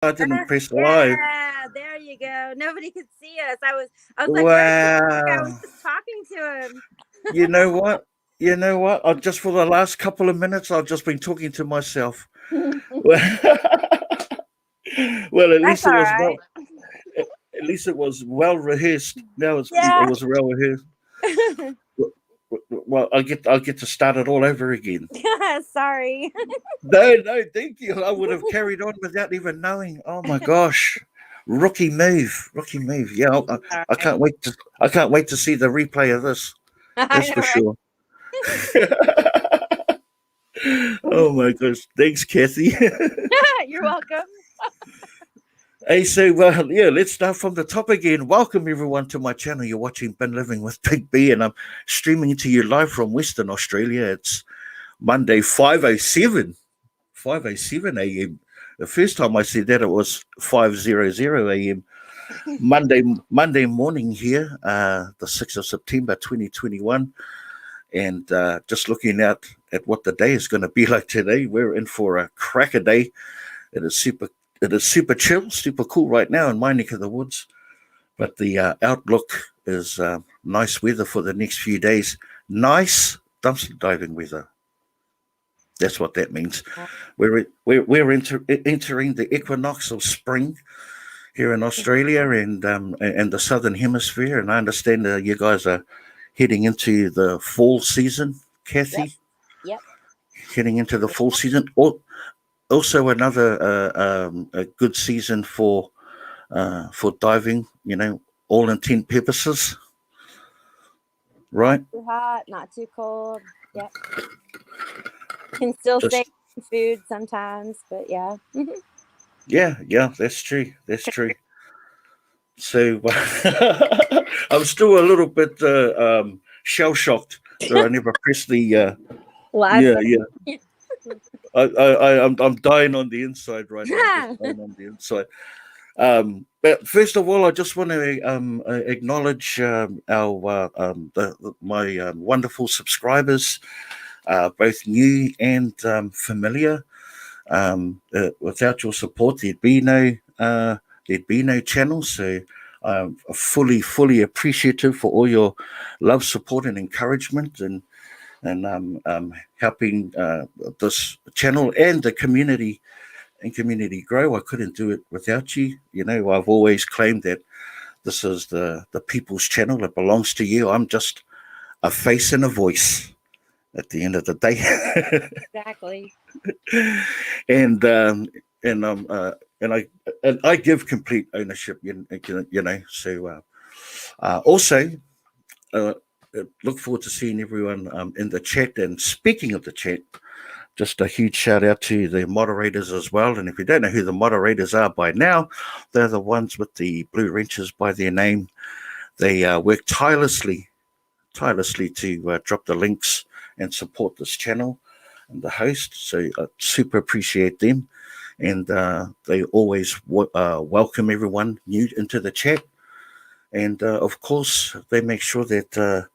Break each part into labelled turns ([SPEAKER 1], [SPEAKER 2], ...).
[SPEAKER 1] I didn't press live.
[SPEAKER 2] Yeah, there you go. Nobody could see us. I was like, where's the guy? I was
[SPEAKER 1] Wow.
[SPEAKER 2] just talking to him.
[SPEAKER 1] You know what? You know what? I just for the last couple of minutes, I've just been talking to myself. Well, well, at
[SPEAKER 2] That's
[SPEAKER 1] least
[SPEAKER 2] all
[SPEAKER 1] it was
[SPEAKER 2] right.
[SPEAKER 1] well. At least it was well rehearsed. Now it
[SPEAKER 2] Yeah.
[SPEAKER 1] was well rehearsed. Well, I get to start it all over again.
[SPEAKER 2] Sorry.
[SPEAKER 1] No, no, thank you. I would have carried on without even knowing. Oh my gosh, rookie move. Yeah,
[SPEAKER 2] All
[SPEAKER 1] I
[SPEAKER 2] right.
[SPEAKER 1] can't wait to see the replay of this.
[SPEAKER 2] I
[SPEAKER 1] That's
[SPEAKER 2] know,
[SPEAKER 1] for
[SPEAKER 2] right?
[SPEAKER 1] sure. Oh my gosh, thanks, Kathy.
[SPEAKER 2] You're welcome.
[SPEAKER 1] Hey, so yeah, let's start from the top again. Welcome everyone to my channel. You're watching Been Living with Big B, and I'm streaming to you live from Western Australia. It's Monday, 5:07 a.m. The first time I said that, it was 5:00 a.m. Monday morning here, the 6th of September 2021, and just looking out at what the day is going to be like today. We're in for a cracker day. It is super chill, super cool right now in my neck of the woods. But the outlook is nice weather for the next few days. Nice dumpster diving weather. That's what that means. We're entering the equinox of spring here in Australia and the southern hemisphere, and I understand you guys are heading into the fall season,
[SPEAKER 2] Yep.
[SPEAKER 1] Kathy.
[SPEAKER 2] Yep.
[SPEAKER 1] Heading into the fall season. Also, another a good season for diving. You know, all intent purposes, right?
[SPEAKER 2] Too hot, not too cold. Yep. Can still stay
[SPEAKER 1] Just
[SPEAKER 2] in food sometimes, but yeah.
[SPEAKER 1] yeah, that's true. That's true. So I'm still a little bit shell shocked that I never pressed the.
[SPEAKER 2] Live
[SPEAKER 1] Yeah, yeah.
[SPEAKER 2] button.
[SPEAKER 1] I'm dying on the inside right now. I'm just dying on the inside. But first of all, I just want to acknowledge my wonderful subscribers, both new and familiar. Without your support, there'd be no channel. So I'm fully appreciative for all your love, support, and encouragement, and helping this channel and the community grow. I couldn't do it without you. You know, I've always claimed that this is the people's channel. It belongs to you. I'm just a face and a voice at the end of the day.
[SPEAKER 2] Exactly.
[SPEAKER 1] and and and I give complete ownership. You know. So also uh, look forward to seeing everyone in the chat. And speaking of the chat, just a huge shout out to the moderators as well. And if you don't know who the moderators are by now, they're the ones with the blue wrenches by their name. They work tirelessly to drop the links and support this channel and the host. So I super appreciate them. And they always welcome everyone new into the chat. And of course, they make sure that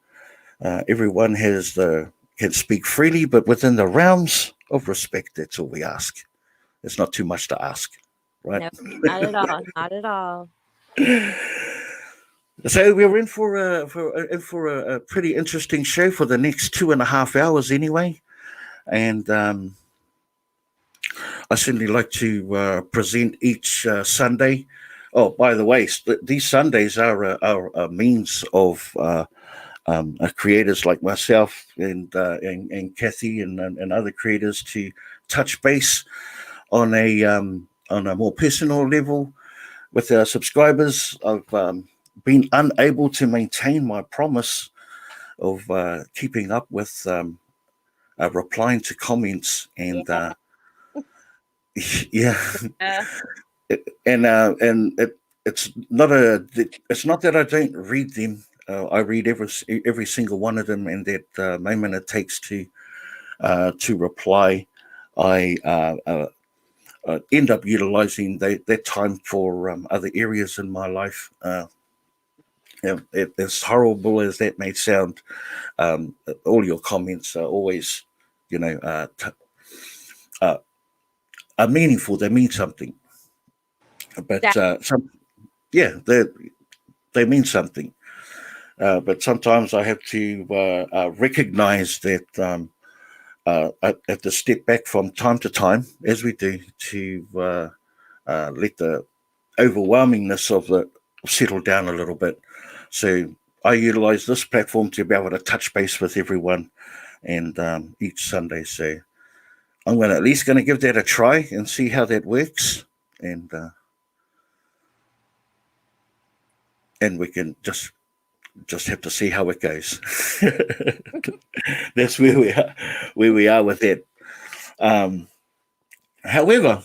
[SPEAKER 1] everyone can speak freely, but within the realms of respect. That's all we ask. It's not too much to ask, right?
[SPEAKER 2] No, not at all. Not at all.
[SPEAKER 1] So we're in for a pretty interesting show for the next 2.5 hours, anyway. And I certainly like to present each Sunday. Oh, by the way, these Sundays are a means of creators like myself and Kathy and other creators to touch base on a more personal level with our subscribers. I've been unable to maintain my promise of keeping up with replying to comments and
[SPEAKER 2] Yeah.
[SPEAKER 1] yeah,
[SPEAKER 2] Uh,
[SPEAKER 1] it's not that I don't read them. I read every single one of them, and that moment it takes to reply, I end up utilizing that time for other areas in my life. As horrible as that may sound, all your comments are always, you know, uh, are meaningful. They mean something. but they mean something. But sometimes I have to recognize that I have to step back from time to time, as we do, to let the overwhelmingness of it settle down a little bit. So I utilize this platform to be able to touch base with everyone, and each Sunday. So I'm going to at least going to give that a try and see how that works, and we can just have to see how it goes. That's where we are with that. Um, however,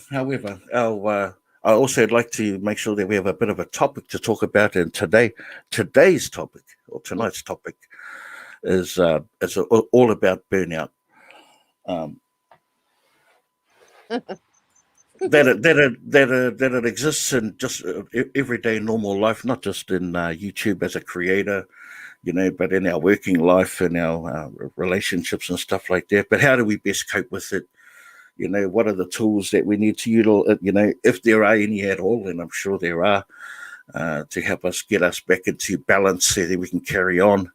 [SPEAKER 1] I also would like to make sure that we have a bit of a topic to talk about. And today's topic, or tonight's topic, is all about burnout. Um, that it exists in just everyday normal life, not just in YouTube as a creator, but in our working life and our relationships and stuff like that. But how do we best cope with it? What are the tools that we need to utilize, if there are any at all, and I'm sure there are, to help us get us back into balance so that we can carry on,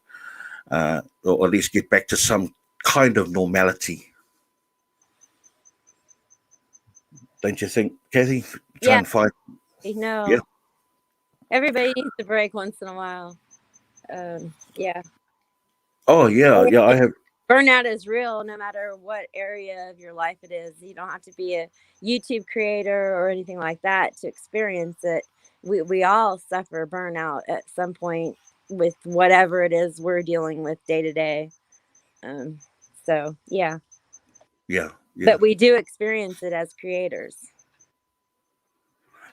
[SPEAKER 1] or at least get back to some kind of normality. Don't you think, Kathy? Try and find.
[SPEAKER 2] Yeah. Everybody needs a break once in a while. Yeah.
[SPEAKER 1] Oh, yeah. I have.
[SPEAKER 2] Burnout is real no matter what area of your life it is. You don't have to be a YouTube creator or anything like that to experience it. We all suffer burnout at some point with whatever it is we're dealing with day to day. So, yeah.
[SPEAKER 1] Yeah.
[SPEAKER 2] But we do experience it as creators.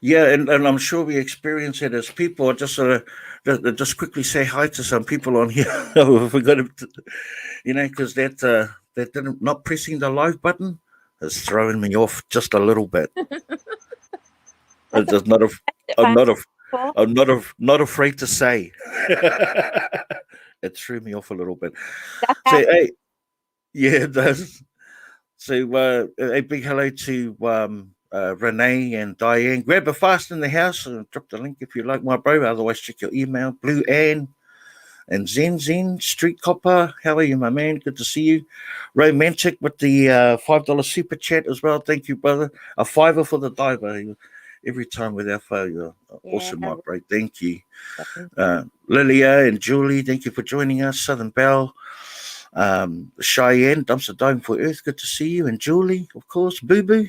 [SPEAKER 1] Yeah, and I'm sure we experience it as people. Just quickly say hi to some people on here. We forgot to, because that not pressing the live button has thrown me off just a little bit. I'm just not. I'm not afraid to say. It threw me off a little bit. So hey, yeah, it does. So a big hello to Renee and Diane. Grab a fast in the house and drop the link if you like, my bro. Otherwise, check your email. Blue Ann and Zen Street Copper. How are you, my man? Good to see you. Romantic with the $5 super chat as well. Thank you, brother. A $5 for the diver. Every time with our phone, you're awesome, my bro. Thank you. Lilia and Julie, thank you for joining us. Southern Belle. Cheyenne, Dumpster Diving for Earth. Good to see you. And Julie, of course. Boo Boo.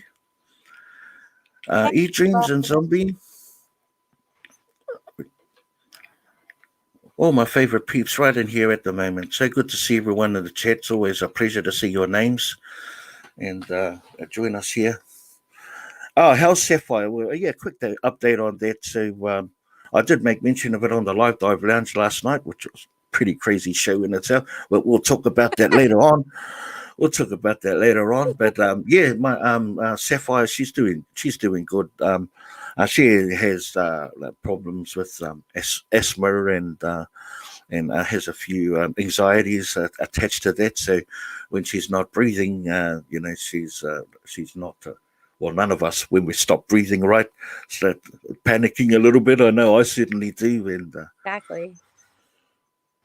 [SPEAKER 1] E-Dreams and Zombie. All my favorite peeps right in here at the moment. So good to see everyone in the chat. It's always a pleasure to see your names and join us here. Oh, how's Sapphire? Well, yeah, quick update on that. So I did make mention of it on the Live Dive Lounge last night, which was a pretty crazy show in itself. But we'll talk about that later on. But yeah, my Sapphire, she's doing good. She has problems with asthma and has a few anxieties attached to that. So when she's not breathing, she's not. Well, none of us, when we stop breathing, right, start panicking a little bit. I know I certainly do, and
[SPEAKER 2] exactly.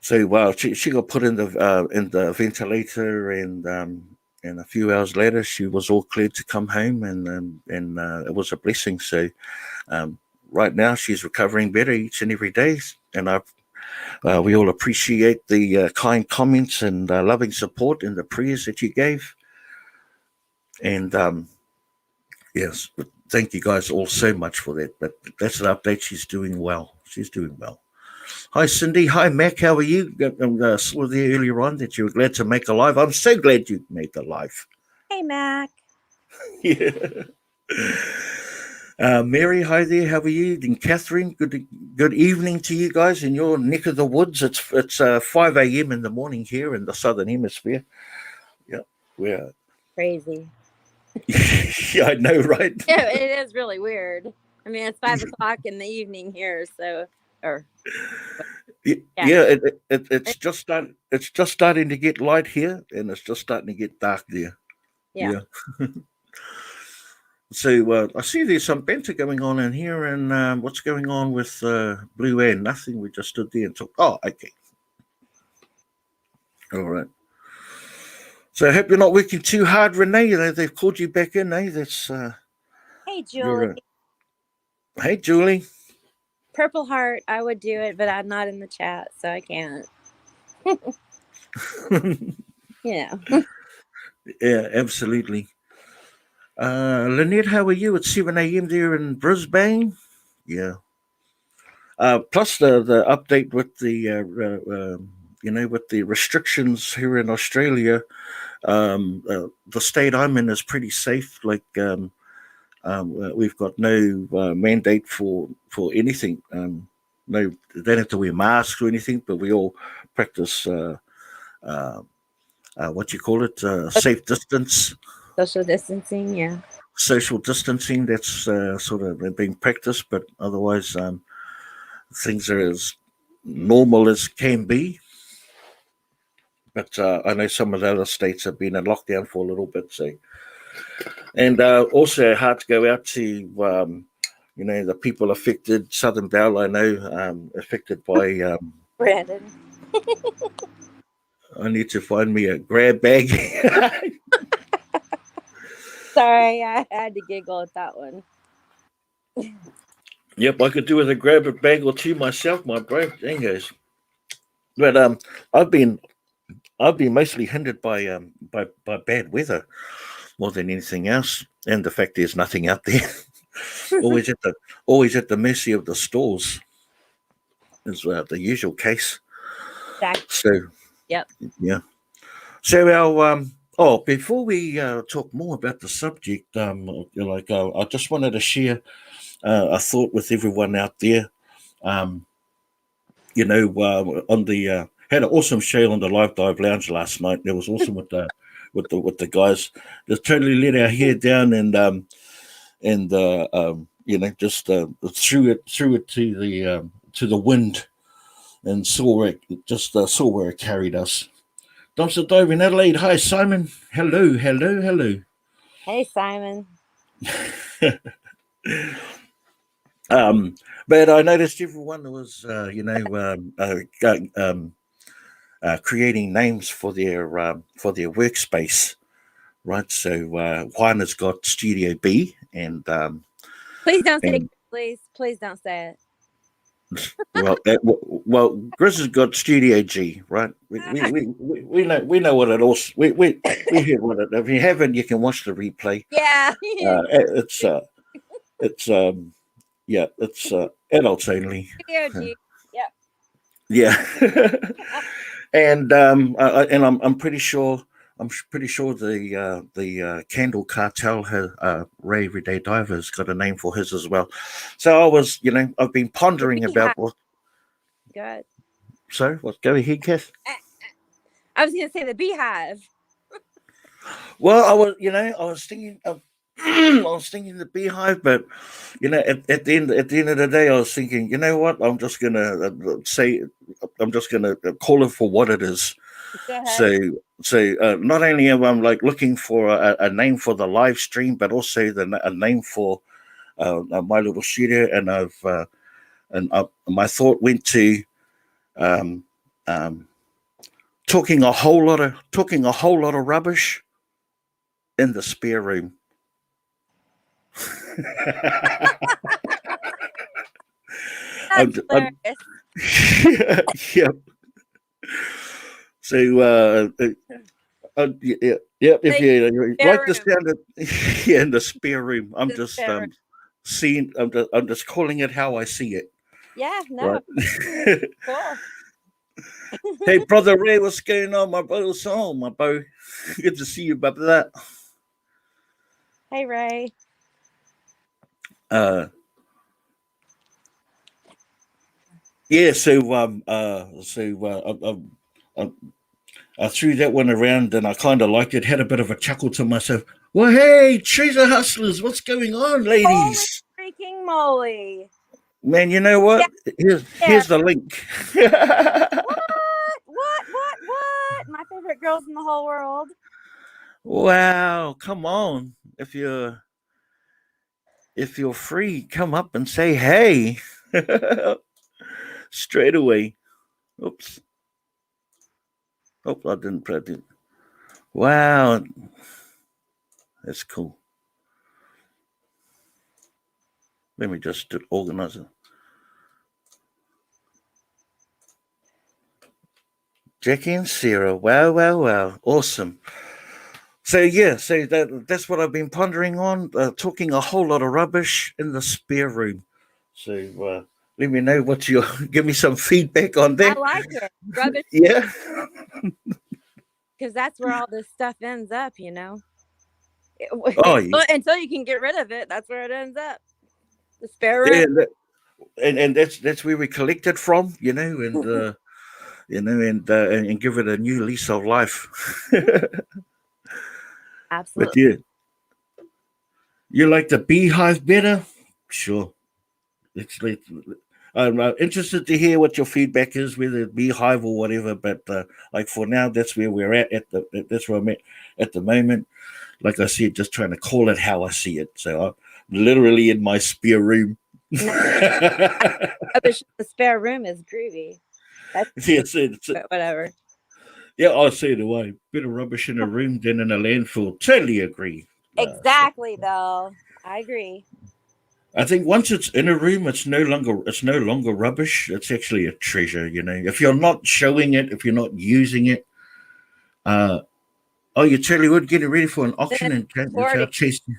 [SPEAKER 1] So she got put in the ventilator, and a few hours later she was all cleared to come home, and it was a blessing. So right now she's recovering better each and every day, and we all appreciate the kind comments and loving support and the prayers that you gave, and yes, thank you guys all so much for that. But that's an update. She's doing well. Hi, Cindy. Hi, Mac. How are you? I saw there earlier on that you were glad to make a live. I'm so glad you made the live.
[SPEAKER 2] Hey, Mac.
[SPEAKER 1] Yeah. Mary, hi there. How are you? And Catherine, good evening to you guys in your neck of the woods. It's 5 a.m. in the morning here in the Southern Hemisphere. Yeah, we're
[SPEAKER 2] crazy.
[SPEAKER 1] Yeah, I know, right?
[SPEAKER 2] Yeah, it is really weird. I mean, it's 5 o'clock in the evening here, so
[SPEAKER 1] it's just starting to get light here, and it's just starting to get dark there. Yeah. So I see there's some banter going on in here, and what's going on with Blue Air? Nothing. We just stood there and talked. Oh, okay, all right. So I hope you're not working too hard, Renee. They've called you back in, eh? That's
[SPEAKER 2] Hey, Julie.
[SPEAKER 1] you're. Hey, Julie.
[SPEAKER 2] Purple Heart, I would do it, but I'm not in the chat, so I can't. Yeah.
[SPEAKER 1] Yeah, absolutely. Lynette, how are you? It's 7 a.m. there in Brisbane. Yeah. Plus the update with the with the restrictions here in Australia. The state I'm in is pretty safe. Like we've got no mandate for anything. No, they don't have to wear masks or anything, but we all practice uh, what you call it, safe distance,
[SPEAKER 2] Social distancing, yeah.
[SPEAKER 1] social distancing. That's sort of being practiced, but otherwise things are as normal as can be. But I know some of the other states have been in lockdown for a little bit, so and also hard to go out to. The people affected, Southern Belle, I know, affected by.
[SPEAKER 2] Brandon.
[SPEAKER 1] I need to find me a grab bag.
[SPEAKER 2] Sorry, I had to giggle at that one.
[SPEAKER 1] Yep, I could do with a grab a bag or two myself, my bro. Dingoes. But I've been mostly hindered by bad weather more than anything else, and the fact there's nothing out there. Always at the mercy of the stores is the usual case.
[SPEAKER 2] Exactly.
[SPEAKER 1] So
[SPEAKER 2] Yep.
[SPEAKER 1] yeah. So our before we talk more about the subject, I just wanted to share a thought with everyone out there. Um, on the had an awesome show on the Live Dive Lounge last night. It was awesome with the guys. Just totally let our hair down and just threw it to the wind and saw where it carried us. Dumpster Dive in Adelaide. Hi, Simon. Hello, hello, hello.
[SPEAKER 2] Hey, Simon.
[SPEAKER 1] But I noticed everyone was, creating names for their workspace, right? So Juan has got Studio B, and
[SPEAKER 2] Please don't say it, please don't say it.
[SPEAKER 1] well, Grizz has got Studio G, right? We know what it all. We hear what it. If you haven't, you can watch the replay.
[SPEAKER 2] Yeah.
[SPEAKER 1] It's adults only.
[SPEAKER 2] Studio G. Yep.
[SPEAKER 1] Yeah, and I'm pretty sure the Candle Cartel has Ray Everyday Diver's got a name for his as well. So I've been pondering about what.
[SPEAKER 2] Good.
[SPEAKER 1] Sorry, what? Go ahead, Kath.
[SPEAKER 2] I was going to say the Beehive.
[SPEAKER 1] Well, I was thinking of. I was thinking the beehive, but at the end of the day, I was thinking, you know what? I'm just gonna call it for what it is. So not only am I like looking for a name for the live stream, but also a name for my little studio, and my thought went to um, um, talking a whole lot of rubbish in the spare room.
[SPEAKER 2] That's hilarious.
[SPEAKER 1] Yeah. So, if you like the sound of in the spare room, I'm just I'm just calling it how I see it.
[SPEAKER 2] Yeah, no.
[SPEAKER 1] Right?
[SPEAKER 2] Cool.
[SPEAKER 1] Hey, brother Ray, what's going on, my brother? Oh, my bro, good to see you, brother. That.
[SPEAKER 2] Hey, Ray.
[SPEAKER 1] Yeah. I threw that one around and I kind of liked it. Had a bit of a chuckle to myself. Well, hey, treasure hustlers, what's going on, ladies?
[SPEAKER 2] Holy freaking moly!
[SPEAKER 1] Man, you know what? Here's the link.
[SPEAKER 2] What? My favorite girls in the whole world.
[SPEAKER 1] Wow, come on! If you're if you're free, come up and say hey straight away. Oops. Oh, I didn't put it. Wow, that's cool. Let me just organize it. Jackie and Sarah. Wow, wow, wow. Awesome. So yeah, so that's what I've been pondering on, talking a whole lot of rubbish in the spare room. So let me know what you give me some feedback on
[SPEAKER 2] I
[SPEAKER 1] that.
[SPEAKER 2] like it. Rubbish,
[SPEAKER 1] Yeah.
[SPEAKER 2] because that's where all this stuff ends up,
[SPEAKER 1] Oh yeah.
[SPEAKER 2] Until you can get rid of it, that's where it ends up. The spare room.
[SPEAKER 1] Yeah, and that's where we collect it from, and give it a new lease of life. But
[SPEAKER 2] Absolutely.
[SPEAKER 1] yeah, you like the beehive better? Sure. I'm interested to hear what your feedback is, whether it beehive or whatever. But like for now, that's where we're that's where I'm at the moment. Like I said, just trying to call it how I see it. So I'm literally in my spare room.
[SPEAKER 2] No,
[SPEAKER 1] Yes,
[SPEAKER 2] rubbish in the spare room is groovy. That's but whatever.
[SPEAKER 1] yeah, I'll say it away. Better rubbish in a room than in a landfill. Totally agree. So
[SPEAKER 2] Exactly, though. I agree.
[SPEAKER 1] I think once it's in a room, it's no longer rubbish. It's actually a treasure. If you're not showing it, if you're not using it, uh, oh, you totally would getting ready for an
[SPEAKER 2] Then
[SPEAKER 1] auction
[SPEAKER 2] it's
[SPEAKER 1] and
[SPEAKER 2] hoarding.
[SPEAKER 1] start chasing.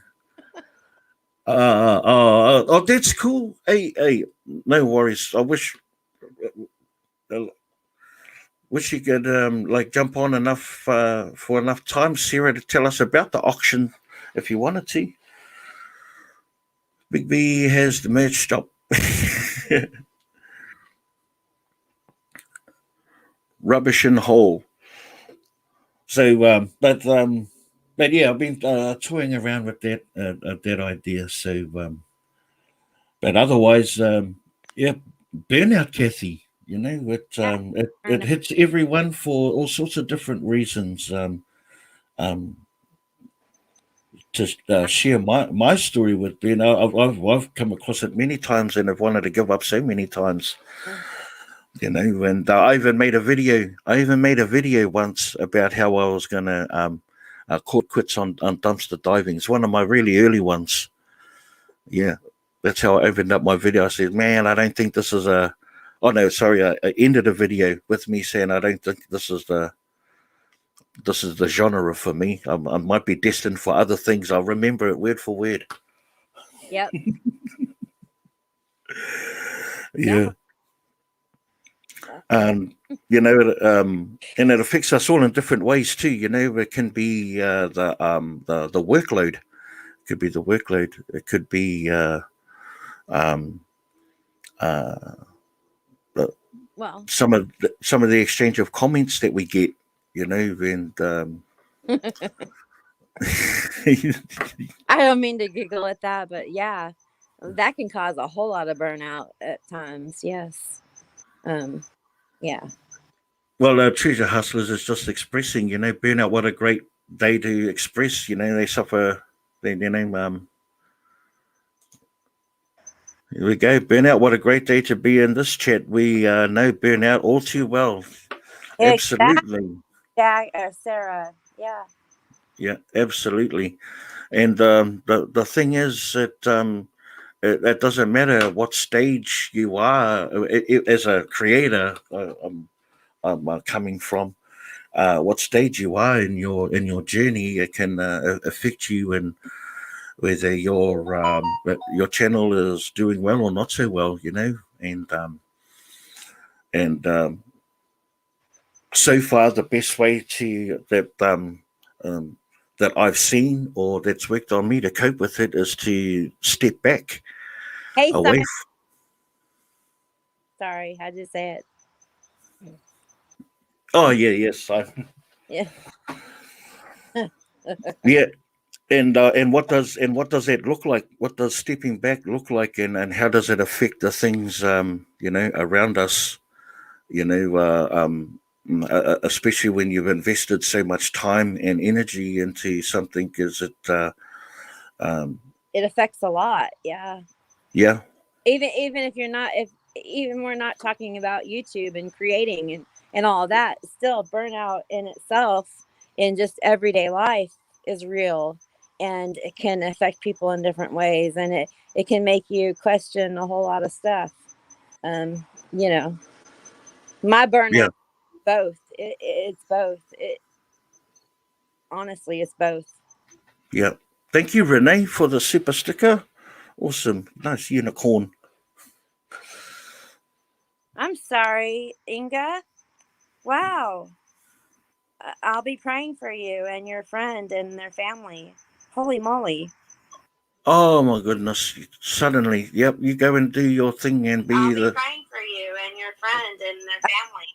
[SPEAKER 1] Oh, that's cool. Hey, no worries. I uh, wish you could like jump on enough for enough time, Sarah, to tell us about the auction if you wanted to. Big B has the merch shop. Rubbish and whole. So, but yeah, I've been toying around with that idea. So, but otherwise, yeah, burnout, Kathy.
[SPEAKER 2] Yeah.
[SPEAKER 1] It hits everyone for all sorts of different reasons. Um, to share my story with I've come across it many times and have wanted to give up so many times. And I even made a video. I even made a video once about how I was going to call quits on dumpster diving. It's one of my really early ones. Yeah, that's how I opened up my video. I said, "Man, I don't think this is a." Oh no, sorry. I ended a video with me saying, "I don't think this is the genre for me. I might be destined for other things." I'll remember it word for word.
[SPEAKER 2] Yep. Yeah.
[SPEAKER 1] Yeah. Um, and it affects us all in different ways too. It can be the workload. It could be the workload. It could be um, uh,
[SPEAKER 2] Well,
[SPEAKER 1] some of the exchange of comments that we get. And
[SPEAKER 2] I don't mean to giggle at that, but yeah, that can cause a whole lot of burnout at times. Yes. Um, yeah.
[SPEAKER 1] well, treasure hustlers is just expressing. Burnout. What a great day to express. They suffer. Here we go. Burnout. What a great day to be in this chat. We know burnout all too well.
[SPEAKER 2] Exactly.
[SPEAKER 1] Absolutely.
[SPEAKER 2] Sarah. Yeah.
[SPEAKER 1] Yeah, absolutely. And the thing is that it doesn't matter what stage you are as a creator. I'm coming from what stage you are in your journey. It can affect you, and whether your channel is doing well or not so well. And so far the best way to um, that I've seen or that's worked on me to cope with it is to step back
[SPEAKER 2] Hey,
[SPEAKER 1] away.
[SPEAKER 2] sorry. How'd you say it?
[SPEAKER 1] Oh yeah, yes,
[SPEAKER 2] Yeah.
[SPEAKER 1] yeah. And what does that look like? What does stepping back look like, and how does it affect the things around us? Especially when you've invested so much time and energy into something. Is it
[SPEAKER 2] it affects a lot. Yeah.
[SPEAKER 1] Yeah.
[SPEAKER 2] Even if you're not, if even we're not talking about YouTube and creating and all that, still burnout in itself in just everyday life is real, and it can affect people in different ways, and it can make you question a whole lot of stuff. um you know, my
[SPEAKER 1] Yeah.
[SPEAKER 2] burnout, both, it's both, it honestly, it's both.
[SPEAKER 1] Yeah. Thank you, Renee, for the super sticker. Awesome. Nice unicorn.
[SPEAKER 2] I'm sorry, Inga. Wow. I'll be praying for you and your friend and their family. Holy moly.
[SPEAKER 1] Oh my goodness. Suddenly, yep, you go and do your thing and be
[SPEAKER 2] I'll be
[SPEAKER 1] the
[SPEAKER 2] praying for you and your friend and their family.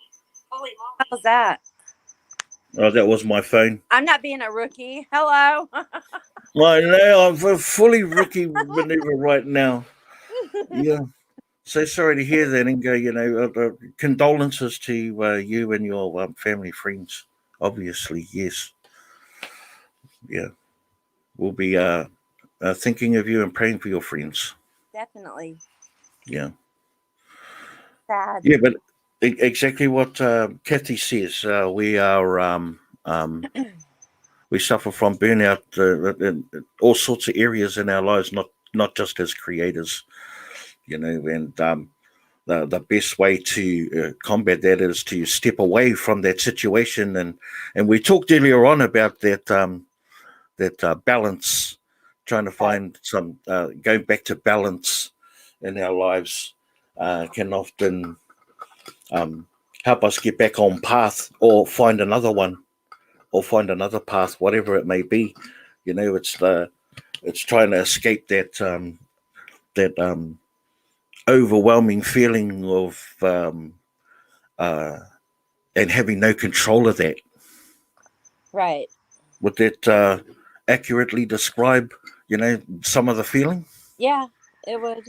[SPEAKER 2] Holy moly. How's that?
[SPEAKER 1] oh, that was my phone.
[SPEAKER 2] I'm not being a rookie. Hello.
[SPEAKER 1] Right now, I'm fully Ricky maneuver right now. Yeah. So sorry to hear that, Inga. Condolences to you and your family, friends. Obviously, yes. Yeah. We'll be thinking of you and praying for your friends.
[SPEAKER 2] Definitely.
[SPEAKER 1] Yeah.
[SPEAKER 2] Sad.
[SPEAKER 1] Yeah, but exactly what Kathy says. We suffer from burnout in all sorts of areas in our lives, not just as creators, and the best way to combat that is to step away from that situation. And we talked earlier on about that balance, trying to
[SPEAKER 2] Right.
[SPEAKER 1] find some going back to balance in our lives can often um, help us get back on path or find another one or find another path, whatever it may be. It's trying to escape that overwhelming feeling of uh, and having no control of that.
[SPEAKER 2] Right.
[SPEAKER 1] Would that accurately describe, some of the feeling?
[SPEAKER 2] Yeah, it would.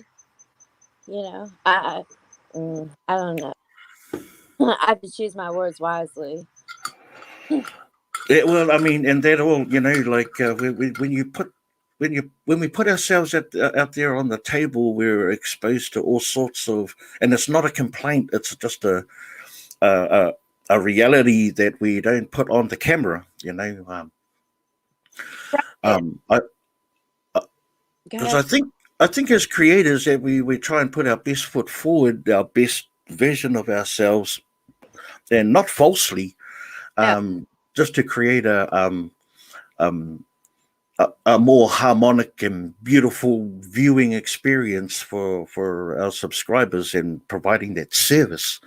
[SPEAKER 2] You know, I don't know. I have to choose my words wisely.
[SPEAKER 1] Yeah, well, I mean, and that all, like when we put ourselves out there on the table, we're exposed to all sorts of, and it's not a complaint; it's just a, a, a reality that we don't put on the camera.
[SPEAKER 2] Right.
[SPEAKER 1] I
[SPEAKER 2] Go
[SPEAKER 1] because
[SPEAKER 2] ahead.
[SPEAKER 1] I think as creators that we try and put our best foot forward, our best version of ourselves, and not falsely,
[SPEAKER 2] No.
[SPEAKER 1] just to create um, a more harmonic and beautiful viewing experience for our subscribers and providing that service,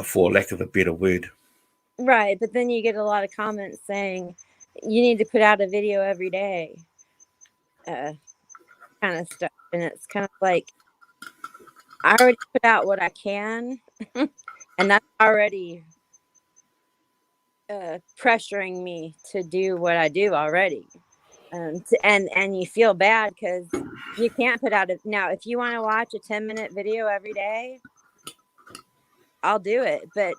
[SPEAKER 1] for lack of a better word.
[SPEAKER 2] Right, but then you get a lot of comments saying you need to put out a video every day, uh, kind of stuff, and it's kind of like I already put out what I can, and that's already pressuring me to do what I do already. And you feel bad because you can't put out a now. If you want to watch a 10-minute video every day, I'll do it. But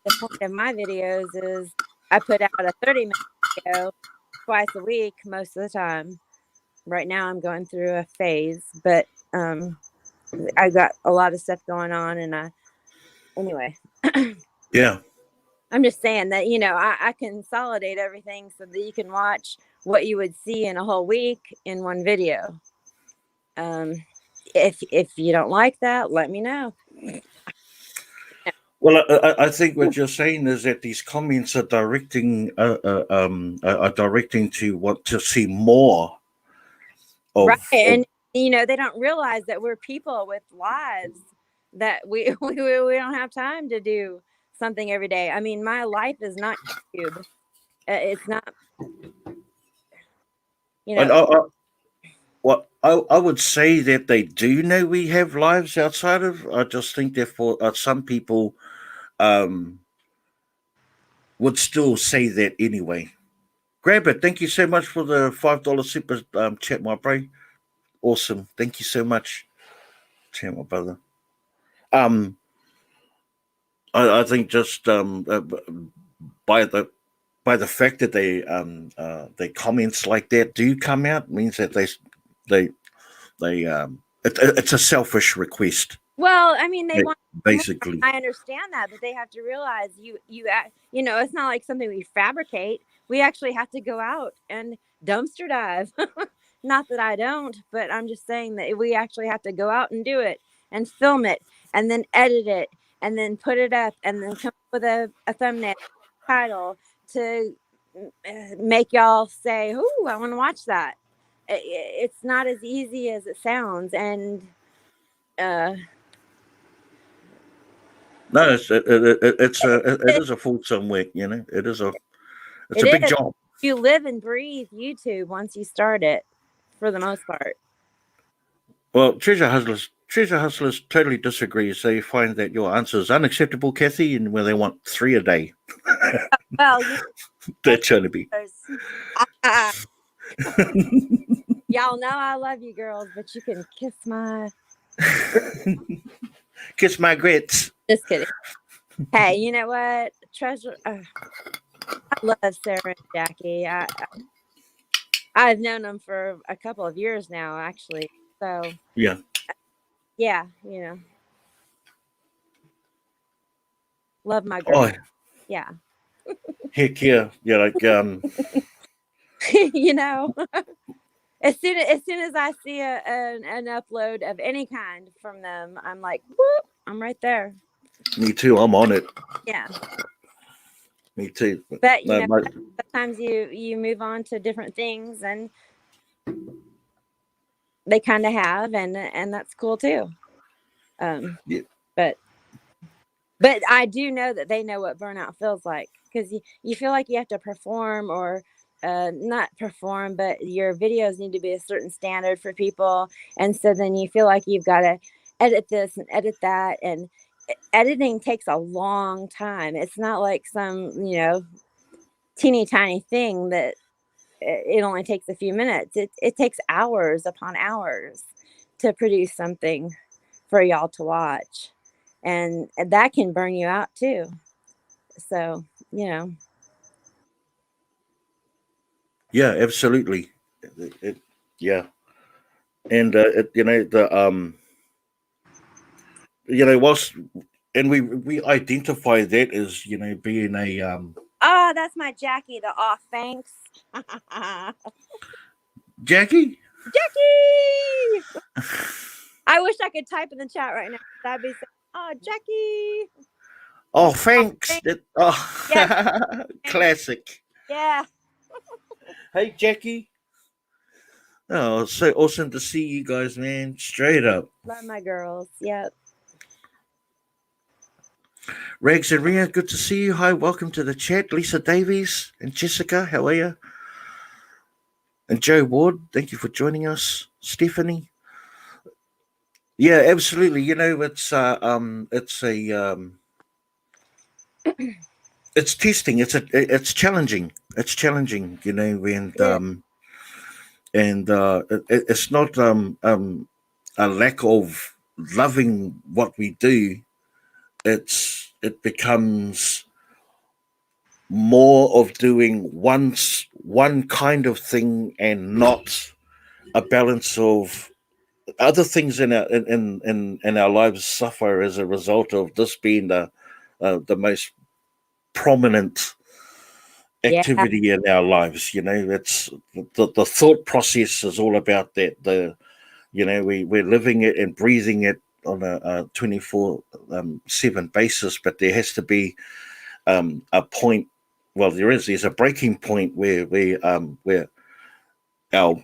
[SPEAKER 2] the point of my videos is I put out a 30-minute video twice a week most of the time. Right now I'm going through a phase, but I got a lot of stuff going on, and anyway.
[SPEAKER 1] Yeah,
[SPEAKER 2] I'm just saying that, I consolidate everything so that you can watch what you would see in a whole week in one video. Um, if you don't like that, let me know.
[SPEAKER 1] well, I think what you're saying is that these comments are directing to want to see more
[SPEAKER 2] Right.
[SPEAKER 1] of
[SPEAKER 2] And they don't realize that we're people with lives, that we don't have time to do something every day. I mean, my life is not YouTube. It's not, you
[SPEAKER 1] and
[SPEAKER 2] know,
[SPEAKER 1] well, I would say that they do know we have lives outside of. I just think that for some people, um, would still say that anyway. Grab it. Thank you so much for the $5 super chat, my bro. Awesome. Thank you so much, chat, my brother. Um, I think just by the by the fact that they comments like that do come out means that they it's a selfish request.
[SPEAKER 2] Well, I mean, they
[SPEAKER 1] Yeah,
[SPEAKER 2] want more.
[SPEAKER 1] basically.
[SPEAKER 2] I understand that, but they have to realize you know, it's not like something we fabricate. We actually have to go out and dumpster dive. Not that I don't, but I'm just saying that we actually have to go out and do it and film it and then edit it and then put it up and then come up with a thumbnail title to make y'all say, "Ooh, I want to watch that." It's not as easy as it sounds, and uh,
[SPEAKER 1] No, it is a full time work. You know, it's
[SPEAKER 2] it
[SPEAKER 1] a big
[SPEAKER 2] is.
[SPEAKER 1] job.
[SPEAKER 2] You live and breathe YouTube once you start it, for the most part.
[SPEAKER 1] Well, treasure hustlers totally disagree. They find that your answer is unacceptable, Kathy, and where they want 3 a day.
[SPEAKER 2] Well, you
[SPEAKER 1] They're trying to be.
[SPEAKER 2] uh, y'all know I love you girls, but you can kiss my.
[SPEAKER 1] Kiss my grits.
[SPEAKER 2] Just kidding. Hey, you know what? Treasure. I love Sarah and Jackie. I've known them for a couple of years now, actually. So
[SPEAKER 1] Yeah.
[SPEAKER 2] yeah, you know, love my girl.
[SPEAKER 1] Oh,
[SPEAKER 2] Yeah,
[SPEAKER 1] heck yeah. Yeah, like
[SPEAKER 2] you know, as soon as I see an upload of any kind from them, I'm like, whoop, I'm right there.
[SPEAKER 1] me too. I'm on it.
[SPEAKER 2] Yeah,
[SPEAKER 1] Me too.
[SPEAKER 2] but you
[SPEAKER 1] No,
[SPEAKER 2] know, sometimes you move on to different things, and they kind of have, and that's cool too.
[SPEAKER 1] yeah.
[SPEAKER 2] But I do know that they know what burnout feels like, because you feel like you have to perform, or not perform, but your videos need to be a certain standard for people. And so then you feel like you've got to edit this and edit that. And editing takes a long time. It's not like some, teeny tiny thing that it only takes a few minutes. It takes hours upon hours to produce something for y'all to watch. And that can burn you out too. So,
[SPEAKER 1] Yeah, absolutely. Yeah. And whilst and we identify that as, being a
[SPEAKER 2] oh, that's my Jackie, the off thanks.
[SPEAKER 1] Jackie?
[SPEAKER 2] Jackie! I wish I could type in the chat right now. That'd be so, oh, Jackie.
[SPEAKER 1] Oh,
[SPEAKER 2] Off
[SPEAKER 1] thanks.
[SPEAKER 2] thanks. Yes.
[SPEAKER 1] Classic.
[SPEAKER 2] Yeah.
[SPEAKER 1] Hey, Jackie. Oh, so awesome to see you guys, man. Straight up.
[SPEAKER 2] Love my girls. Yep.
[SPEAKER 1] Regs and Ria, good to see you. Hi, welcome to the chat. Lisa Davies and Jessica, how are you? And Joe Ward, thank you for joining us. Stephanie. Yeah, absolutely. It's testing. It's challenging. It's challenging, it's not a lack of loving what we do. It becomes more of doing one kind of thing and not a balance of other things in our lives suffer as a result of this being the most prominent
[SPEAKER 2] Yeah.
[SPEAKER 1] activity in our lives. It's the thought process is all about that. We're living it and breathing it on a 24/7 basis, but there has to be a point. Well, there's a breaking point where our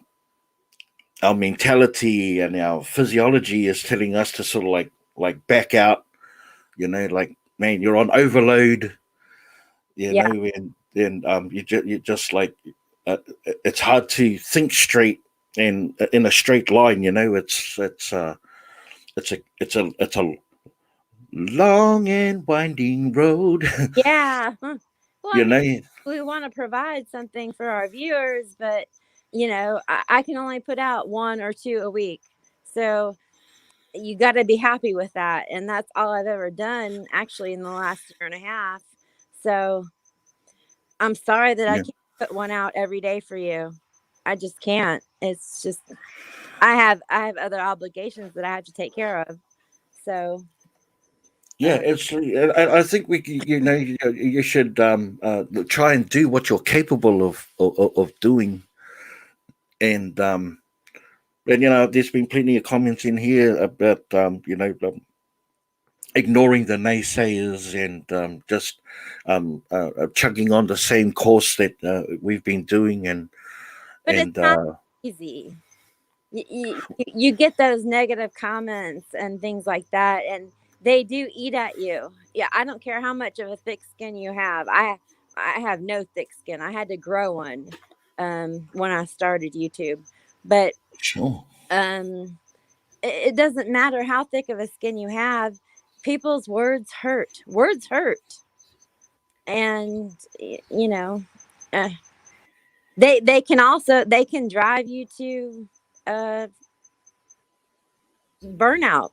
[SPEAKER 1] our mentality and our physiology is telling us to sort of like back out. Like, man, you're on overload.
[SPEAKER 2] Yeah.
[SPEAKER 1] You just like it's hard to think straight and in a straight line. It's a long and winding road.
[SPEAKER 2] Yeah. Well, I
[SPEAKER 1] you
[SPEAKER 2] mean,
[SPEAKER 1] know.
[SPEAKER 2] we want to provide something for our viewers, but I can only put out 1 or 2 a week. So you got to be happy with that. And that's all I've ever done actually in the last year and a half. So I'm sorry that I
[SPEAKER 1] Yeah.
[SPEAKER 2] can't put one out every day for you. I just can't. It's just I have other obligations that I have to take care of. So,
[SPEAKER 1] Yeah,
[SPEAKER 2] uh,
[SPEAKER 1] absolutely. I think you should try and do what you're capable of doing, and there's been plenty of comments in here about ignoring the naysayers and just chugging on the same course that we've been doing,
[SPEAKER 2] but it's
[SPEAKER 1] and
[SPEAKER 2] not easy. You get those negative comments and things like that, and they do eat at you. Yeah, I don't care how much of a thick skin you have. I have no thick skin. I had to grow one when I started YouTube, but
[SPEAKER 1] sure.
[SPEAKER 2] um, it doesn't matter how thick of a skin you have. People's words hurt. Words hurt, and you know, uh, they can also they can drive you to uh, burnout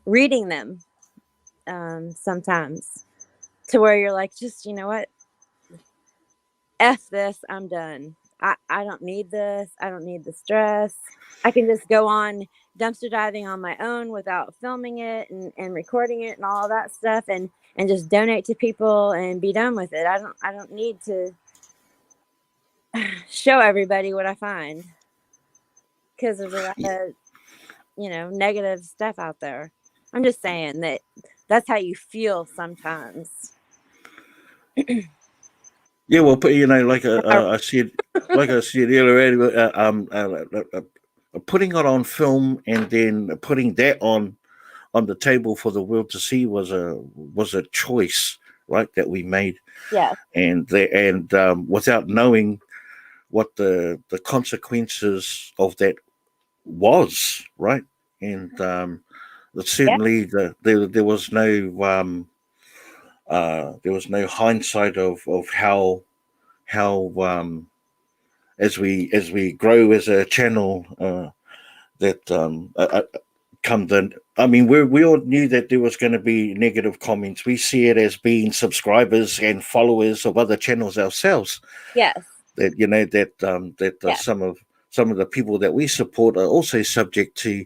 [SPEAKER 2] reading them sometimes, to where you're like, just, you know what, F this, I'm done. I don't need this. I don't need the stress. I can just go on dumpster diving on my own without filming it and recording it and all that stuff, and just donate to people and be done with it. I don't need to show everybody what I find, because there's a lot of negative stuff out there. I'm just saying that that's how you feel sometimes.
[SPEAKER 1] Yeah, well, but like
[SPEAKER 2] Am
[SPEAKER 1] I said earlier, putting it on film and then putting that on the table for the world to see was a choice, right, that we made,
[SPEAKER 2] Yes.
[SPEAKER 1] and without knowing what the consequences of that was, right, and that
[SPEAKER 2] Yeah.
[SPEAKER 1] certainly there was no hindsight of how as we grow as a channel that come the I mean we all knew that there was going to be negative comments. We see it as being subscribers and followers of other channels ourselves,
[SPEAKER 2] Yes.
[SPEAKER 1] that
[SPEAKER 2] Yes.
[SPEAKER 1] some of the people that we support are also subject to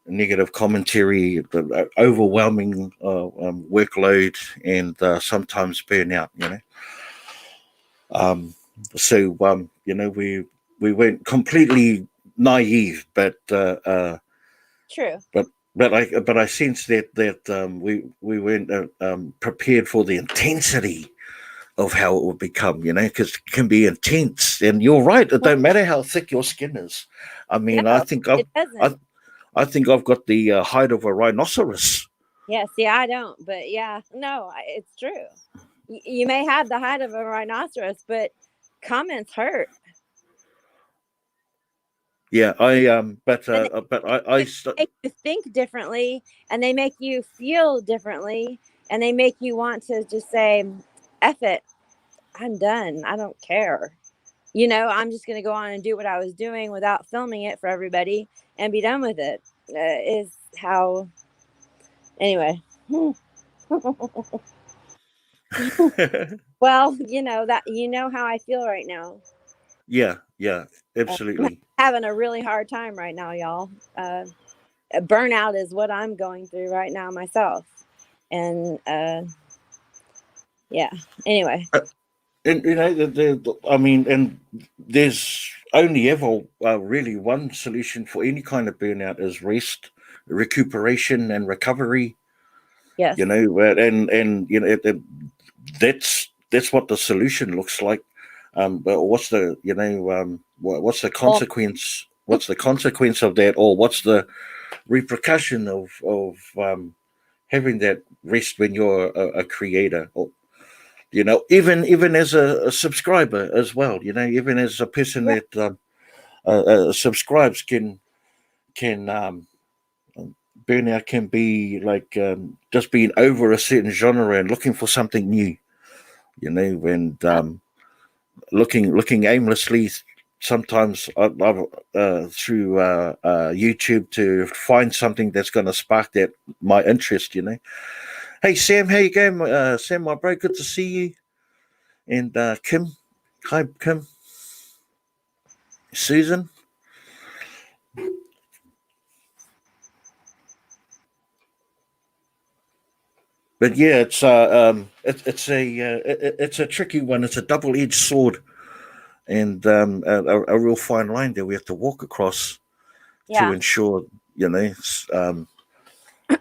[SPEAKER 1] negative commentary, the overwhelming workload, and sometimes burnout. Um, we weren't completely naive,
[SPEAKER 2] True.
[SPEAKER 1] but I sense that we weren't prepared for the intensity of how it will become, because it can be intense. And you're right; it
[SPEAKER 2] Well,
[SPEAKER 1] don't matter how thick your skin is. I mean,
[SPEAKER 2] no, it doesn't.
[SPEAKER 1] I think I've got the height of a rhinoceros.
[SPEAKER 2] Yeah. See, I don't, but yeah, no, it's true. You may have the height of a rhinoceros, but comments hurt,
[SPEAKER 1] Yeah,
[SPEAKER 2] and
[SPEAKER 1] but
[SPEAKER 2] they make you think differently, and they make you feel differently, and they make you want to just say, "F it, I'm done. I don't care." I'm just going to go on and do what I was doing without filming it for everybody and be done with it. Is how, anyway. Well, that how I feel right now.
[SPEAKER 1] yeah,
[SPEAKER 2] I'm
[SPEAKER 1] absolutely.
[SPEAKER 2] having a really hard time right now, y'all. Burnout is what I'm going through right now myself, and yeah. Anyway,
[SPEAKER 1] And I mean, and there's only ever really one solution for any kind of burnout is rest, recuperation, and recovery.
[SPEAKER 2] yes.
[SPEAKER 1] And that's what the solution looks like. But what's the what's the
[SPEAKER 2] Well,
[SPEAKER 1] consequence? What's the consequence of that, or what's the repercussion of having that rest when you're a creator? Or, even as a subscriber as well. Even as a person
[SPEAKER 2] yeah,
[SPEAKER 1] that subscribes can burnout can be like just being over a certain genre and looking for something new. And looking aimlessly sometimes through YouTube to find something that's going to spark that my interest. Hey Sam, how you going? Sam, my bro, good to see you. And Kim, hi Kim, Susan. But yeah, it's a tricky one. It's a double-edged sword, and a real fine line that we have to walk across to
[SPEAKER 2] Yeah.
[SPEAKER 1] ensure, you know,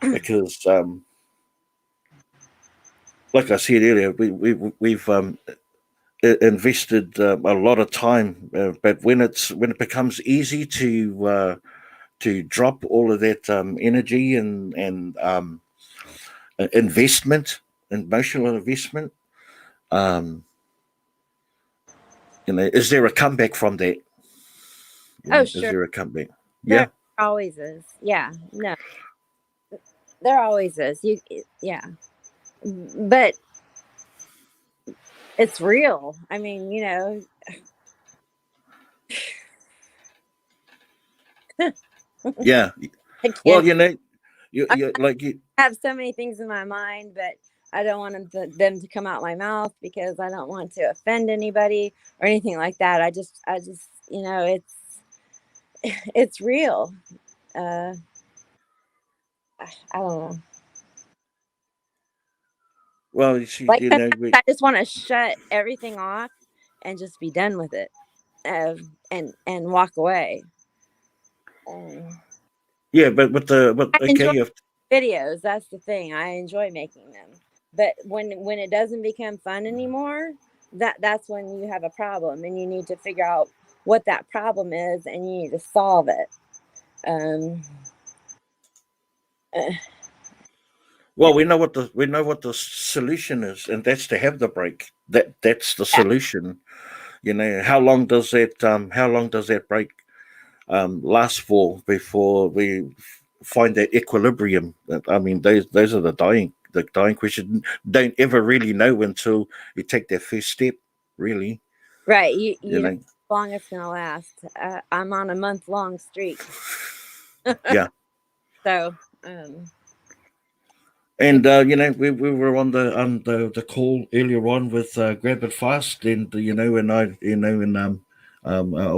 [SPEAKER 1] because like I said earlier, we've invested a lot of time, but when it becomes easy to drop all of that energy and investment, emotional investment, um, is there a comeback from that?
[SPEAKER 2] Oh,
[SPEAKER 1] Is
[SPEAKER 2] sure.
[SPEAKER 1] there a comeback?
[SPEAKER 2] There
[SPEAKER 1] Yeah.
[SPEAKER 2] always is. Yeah. No, there always is. Yeah. But it's real. I mean,
[SPEAKER 1] Yeah.
[SPEAKER 2] I
[SPEAKER 1] Well,
[SPEAKER 2] can't. I
[SPEAKER 1] you.
[SPEAKER 2] have so many things in my mind, but I don't want them to come out my mouth because I don't want to offend anybody or anything like that. I just, it's real. Uh, I don't know.
[SPEAKER 1] Well, you see,
[SPEAKER 2] Like sometimes I just want to shut everything off and just be done with it, and walk away.
[SPEAKER 1] yeah, but
[SPEAKER 2] I enjoy
[SPEAKER 1] okay,
[SPEAKER 2] videos. That's the thing. I enjoy making them. But when it doesn't become fun anymore, that's when you have a problem and you need to figure out what that problem is and you need to solve it. Um, uh,
[SPEAKER 1] well, we know what the solution is, and that's to have the break. That's the
[SPEAKER 2] yeah,
[SPEAKER 1] solution. How long does that break last for before we find that equilibrium? I mean, those are the dying question. Don't ever really know until you take that first step. Really,
[SPEAKER 2] right. You
[SPEAKER 1] you
[SPEAKER 2] you know
[SPEAKER 1] know.
[SPEAKER 2] how long it's gonna last. I'm on a month-long streak,
[SPEAKER 1] Yeah.
[SPEAKER 2] so
[SPEAKER 1] And
[SPEAKER 2] it's
[SPEAKER 1] we were on the call earlier on with Grab It Fast, and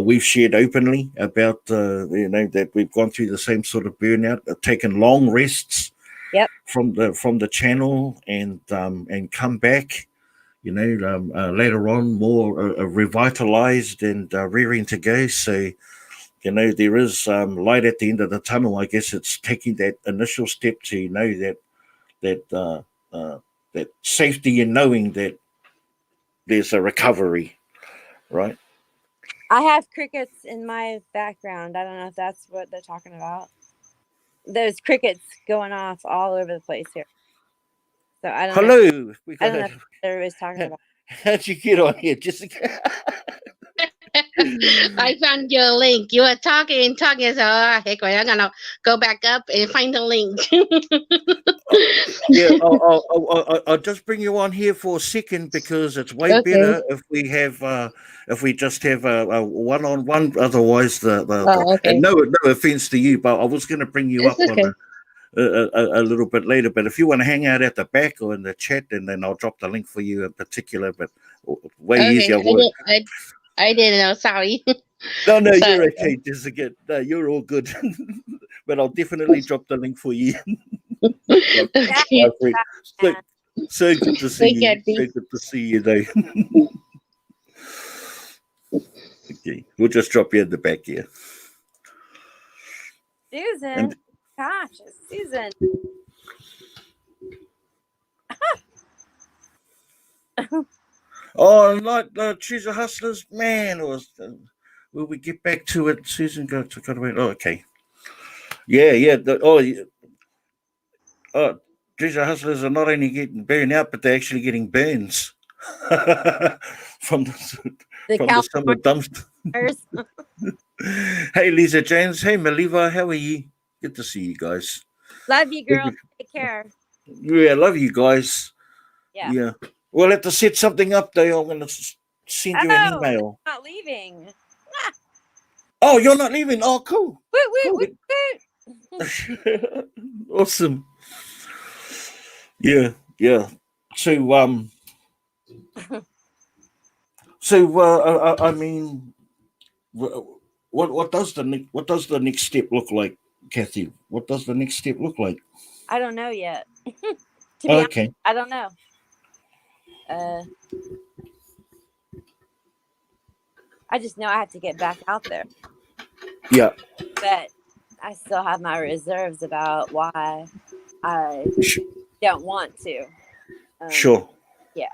[SPEAKER 1] we've shared openly about that we've gone through the same sort of burnout, taken long rests
[SPEAKER 2] yep.
[SPEAKER 1] from the channel, and come back. Later on more revitalized and rearing to go. So there is light at the end of the tunnel. I guess it's taking that initial step to know that uh, that safety in knowing that there's a recovery, right?
[SPEAKER 2] I have crickets in my background. I don't know if that's what they're talking about. There's crickets going off all over the place here. So I don't know.
[SPEAKER 1] Hello, we
[SPEAKER 2] I
[SPEAKER 1] got
[SPEAKER 2] don't know
[SPEAKER 1] a.
[SPEAKER 2] if everybody's talking about.
[SPEAKER 1] How'd you get on here, Jessica?
[SPEAKER 3] I found your link. You were talking and talking. So, heck, well, I'm gonna go back up and find the link.
[SPEAKER 1] Yeah, I'll just bring you on here for a second because it's way
[SPEAKER 3] Okay.
[SPEAKER 1] better if we just have a one-on-one. Otherwise, the
[SPEAKER 3] Oh,
[SPEAKER 1] and
[SPEAKER 3] okay.
[SPEAKER 1] no offense to you, but I was going to bring you
[SPEAKER 3] It's
[SPEAKER 1] up on
[SPEAKER 3] okay.
[SPEAKER 1] a little bit later. But if you want to hang out at the back or in the chat, and then I'll drop the link for you in particular. But way
[SPEAKER 3] Okay.
[SPEAKER 1] easier.
[SPEAKER 3] I didn't know. Sorry.
[SPEAKER 1] No, you're
[SPEAKER 3] Sorry.
[SPEAKER 1] okay, Jessica. No, you're all good. But I'll definitely drop the link for you. My,
[SPEAKER 2] Yeah,
[SPEAKER 1] my
[SPEAKER 3] Okay.
[SPEAKER 1] friend. So,
[SPEAKER 2] man.
[SPEAKER 1] so good to see
[SPEAKER 3] We
[SPEAKER 1] you.
[SPEAKER 3] get
[SPEAKER 1] So
[SPEAKER 3] me.
[SPEAKER 1] good to see you, though. Okay, we'll just drop you at the back here.
[SPEAKER 2] Susan.
[SPEAKER 1] And
[SPEAKER 2] Gosh, it's Susan.
[SPEAKER 1] not choose a hustlers, man. Will we get back to it? Susan got away. Oh, okay. Yeah. Choose a hustlers are not only getting burned out, but they're actually getting burns from the
[SPEAKER 2] The
[SPEAKER 1] from the summer
[SPEAKER 2] California
[SPEAKER 1] dumpster.
[SPEAKER 2] nurse.
[SPEAKER 1] Hey, Lisa James. Hey, Maliva. How are you? Good to see you guys.
[SPEAKER 2] Love you, girl. Take care.
[SPEAKER 1] Yeah, love you guys.
[SPEAKER 2] Yeah.
[SPEAKER 1] Yeah. We'll have to set something up, though. I'm going to send you an
[SPEAKER 2] Oh,
[SPEAKER 1] email.
[SPEAKER 2] they're not leaving.
[SPEAKER 1] Oh, you're not leaving. Oh, cool.
[SPEAKER 2] Woot, woot,
[SPEAKER 1] Cool.
[SPEAKER 2] woot, woot.
[SPEAKER 1] Awesome. Yeah. So I mean, what does the next step look like, Kathy? What does the next step look like?
[SPEAKER 2] I don't know yet. To be honest,
[SPEAKER 1] Okay.
[SPEAKER 2] I don't know. Uh, I just know I have to get back out there,
[SPEAKER 1] Yeah.
[SPEAKER 2] but I still have my reserves about why I
[SPEAKER 1] Sh-
[SPEAKER 2] don't want to. Um,
[SPEAKER 1] sure.
[SPEAKER 2] yeah,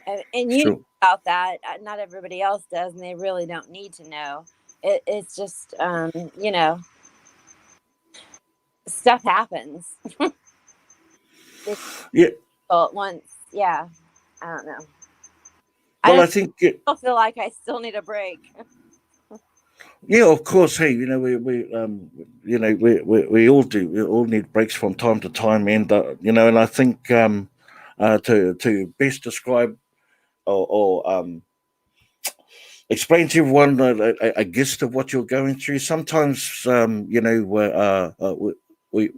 [SPEAKER 2] and you know
[SPEAKER 1] Sure.
[SPEAKER 2] about that. Not everybody else does, and they really don't need to know. It's just, stuff happens. It's
[SPEAKER 1] Yeah.
[SPEAKER 2] difficult once. Yeah, I don't know. I
[SPEAKER 1] Well,
[SPEAKER 2] don't
[SPEAKER 1] I think
[SPEAKER 2] still feel like I still need a break.
[SPEAKER 1] yeah, of course. Hey, we all do. We all need breaks from time to time, and and I think to best describe or explain to everyone a gist of what you're going through. Sometimes, we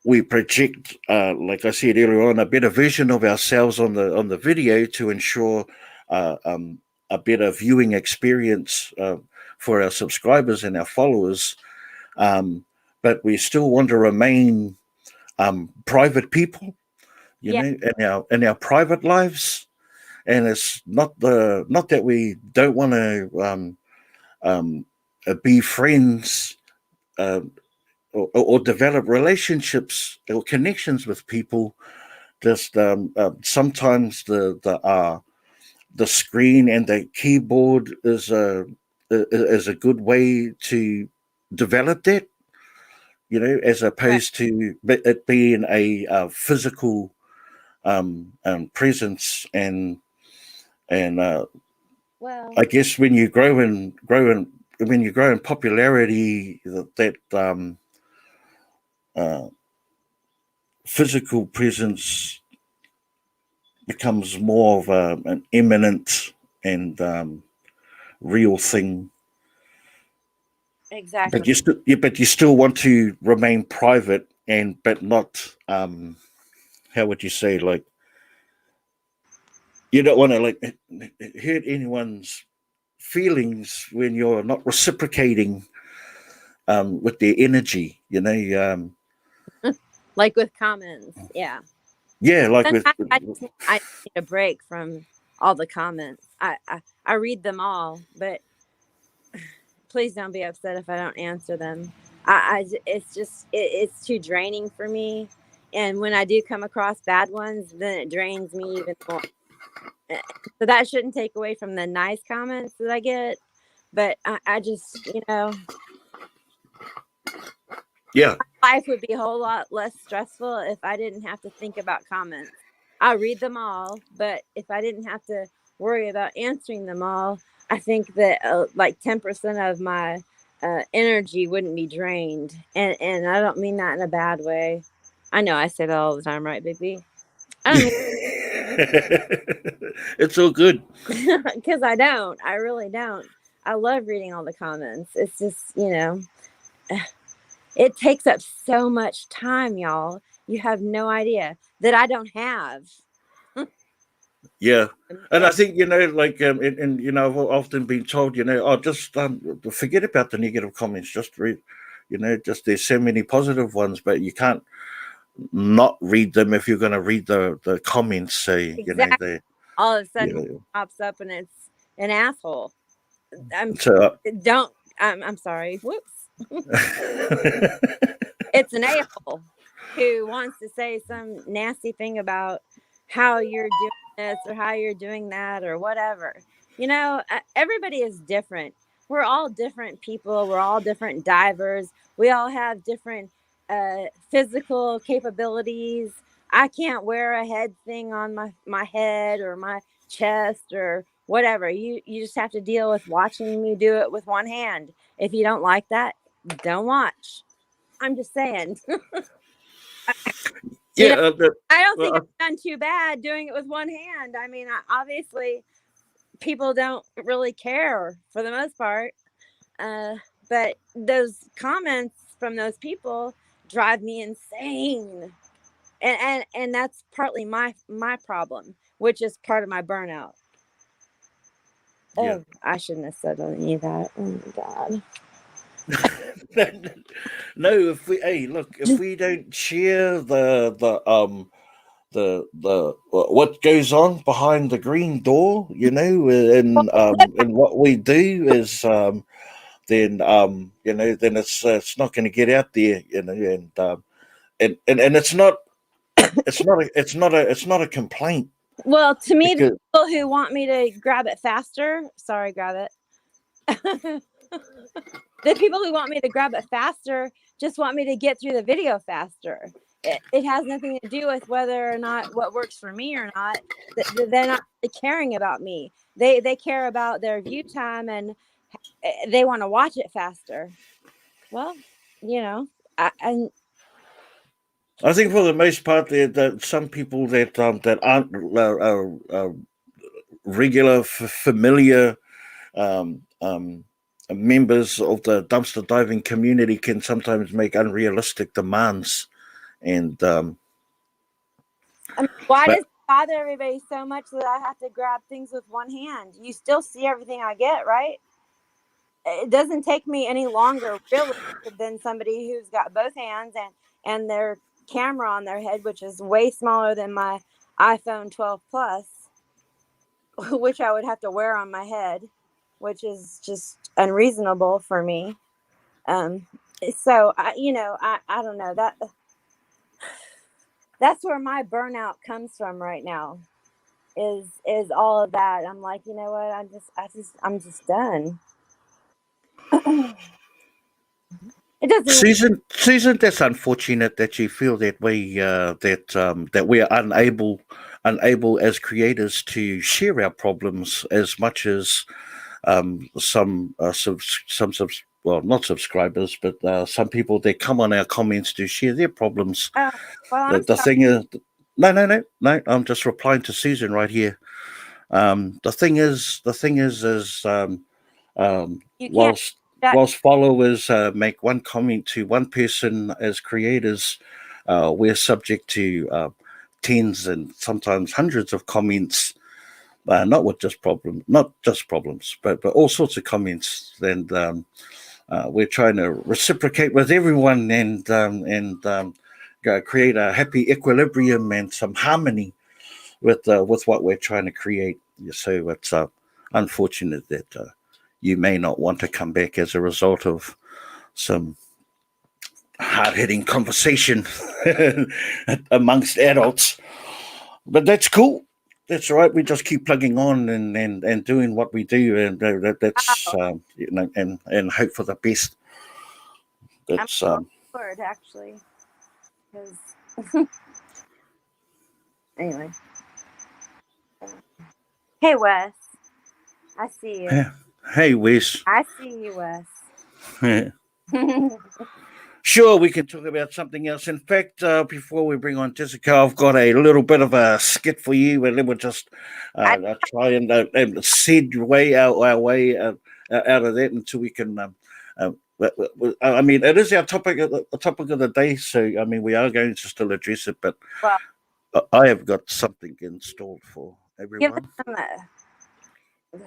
[SPEAKER 1] we project, like I said earlier on, a better vision of ourselves on the video to ensure a better viewing experience for our subscribers and our followers. Um, but we still want to remain private people,
[SPEAKER 2] Yeah,
[SPEAKER 1] in our private lives. And it's not that we don't want to be friends. Or develop relationships or connections with people. Just sometimes the screen and the keyboard is a good way to develop that. As
[SPEAKER 2] right.
[SPEAKER 1] opposed to it being a physical presence, and
[SPEAKER 2] Well,
[SPEAKER 1] I guess when you grow in popularity, that uh, physical presence becomes more of an imminent and real thing.
[SPEAKER 2] exactly.
[SPEAKER 1] But you still want to remain private, but not how would you say, like, you don't want to like hurt anyone's feelings when you're not reciprocating with their energy.
[SPEAKER 2] Like with comments. Yeah.
[SPEAKER 1] Yeah, like with
[SPEAKER 2] Sometimes I need a break from all the comments. I read them all, but please don't be upset if I don't answer them. It's just it's too draining for me, and when I do come across bad ones, then it drains me even more. Eh, So that shouldn't take away from the nice comments that I get, but I just
[SPEAKER 1] yeah,
[SPEAKER 2] life would be a whole lot less stressful if I didn't have to think about comments. I read them all, but if I didn't have to worry about answering them all, I think that like 10% of my energy wouldn't be drained. And I don't mean that in a bad way. I know I say that all the time, right, baby? I don't
[SPEAKER 1] it's all good.
[SPEAKER 2] mean because I don't. I really don't. I love reading all the comments. It's just, it takes up so much time, y'all. You have no idea that I don't have.
[SPEAKER 1] Yeah. And
[SPEAKER 2] Eh,
[SPEAKER 1] I think, like, and I've often been told, just forget about the negative comments. Just read, just there's so many positive ones, but you can't not read them if you're going to read the comments. Say,
[SPEAKER 2] Exactly.
[SPEAKER 1] they,
[SPEAKER 2] All of a
[SPEAKER 1] you
[SPEAKER 2] sudden, one pops up and it's an asshole. I'm
[SPEAKER 1] so,
[SPEAKER 2] don't. I'm sorry. Whoops. It's an a-hole who wants to say some nasty thing about how you're doing this or how you're doing that or whatever. Everybody is different. We're all different people. We're all different divers. We all have different physical capabilities. I can't wear a head thing on my head or my chest or whatever. You just have to deal with watching me do it with one hand. If you don't like that, don't watch. I'm just saying. you
[SPEAKER 1] yeah,
[SPEAKER 2] know, I don't think I've done too bad doing it with one hand. I mean, obviously, people don't really care for the most part. Uh, but those comments from those people drive me insane. and that's partly my problem, which is part of my burnout.
[SPEAKER 1] Yeah.
[SPEAKER 2] Oh, I shouldn't have said any of that. Oh my God.
[SPEAKER 1] No, if we don't share the what goes on behind the green door, and what we do is then then it's not going to get out there, and it's not a complaint
[SPEAKER 2] Well, to me, the
[SPEAKER 1] because
[SPEAKER 2] people who want me to grab it faster, sorry, grab it. The people who want me to grab it faster just want me to get through the video faster. It has nothing to do with whether or not what works for me or not. They're not caring about me. They care about their view time, and they want to watch it faster. Well, and
[SPEAKER 1] I think for the most part that some people that aren't regular familiar um, um, members of the dumpster diving community can sometimes make unrealistic demands, and
[SPEAKER 2] why does
[SPEAKER 1] but
[SPEAKER 2] it bother everybody so much that I have to grab things with one hand? You still see everything I get, right? It doesn't take me any longer really than somebody who's got both hands and their camera on their head, which is way smaller than my iPhone 12 Plus, which I would have to wear on my head, which is just unreasonable for me. So I don't know, that's where my burnout comes from right now. Is all of that. I'm like, you know what? I'm just done. It doesn't mean
[SPEAKER 1] Susan, that's unfortunate that you feel that that we are unable as creators to share our problems as much as well, not subscribers, but some people that come on our comments to share their problems.
[SPEAKER 2] oh, well, I'm
[SPEAKER 1] The
[SPEAKER 2] sorry.
[SPEAKER 1] thing is, no. I'm just replying to Susan right here. The thing is,
[SPEAKER 2] You can't
[SPEAKER 1] whilst
[SPEAKER 2] that
[SPEAKER 1] whilst followers make one comment to one person as creators, we're subject to tens and sometimes hundreds of comments. Not just problems, but all sorts of comments, and we're trying to reciprocate with everyone and create a happy equilibrium and some harmony with what we're trying to create. So it's unfortunate that you may not want to come back as a result of some hard-hitting conversation amongst adults, but that's cool. That's all right. We just keep plugging on and doing what we do, and that's
[SPEAKER 2] wow.
[SPEAKER 1] and hope for the best.
[SPEAKER 2] I'm
[SPEAKER 1] That's
[SPEAKER 2] bored actually, because anyway. Hey Wes, I see you.
[SPEAKER 1] Hey, Wes.
[SPEAKER 2] I see you, Wes.
[SPEAKER 1] Sure, we can talk about something else. In fact, before we bring on Jessica, I've got a little bit of a skit for you, and then we'll just
[SPEAKER 2] I,
[SPEAKER 1] try and segue our way out of that until we can. I mean, it is our topic, the topic of the day, so I mean, we are going to still address it, but
[SPEAKER 2] well,
[SPEAKER 1] I have got something installed for
[SPEAKER 2] give them
[SPEAKER 1] everyone.
[SPEAKER 2] some.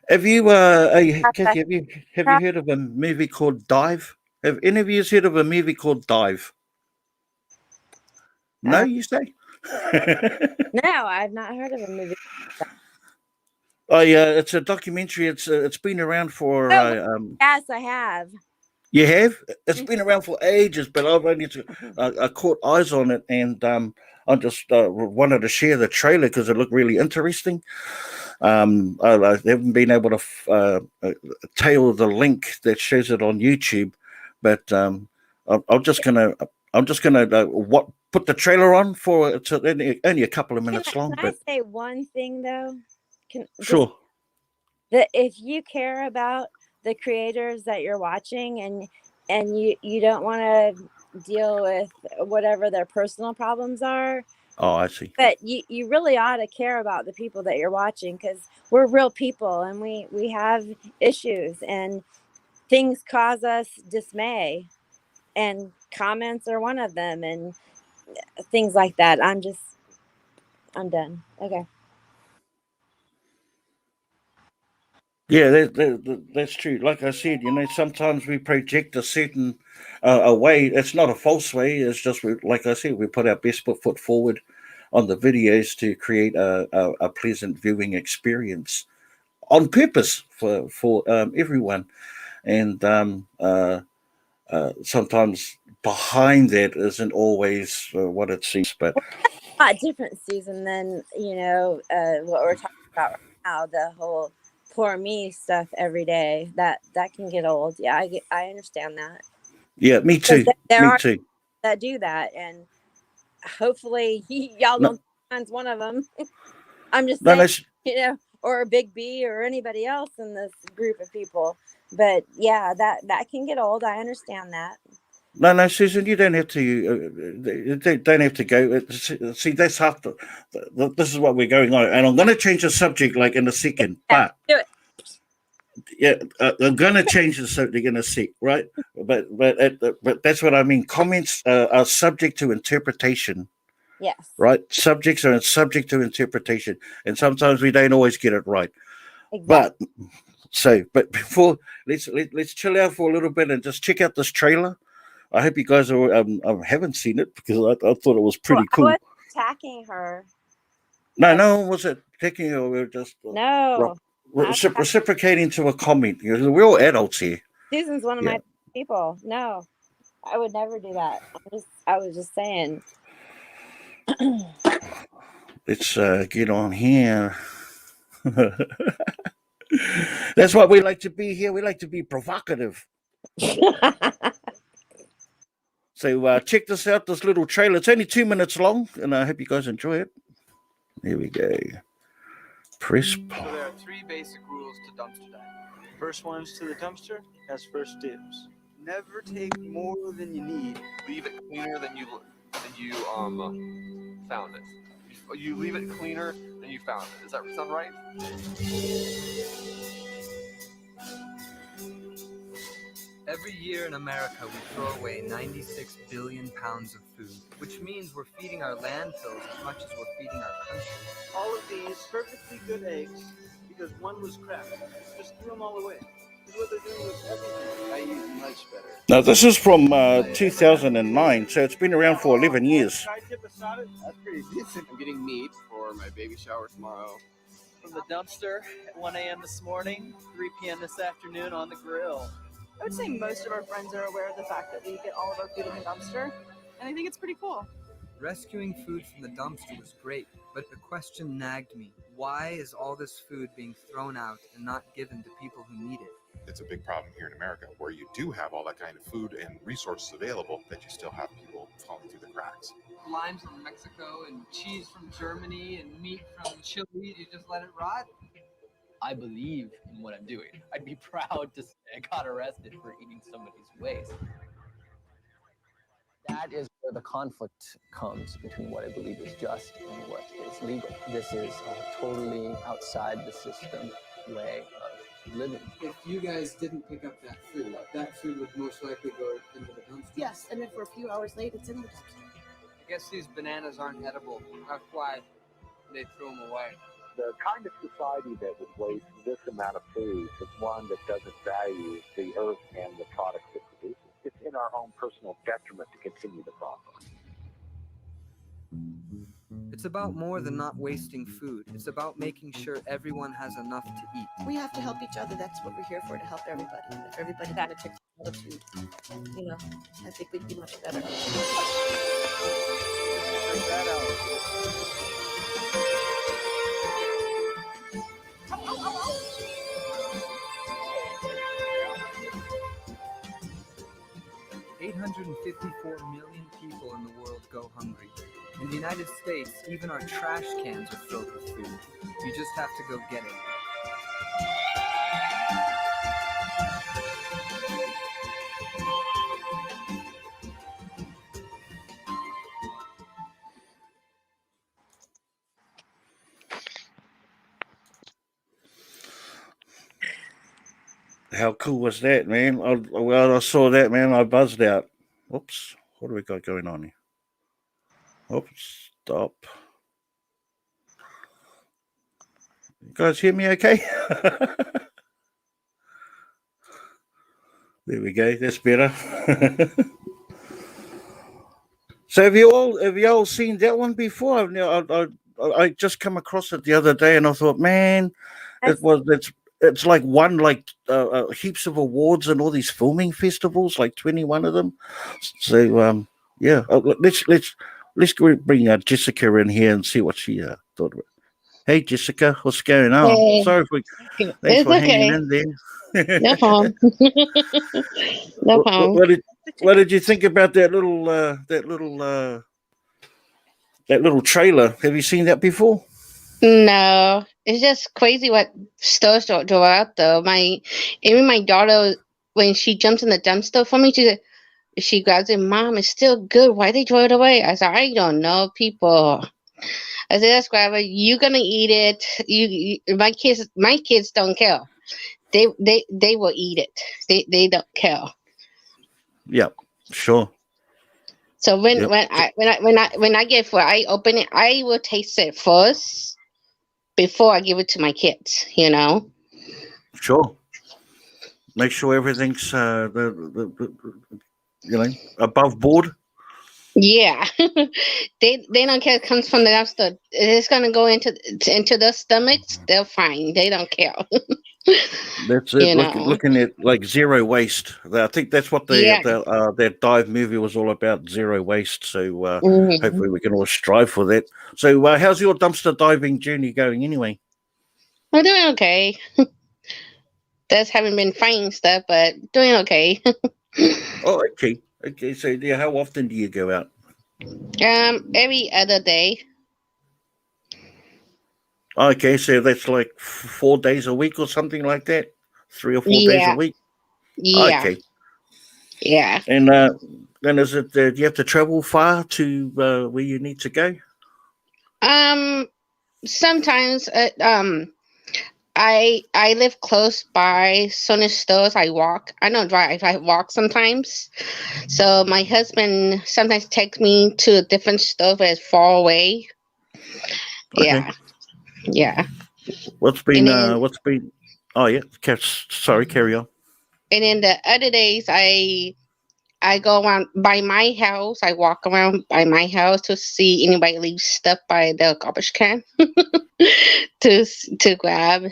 [SPEAKER 1] Have you, Kathy,
[SPEAKER 2] Process.
[SPEAKER 1] have you heard of a movie called Dive? Have any of you heard of a movie called Dive? No,
[SPEAKER 2] Uh,
[SPEAKER 1] you say?
[SPEAKER 2] no, I've not heard of a movie.
[SPEAKER 1] Oh yeah, it's a documentary. It's been around for.
[SPEAKER 2] Oh, yes, I have.
[SPEAKER 1] You have? It's been around for ages, but I've only I caught eyes on it, and I just wanted to share the trailer because it looked really interesting. I haven't been able to tail the link that shows it on YouTube, but I'm just gonna what put the trailer on for it's only a couple of minutes long,
[SPEAKER 2] Can I
[SPEAKER 1] but
[SPEAKER 2] say one thing though? Can just
[SPEAKER 1] sure.
[SPEAKER 2] that if you care about the creators that you're watching and you don't want to deal with whatever their personal problems are,
[SPEAKER 1] Oh, I see.
[SPEAKER 2] but you really ought to care about the people that you're watching, because we're real people and we have issues and things cause us dismay, and comments are one of them, and things like that. I'm done. Okay.
[SPEAKER 1] Yeah, that's true. Like I said, sometimes we project a certain a way. It's not a false way. It's just like I said, we put our best foot forward on the videos to create a pleasant viewing experience on purpose for everyone. And sometimes behind that isn't always what it seems. But
[SPEAKER 2] A lot different, Susan, than what we're talking about right now. The whole poor me stuff every day, that can get old. Yeah, I understand that.
[SPEAKER 1] yeah, me too.
[SPEAKER 2] There
[SPEAKER 1] Me
[SPEAKER 2] are
[SPEAKER 1] too.
[SPEAKER 2] that do that, and hopefully y'all
[SPEAKER 1] No,
[SPEAKER 2] don't find one of them. I'm just
[SPEAKER 1] no,
[SPEAKER 2] saying,
[SPEAKER 1] no,
[SPEAKER 2] or Big B or anybody else in this group of people. But yeah, that can get old. I understand that.
[SPEAKER 1] no, Susan, you don't have to. Don't have to go. See, that's half this is what we're going on, and I'm going to change the subject like in a second.
[SPEAKER 2] Yeah,
[SPEAKER 1] But
[SPEAKER 2] do it.
[SPEAKER 1] yeah, I'm going to change the subject in a sec, right? But that's what I mean. Comments are subject to interpretation,
[SPEAKER 2] Yes,
[SPEAKER 1] right? Subjects are subject to interpretation, and sometimes we don't always get it right.
[SPEAKER 2] exactly.
[SPEAKER 1] But but before let's chill out for a little bit and just check out this trailer. I hope you guys are haven't seen it because I thought it was
[SPEAKER 2] Well,
[SPEAKER 1] pretty
[SPEAKER 2] I
[SPEAKER 1] cool.
[SPEAKER 2] was attacking her.
[SPEAKER 1] No,
[SPEAKER 2] I,
[SPEAKER 1] no one was attacking her. We were just
[SPEAKER 2] no, not
[SPEAKER 1] reciprocating to a comment. We're all adults here.
[SPEAKER 2] Susan's one of
[SPEAKER 1] Yeah,
[SPEAKER 2] my people. No, I would never do that. I was just saying.
[SPEAKER 1] let's get on here. That's what we like to be here. We like to be provocative. So check this out, this little trailer. It's only 2 minutes long, and I hope you guys enjoy it. Here we go. Press play.
[SPEAKER 4] So there are 3 basic rules to dumpster diving. First one's to the dumpster has first dibs. Never take more than you need.
[SPEAKER 5] Leave it cleaner than you found it. You leave it cleaner than you found it. Does that sound right?
[SPEAKER 6] Every year in America, we throw away 96 billion pounds of food, which means we're feeding our landfills as much as we're feeding our country.
[SPEAKER 4] All of these perfectly good eggs, because one was cracked. Just threw them all away. This is what they're doing with everything. I eat much better.
[SPEAKER 1] Now, this is from 2009, so it's been around for 11 years.
[SPEAKER 4] That's pretty decent.
[SPEAKER 5] I'm getting meat for my baby shower tomorrow.
[SPEAKER 7] From the dumpster at 1 a.m. this morning, 3 p.m. this afternoon on the grill.
[SPEAKER 8] I would say most of our friends are aware of the fact that we get all of our food in the dumpster, and I think it's pretty cool.
[SPEAKER 6] Rescuing food from the dumpster was great, but a question nagged me. Why is all this food being thrown out and not given to people who need it?
[SPEAKER 9] It's a big problem here in America where you do have all that kind of food and resources available, that you still have people falling through the cracks.
[SPEAKER 10] Limes from Mexico and cheese from Germany and meat from Chile. You just let it rot?
[SPEAKER 11] I believe in what I'm doing. I'd be proud to say I got arrested for eating somebody's waste. That is where the conflict comes between what I believe is just and what is legal. This is a totally outside the system way of living.
[SPEAKER 10] If you guys didn't pick up that food would most likely go into the dumpster.
[SPEAKER 8] Yes, and if we're a few hours late, it's in the dumpster.
[SPEAKER 7] I guess these bananas aren't edible. That's why they threw them away.
[SPEAKER 12] The kind of society that would waste this amount of food is one that doesn't value the earth and the products it produces. It's in our own personal detriment to continue the process.
[SPEAKER 6] It's about more than not wasting food. It's about making sure everyone has enough to eat.
[SPEAKER 8] We have to help each other. That's what we're here for, to help everybody. If everybody kind of took the food, I think we'd be much better.
[SPEAKER 4] Check that out.
[SPEAKER 6] 854 million people in the world go hungry. In the United States, even our trash cans are filled with food. You just have to go get it.
[SPEAKER 1] How cool was that, man? I saw that, man. I buzzed out. Whoops. What do we got going on here? Oops. Stop. You guys hear me okay? There we go. That's better. So have you all seen that one before? I just come across it the other day, and I thought, man, it's like won like heaps of awards and all these filming festivals, like 21 of them. So yeah, let's bring Jessica in here and see what she thought of it. Hey Jessica, what's going on?
[SPEAKER 3] Hey,
[SPEAKER 1] Sorry for thanks
[SPEAKER 3] it's
[SPEAKER 1] for hanging
[SPEAKER 3] okay.
[SPEAKER 1] in there.
[SPEAKER 3] No problem. No problem.
[SPEAKER 1] What did you think about that little trailer? Have you seen that before?
[SPEAKER 3] No, it's just crazy what stores don't throw out though. Even my daughter, when she jumps in the dumpster for me, she grabs it. Mom, it's still good. Why they throw it away? I said, I don't know, people. I said, let's grab it. You're gonna eat it. My kids don't care. They will eat it. They don't care.
[SPEAKER 1] Yeah, sure.
[SPEAKER 3] So when I get food, I open it. I will taste it first before I give it to my kids. You know.
[SPEAKER 1] Sure. Make sure everything's above board.
[SPEAKER 3] Yeah, they don't care. It comes from the dumpster. It's gonna go into their stomachs. They're fine. They don't care.
[SPEAKER 1] That's it. Looking at like zero waste. I think that's what that dive movie was all about. Zero waste. So hopefully we can all strive for that. So how's your dumpster diving journey going anyway?
[SPEAKER 3] I'm doing okay. Just haven't been finding stuff, but doing okay.
[SPEAKER 1] Oh, okay. Okay, so how often do you go out?
[SPEAKER 3] Every other day.
[SPEAKER 1] Okay, so that's like 4 days a week or something like that? 3 or 4 days a week?
[SPEAKER 3] Yeah.
[SPEAKER 1] Okay.
[SPEAKER 3] Yeah.
[SPEAKER 1] And then is it, do you have to travel far to where you need to go?
[SPEAKER 3] Sometimes, I live close by Sony stores. I walk. I don't drive. I walk sometimes. So my husband sometimes takes me to a different store that's far away.
[SPEAKER 1] Okay.
[SPEAKER 3] Yeah.
[SPEAKER 1] What's been oh yeah, sorry, carry on.
[SPEAKER 3] And then the other days I go around by my house. I walk around by my house to see anybody leave stuff by the garbage can to grab.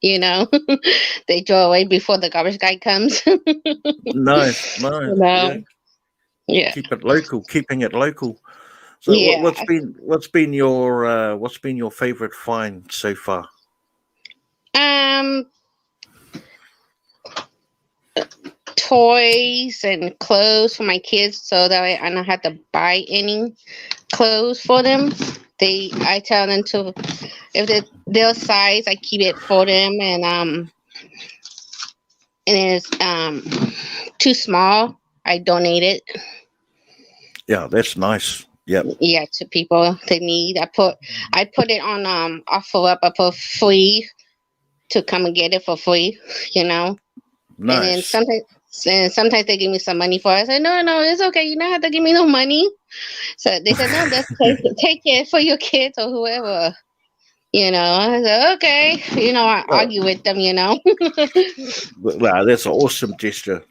[SPEAKER 3] You know, they throw away before the garbage guy comes.
[SPEAKER 1] Nice.
[SPEAKER 3] You know? Yeah.
[SPEAKER 1] Keeping it local. So what's been your favorite find so far?
[SPEAKER 3] Toys and clothes for my kids, so that way I don't have to buy any clothes for them. I tell them to, if their size, I keep it for them, and it's too small, I donate it.
[SPEAKER 1] Yeah, that's nice. Yep.
[SPEAKER 3] Yeah, to people they need. I put it on offer up. I put free to come and get it for free. You know.
[SPEAKER 1] Nice.
[SPEAKER 3] And then sometimes they give me some money for it. I said, no, it's okay. You don't have to give me no money. So they said, no, just take it for your kids or whoever. You know, I said, okay. You know, I argue with them, you know.
[SPEAKER 1] Wow, that's an awesome gesture.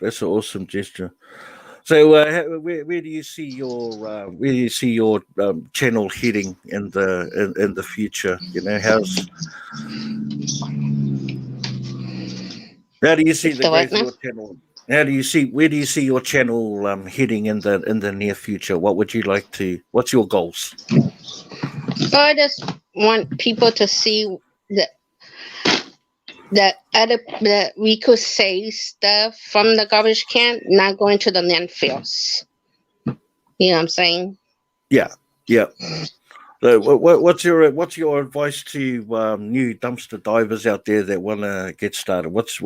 [SPEAKER 1] So, where do you see your channel heading in the future? You know, how do you see the growth of your channel? Where do you see your channel heading in the near future? What would you like to? What's your goals?
[SPEAKER 3] I just want people to see that we could save stuff from the garbage can, not going to the landfills. You know what I'm saying?
[SPEAKER 1] Yeah. So what's your advice to new dumpster divers out there that want to get started? What's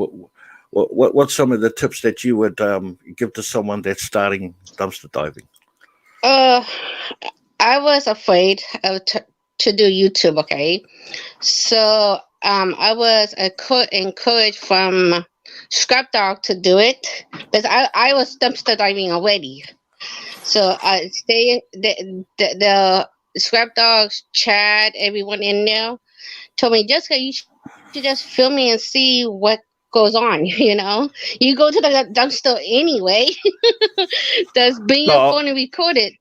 [SPEAKER 1] some of the tips that you would give to someone that's starting dumpster diving?
[SPEAKER 3] I was afraid to do YouTube. Okay, so I was encouraged from scrap dog to do it, because I was dumpster diving already. So I the scrap dogs, Chad, everyone in there told me, Jessica, you should just film me and see what goes on. You know, you go to the dumpster anyway. Just bring your
[SPEAKER 1] No,
[SPEAKER 3] phone and record it.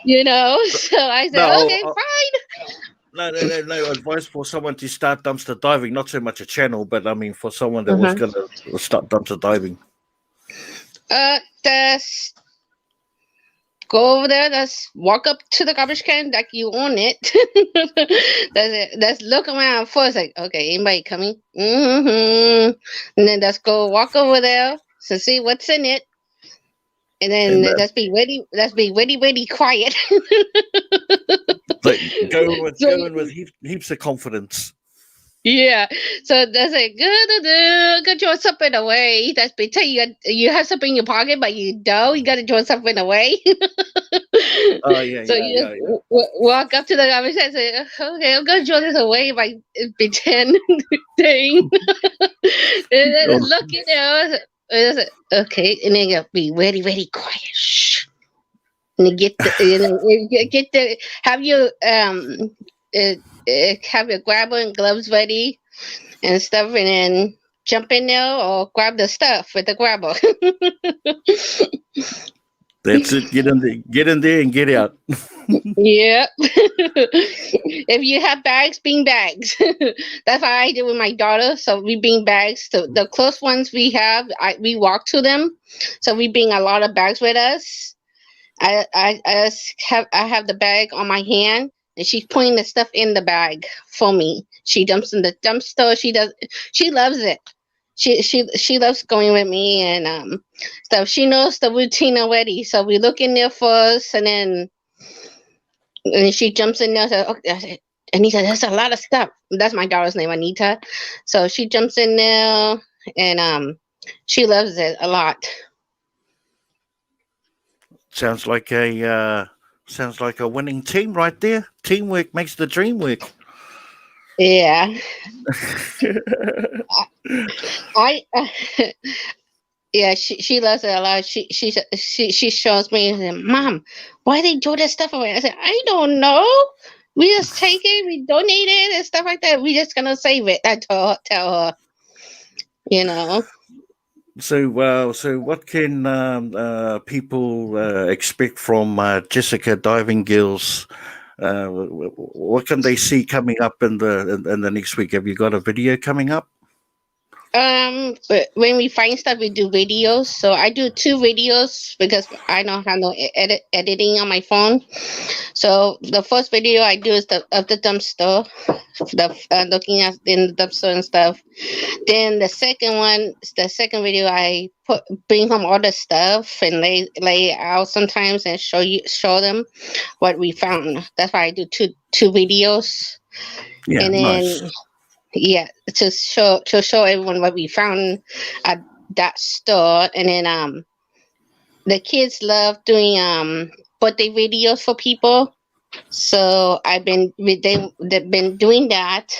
[SPEAKER 3] You know, so I said,
[SPEAKER 1] no,
[SPEAKER 3] okay, fine.
[SPEAKER 1] no advice for someone to start dumpster diving. Not so much a channel, but I mean for someone that was
[SPEAKER 3] Uh-huh.
[SPEAKER 1] going to start dumpster diving.
[SPEAKER 3] Just go over there. Just walk up to the garbage can like you own it. That's it. Just look around first, like, okay, anybody coming? And then just go walk over there to see what's in it, and then
[SPEAKER 1] And
[SPEAKER 3] just be ready. Just be ready, quiet.
[SPEAKER 1] like, go
[SPEAKER 3] So
[SPEAKER 1] in with heaps of confidence.
[SPEAKER 3] yeah, so that's like good. Throw something away. That's pretend you have something in your pocket, but you don't. You got to throw something away.
[SPEAKER 1] Oh yeah,
[SPEAKER 3] So
[SPEAKER 1] yeah,
[SPEAKER 3] you just
[SPEAKER 1] yeah, yeah.
[SPEAKER 3] walk up to the garbage and say, okay, I'm gonna throw this away by pretend thing, and then just look at it. And just, okay, and then you be ready, quiet. Shh. And you get the have your have your grabber and gloves ready and stuff, and then jump in there or grab the stuff with the grabber.
[SPEAKER 1] That's it. Get in there, and get out.
[SPEAKER 3] Yep. If you have bags, bring bags. That's what I did with my daughter. So we bring bags. The close ones we have, we walk to them. So we bring a lot of bags with us. I have the bag on my hand, and she's putting the stuff in the bag for me. She dumps in the dumpster. She loves it. She loves going with me and stuff. She knows the routine already. So we look in there first, and then she jumps in there. So okay, Anita, there's a lot of stuff. That's my daughter's name, Anita. So she jumps in there, and she loves it a lot.
[SPEAKER 1] Sounds like a winning team right there. Teamwork makes the dream work.
[SPEAKER 3] Yeah. I yeah, she loves it a lot. She shows me, Mom, why they throw that stuff away? I said, I don't know. We just take it, we donate it and stuff like that. We just gonna save it. I tell her, you know.
[SPEAKER 1] So what can people expect from Jessica Diving Girls? What can they see coming up in the next week? Have you got a video coming up?
[SPEAKER 3] But when we find stuff, we do videos. So I do 2 videos because I don't have no editing on my phone. So the first video I do is of the dumpster, looking at in the dumpster and stuff. Then the second video, I bring home all the stuff and lay it out sometimes and show them what we found. That's why I do two videos.
[SPEAKER 1] Yeah,
[SPEAKER 3] and then
[SPEAKER 1] nice.
[SPEAKER 3] yeah, to show everyone what we found at that store. And then the kids love doing birthday videos for people. So they've been doing that.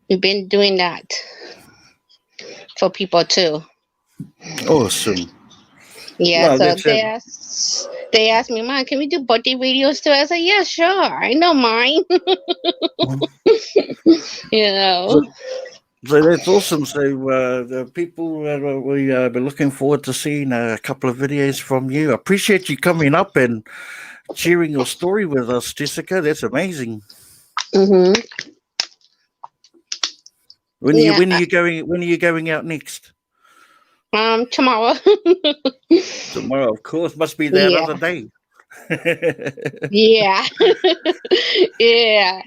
[SPEAKER 3] We've been doing that for people too.
[SPEAKER 1] Awesome.
[SPEAKER 3] Yeah,
[SPEAKER 1] No,
[SPEAKER 3] so
[SPEAKER 1] that's it.
[SPEAKER 3] they asked me, Mom, can we do birthday videos too? I said, yeah, sure. I know mine. You know.
[SPEAKER 1] So that's awesome. So the people we be looking forward to seeing a couple of videos from you. I appreciate you coming up and sharing your story with us, Jessica. That's amazing.
[SPEAKER 3] Mm-hmm.
[SPEAKER 1] When are you going out next?
[SPEAKER 3] Tomorrow.
[SPEAKER 1] Tomorrow, of course. Must be that
[SPEAKER 3] Yeah.
[SPEAKER 1] other day.
[SPEAKER 3] Yeah. Yeah.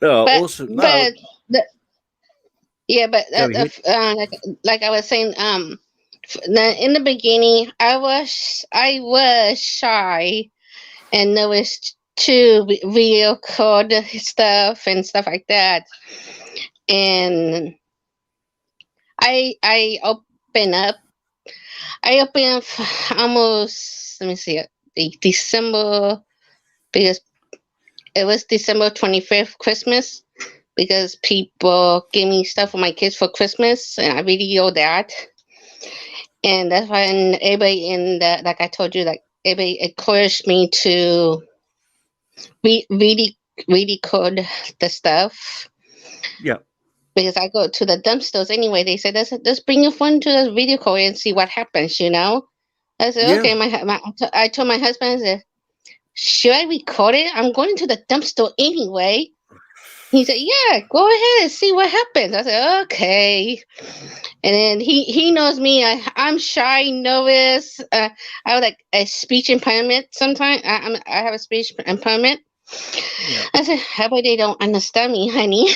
[SPEAKER 1] Oh,
[SPEAKER 3] But
[SPEAKER 1] awesome. No,
[SPEAKER 3] but
[SPEAKER 1] go ahead.
[SPEAKER 3] like I was saying, in the beginning, I was shy, and there was to record stuff and stuff like that, and I open up. I opened almost, let me see, December, because it was December 25th, Christmas. because people give me stuff for my kids for Christmas, and I video that. And that's why everybody like I told you, like everybody encouraged me to really code the stuff.
[SPEAKER 1] Yeah.
[SPEAKER 3] Because I go to the dumpsters anyway. They said, let's bring your phone to the video call and see what happens, you know? I said,
[SPEAKER 1] Yeah.
[SPEAKER 3] okay. I told my husband, I said, should I record it? I'm going to the dumpster anyway. He said, yeah, go ahead and see what happens. I said, okay. And then he knows me. I'm shy, nervous. I have like a speech impairment sometimes. I have a speech impairment.
[SPEAKER 1] Yeah.
[SPEAKER 3] I said, how about they don't understand me, honey?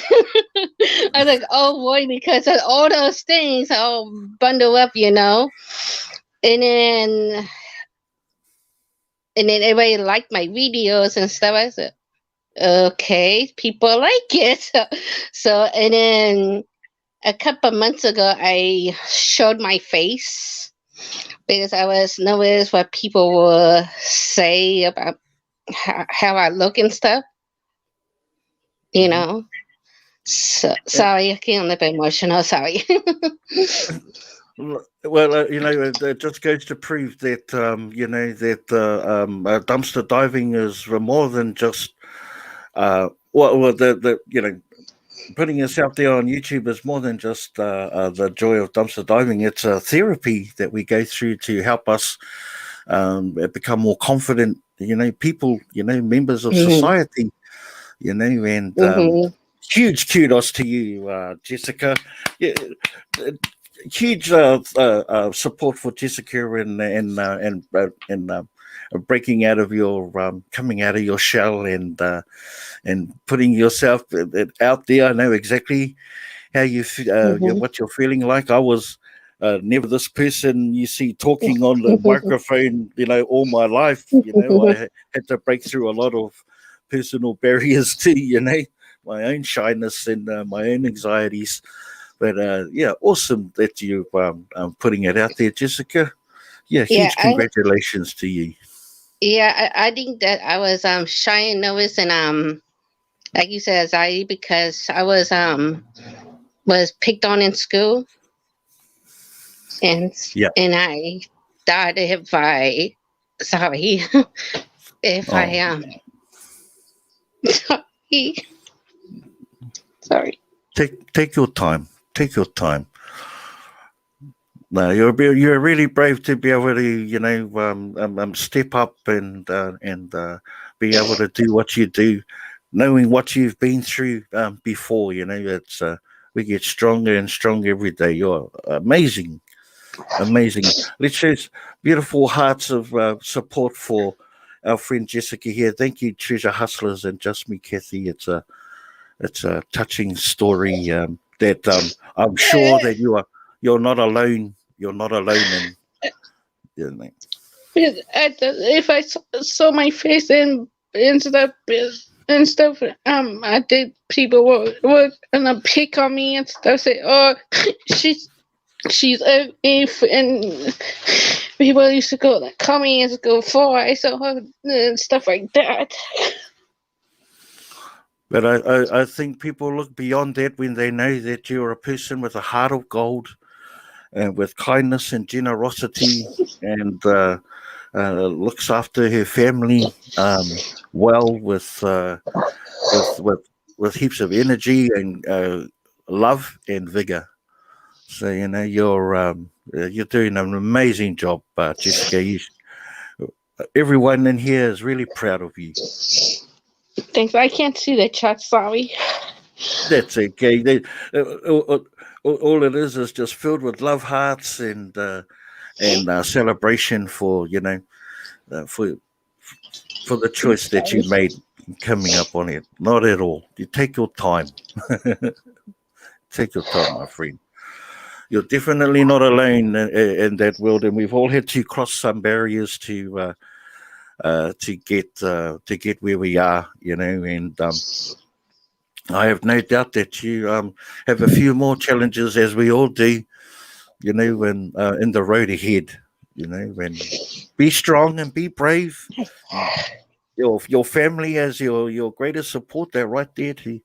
[SPEAKER 3] I was like, oh boy, because of all those things all bundle up, you know. And then everybody liked my videos and stuff. I said, okay, people like it. So and then a couple months ago, I showed my face because I was nervous what people will say about how I look and stuff. You know. So, sorry, I get a little bit emotional. Sorry.
[SPEAKER 1] Well, you know, it just goes to prove that you know that dumpster diving is more than just the you know, putting yourself there on YouTube is more than just the joy of dumpster diving. It's a therapy that we go through to help us become more confident. You know, people. You know, members of society. You know, and huge kudos to you, Jessica. Yeah, huge support for Jessica and breaking out of your coming out of your shell and putting yourself out there. I know exactly how you what you're feeling like. I was never this person you see talking on the microphone, you know, all my life. You know, I had to break through a lot of personal barriers too, you know, my own shyness and my own anxieties. But yeah, awesome that you're putting it out there, Jessica. Yeah, huge congratulations to you.
[SPEAKER 3] Yeah, I think that I was shy and nervous and like you said, anxiety because I was picked on in school, and I thought if I sorry sorry.
[SPEAKER 1] Take your time. Take your time. No, you're really brave to be able to, you know, step up and be able to do what you do, knowing what you've been through before. You know, it's we get stronger and stronger every day. You're amazing, amazing. Let's show beautiful hearts of support for our friend Jessica here. Thank you, Treasure Hustlers and Just Me, Kathy. It's a touching story that I'm sure that you're not alone. You're not alone in.
[SPEAKER 3] If I saw my face and stuff, I think people would gonna pick on me and stuff. Say, "Oh, she's if," and people used to go like, call me and go for I saw her and stuff like that.
[SPEAKER 1] But I think people look beyond that when they know that you're a person with a heart of gold. With kindness and generosity, and looks after her family well with heaps of energy and love and vigor. So you know you're doing an amazing job, Jessica. Everyone in here is really proud of you.
[SPEAKER 3] Thanks. I can't see the chat. Sorry.
[SPEAKER 1] That's okay. All it is just filled with love hearts and celebration for you know for the choice that you made coming up on it. Not at all. You take your time. Take your time, my friend. You're definitely not alone in that world, and we've all had to cross some barriers to get where we are. You know, and I have no doubt that you have a few more challenges, as we all do, you know, when in the road ahead, you know, and be strong and be brave. Your family as your greatest support, they're right there to,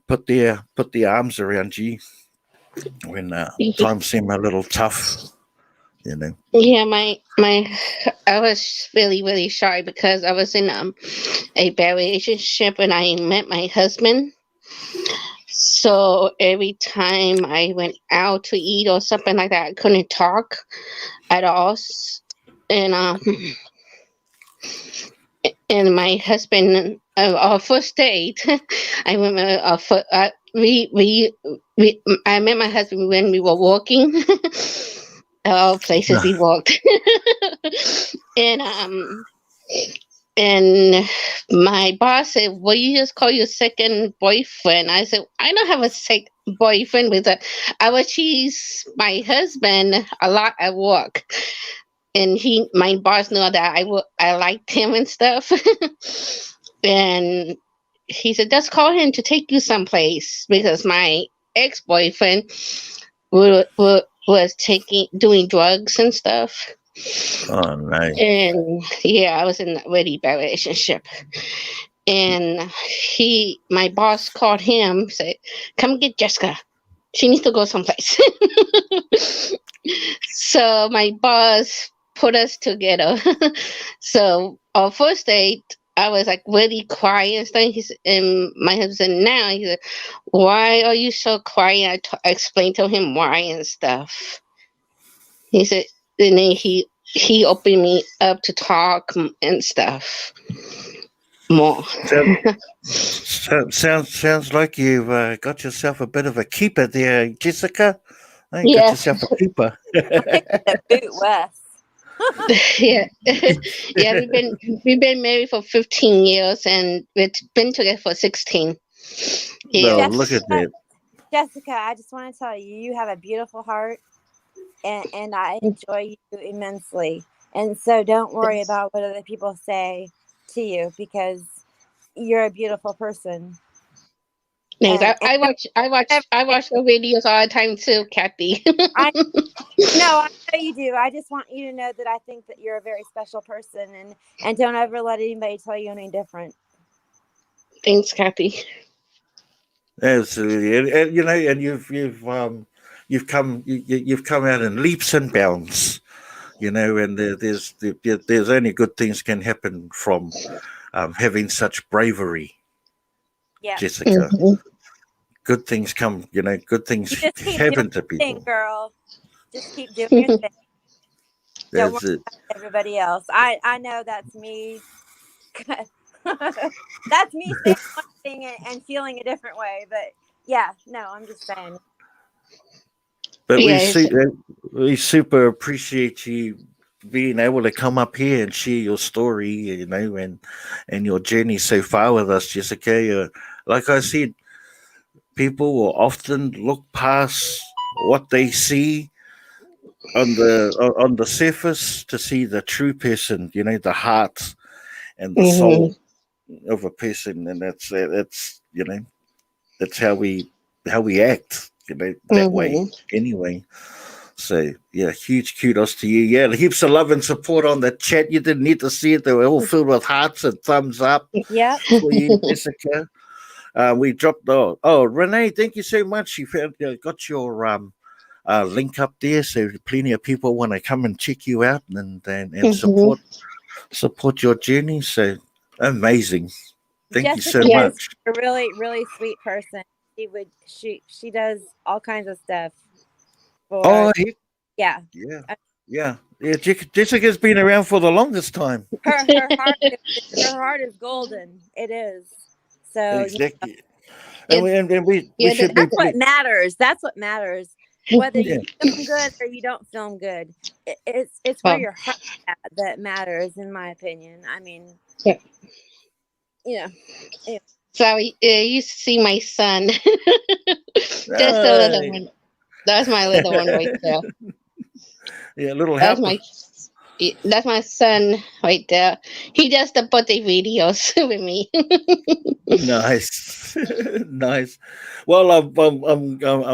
[SPEAKER 1] put their arms around you when times seem a little tough.
[SPEAKER 3] Yeah, I was really, really shy because I was in a bad relationship when I met my husband. So every time I went out to eat or something like that, I couldn't talk at all. And and my husband, our first date, I remember I met my husband when we were walking. All places we walked. And my boss said, well, you just call your second boyfriend. I said, I don't have a second boyfriend I would tease my husband a lot at work. And my boss knew that I liked him and stuff. And he said, just call him to take you someplace, because my ex-boyfriend was doing drugs and stuff.
[SPEAKER 1] Oh, nice.
[SPEAKER 3] And yeah, I was in a really bad relationship. And my boss called him, said, come get Jessica. She needs to go someplace. So my boss put us together. So our first date, I was like really quiet and stuff. And my husband now, he said, why are you so quiet? I explained to him why and stuff. He said, and then he opened me up to talk and stuff more.
[SPEAKER 1] Sounds like you've got yourself a bit of a keeper there, Jessica. I
[SPEAKER 3] Yeah.
[SPEAKER 1] got yourself a keeper.
[SPEAKER 2] Boot West.
[SPEAKER 3] Yeah. Yeah, we've been married for 15 years and we've been together for 16 years.
[SPEAKER 1] No, look at that.
[SPEAKER 2] Jessica, I just want to tell you, you have a beautiful heart, and I enjoy you immensely. And so don't worry about what other people say to you, because you're a beautiful person.
[SPEAKER 3] Thanks. I watch the videos all the time too, Kathy.
[SPEAKER 2] I know you do. I just want you to know that I think that you're a very special person, and don't ever let anybody tell you any different.
[SPEAKER 3] Thanks, Kathy.
[SPEAKER 1] Absolutely, and you've come out in leaps and bounds, and there's only good things can happen from having such bravery.
[SPEAKER 2] Yeah,
[SPEAKER 1] Jessica.
[SPEAKER 3] Mm-hmm.
[SPEAKER 1] Good things come, good things happen to people.
[SPEAKER 2] Thing, girl. Just keep doing your thing. Don't
[SPEAKER 1] That's
[SPEAKER 2] worry
[SPEAKER 1] it.
[SPEAKER 2] about everybody else. I know that's me. That's me saying one thing and feeling a different way. But yeah, no, I'm just saying.
[SPEAKER 1] But we super appreciate you being able to come up here and share your story, and your journey so far with us, Jessica. Like I said, people will often look past what they see on the surface to see the true person, the heart and the soul of a person, and that's how we act, that way anyway. So yeah, huge kudos to you. Yeah, heaps of love and support on the chat. You didn't need to see it; they were all filled with hearts and thumbs up.
[SPEAKER 2] Yeah,
[SPEAKER 1] for you, Jessica. We dropped Renee, thank you so much. You got your link up there, so plenty of people want to come and check you out and support your journey. So amazing. Thank
[SPEAKER 2] Jessica
[SPEAKER 1] you so much.
[SPEAKER 2] Is a really, really sweet person. She does all kinds of stuff. Yeah.
[SPEAKER 1] Jessica's been around for the longest time.
[SPEAKER 2] Her heart is golden. It is. So
[SPEAKER 1] exactly.
[SPEAKER 2] That's what matters. That's what matters. Whether you film good or you don't film good, it's where your heart at that matters, in my opinion. I mean, yeah.
[SPEAKER 3] So you see my son. Just a little one. That's my little one right there.
[SPEAKER 1] Yeah, little helper.
[SPEAKER 3] That's my son right there. He does the birthday videos with me.
[SPEAKER 1] Nice, nice. Well, I'm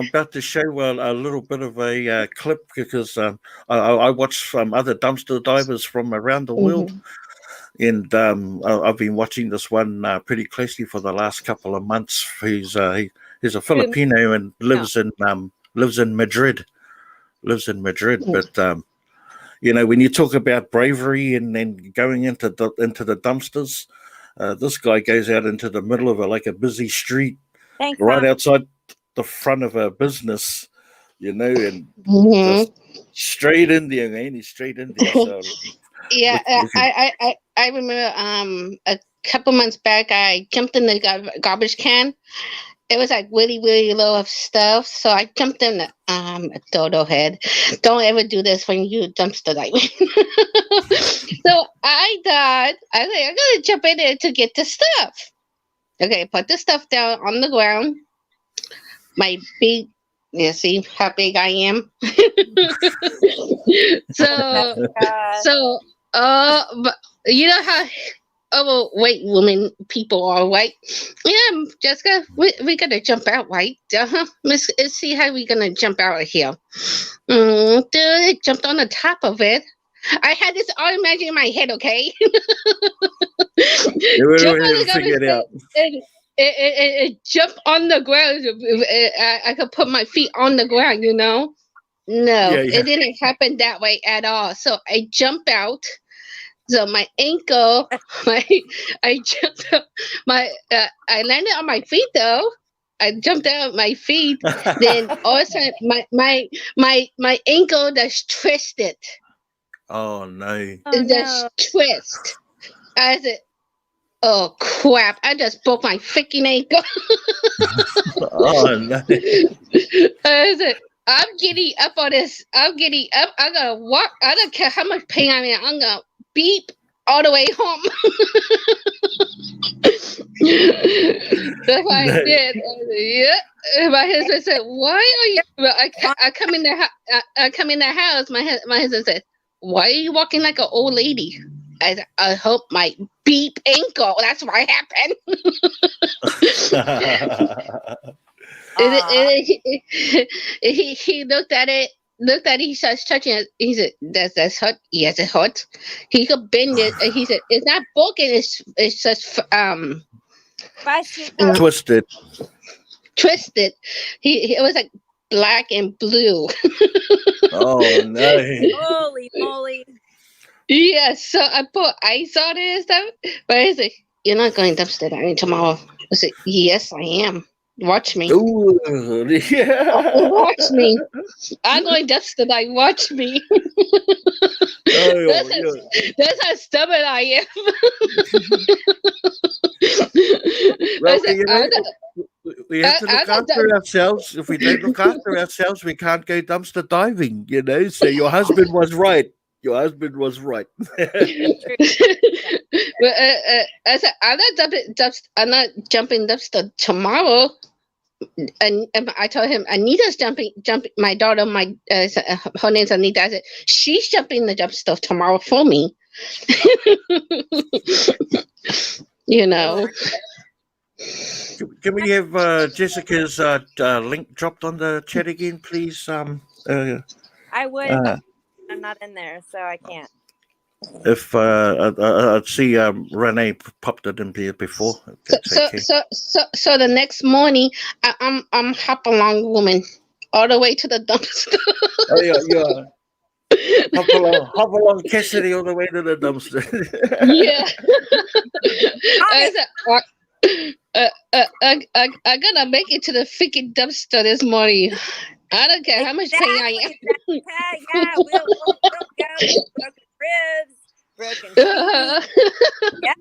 [SPEAKER 1] about to show a little bit of a clip because I watch other dumpster divers from around the world, And I've been watching this one pretty closely for the last couple of months. He's a Filipino and lives in Madrid. Lives in Madrid, but you know, when you talk about bravery and then going into the dumpsters, this guy goes out into the middle of a busy street,
[SPEAKER 2] Thanks,
[SPEAKER 1] right
[SPEAKER 2] Mom.
[SPEAKER 1] outside the front of a business, you know, and
[SPEAKER 3] Mhm.
[SPEAKER 1] just straight in there, man. He's straight in there. So
[SPEAKER 3] Yeah,
[SPEAKER 1] look at-
[SPEAKER 3] I remember a couple months back I jumped in the garbage can. It was like really, really low of stuff. So I jumped in the dodo head. Don't ever do this when you dumpster diving. So I thought, I was like, I'm gonna jump in there to get the stuff. Okay, put the stuff down on the ground. My big, you see how big I am. so but you know how white women people are, right? Yeah, Jessica, we gotta jump out, right? Let's see how we gonna jump out of here. Dude, I jumped on the top of it. I had this all imagined in my head, okay? Jump on the
[SPEAKER 1] figure it out.
[SPEAKER 3] and jump on the ground. I could put my feet on the ground, you know? No,
[SPEAKER 1] Yeah.
[SPEAKER 3] it didn't happen that way at all. So I jump out. So my ankle, I jumped up, I landed on my feet though. I jumped out my feet. Then all of a sudden, my ankle just twisted.
[SPEAKER 1] Oh no!
[SPEAKER 3] Just twist. I said, "Oh crap! I just broke my freaking ankle."
[SPEAKER 1] Oh no!
[SPEAKER 3] I said, "I'm getting up on this. I'm getting up. I'm gonna walk. I don't care how much pain I'm in. I'm gonna beep all the way home." That's what I did. Yeah. My husband said, "Why are you?" Well, I come in the house. My husband said, "Why are you walking like an old lady?" I hope my beep ankle. That's what happened. He looked at it. He starts touching it. He said, "That's hot." Yes, it hot. He could bend it. He said, "It's not broken. It's just
[SPEAKER 1] twisted."
[SPEAKER 3] Twisted. It was like black and blue.
[SPEAKER 1] Oh no!
[SPEAKER 2] Holy moly!
[SPEAKER 3] Yeah, so I put ice on it and stuff. But I said, "You're not going dumpster diving tomorrow." I said, "Yes, I am. Watch me."
[SPEAKER 1] Ooh, yeah.
[SPEAKER 3] Watch me. I'm going dumpster dive. Watch me. That's how stubborn I am.
[SPEAKER 1] Well, we have to look after ourselves. If we don't look after ourselves, we can't go dumpster diving. You know. So your husband was right. Your husband was right.
[SPEAKER 3] But I said, I'm not jumping dumpster tomorrow. And I told him Anita's jumping. My daughter, her name's Anita. I said, she's jumping the dumpster tomorrow for me. You know.
[SPEAKER 1] Can we have Jessica's link dropped on the chat again, please?
[SPEAKER 2] I would, but I'm not in there, so I can't.
[SPEAKER 1] If I see Renee popped it in there before.
[SPEAKER 3] So the next morning, I'm hop along woman all the way to the dumpster.
[SPEAKER 1] Oh yeah. Hop along Cassidy all the way to the dumpster.
[SPEAKER 3] Yeah. I gotta make it to the freaking dumpster this morning. I don't care how much pain I am.
[SPEAKER 2] Yeah, we'll go. Broken ribs, broken teeth. Yeah.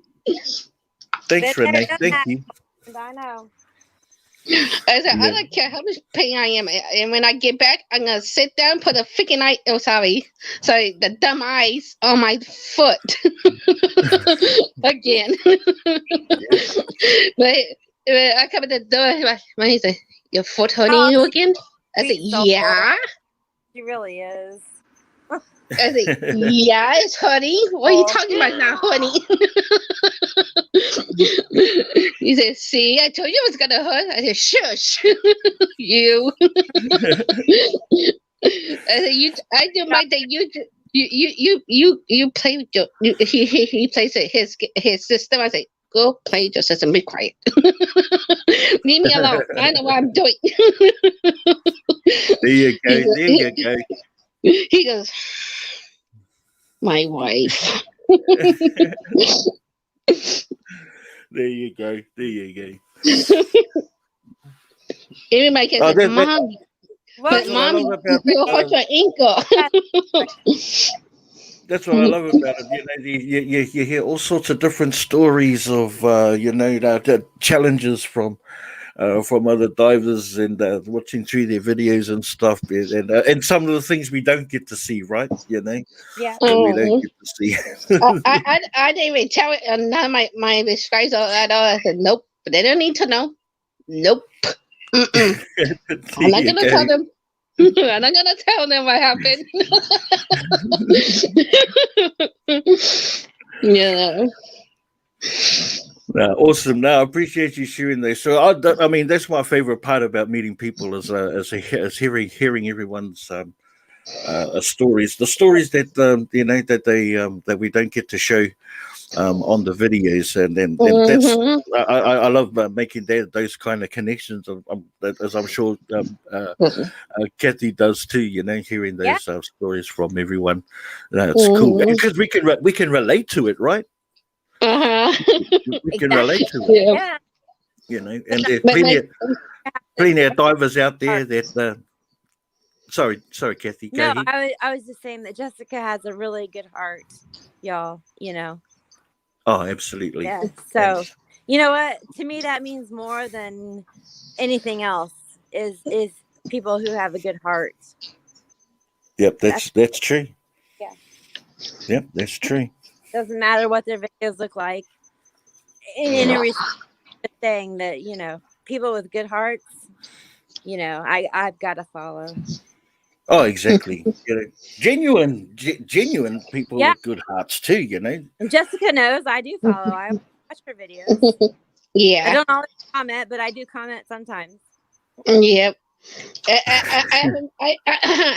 [SPEAKER 1] Thanks, Renee. Thank you.
[SPEAKER 2] I know.
[SPEAKER 3] I said, I don't care how much pain I am. And when I get back, I'm going to sit down, put a freaking sorry, the dumb eyes on my foot. Again. But I come at the door, he said, your foot hurting you again? I said, yeah.
[SPEAKER 2] She really is.
[SPEAKER 3] I said, yeah, it's hurting. What are you talking about now, honey? He said, see, I told you it was going to hurt. I said, shush. You. I said, I do my thing. You play with your he plays with his system. I say, go play with your system. Be quiet. Leave me alone. I know what I'm doing.
[SPEAKER 1] There you go. There you go.
[SPEAKER 3] He goes, my wife.
[SPEAKER 1] There you go. There you go.
[SPEAKER 3] Everybody gets like, Mom. But Mom, you hurt your ankle.
[SPEAKER 1] That's what I love about it. You hear all sorts of different stories of the challenges from other divers and watching through their videos and stuff, and some of the things we don't get to see, right?
[SPEAKER 2] Yeah,
[SPEAKER 1] that we don't get to see.
[SPEAKER 3] I didn't even tell it. None of my guys at all. I said, nope. But they don't need to know. Nope. I'm not gonna tell them. I'm not gonna tell them what happened. Yeah.
[SPEAKER 1] Awesome. No, I appreciate you sharing those. So, I mean, that's my favorite part about meeting people is hearing everyone's stories. The stories that that we don't get to show on the videos, and that's I love making those kind of connections. As I'm sure Kathy does too. Hearing those stories from everyone. It's cool because we can relate to it, right? We can relate to it. And there's plenty of divers out there that. Sorry, Kathy.
[SPEAKER 2] No, I was just saying that Jessica has a really good heart, y'all.
[SPEAKER 1] Oh, absolutely.
[SPEAKER 2] Yeah. So, you know what? To me, that means more than anything else. Is people who have a good heart.
[SPEAKER 1] Yep, that's true.
[SPEAKER 2] Yeah.
[SPEAKER 1] Yep, that's true.
[SPEAKER 2] Doesn't matter what their videos look like. In a saying that people with good hearts, I've got to follow.
[SPEAKER 1] Oh, exactly. Genuine people with good hearts too.
[SPEAKER 2] And Jessica knows I do follow. I watch her videos.
[SPEAKER 3] Yeah.
[SPEAKER 2] I don't always comment, but I do comment sometimes.
[SPEAKER 3] Yep. I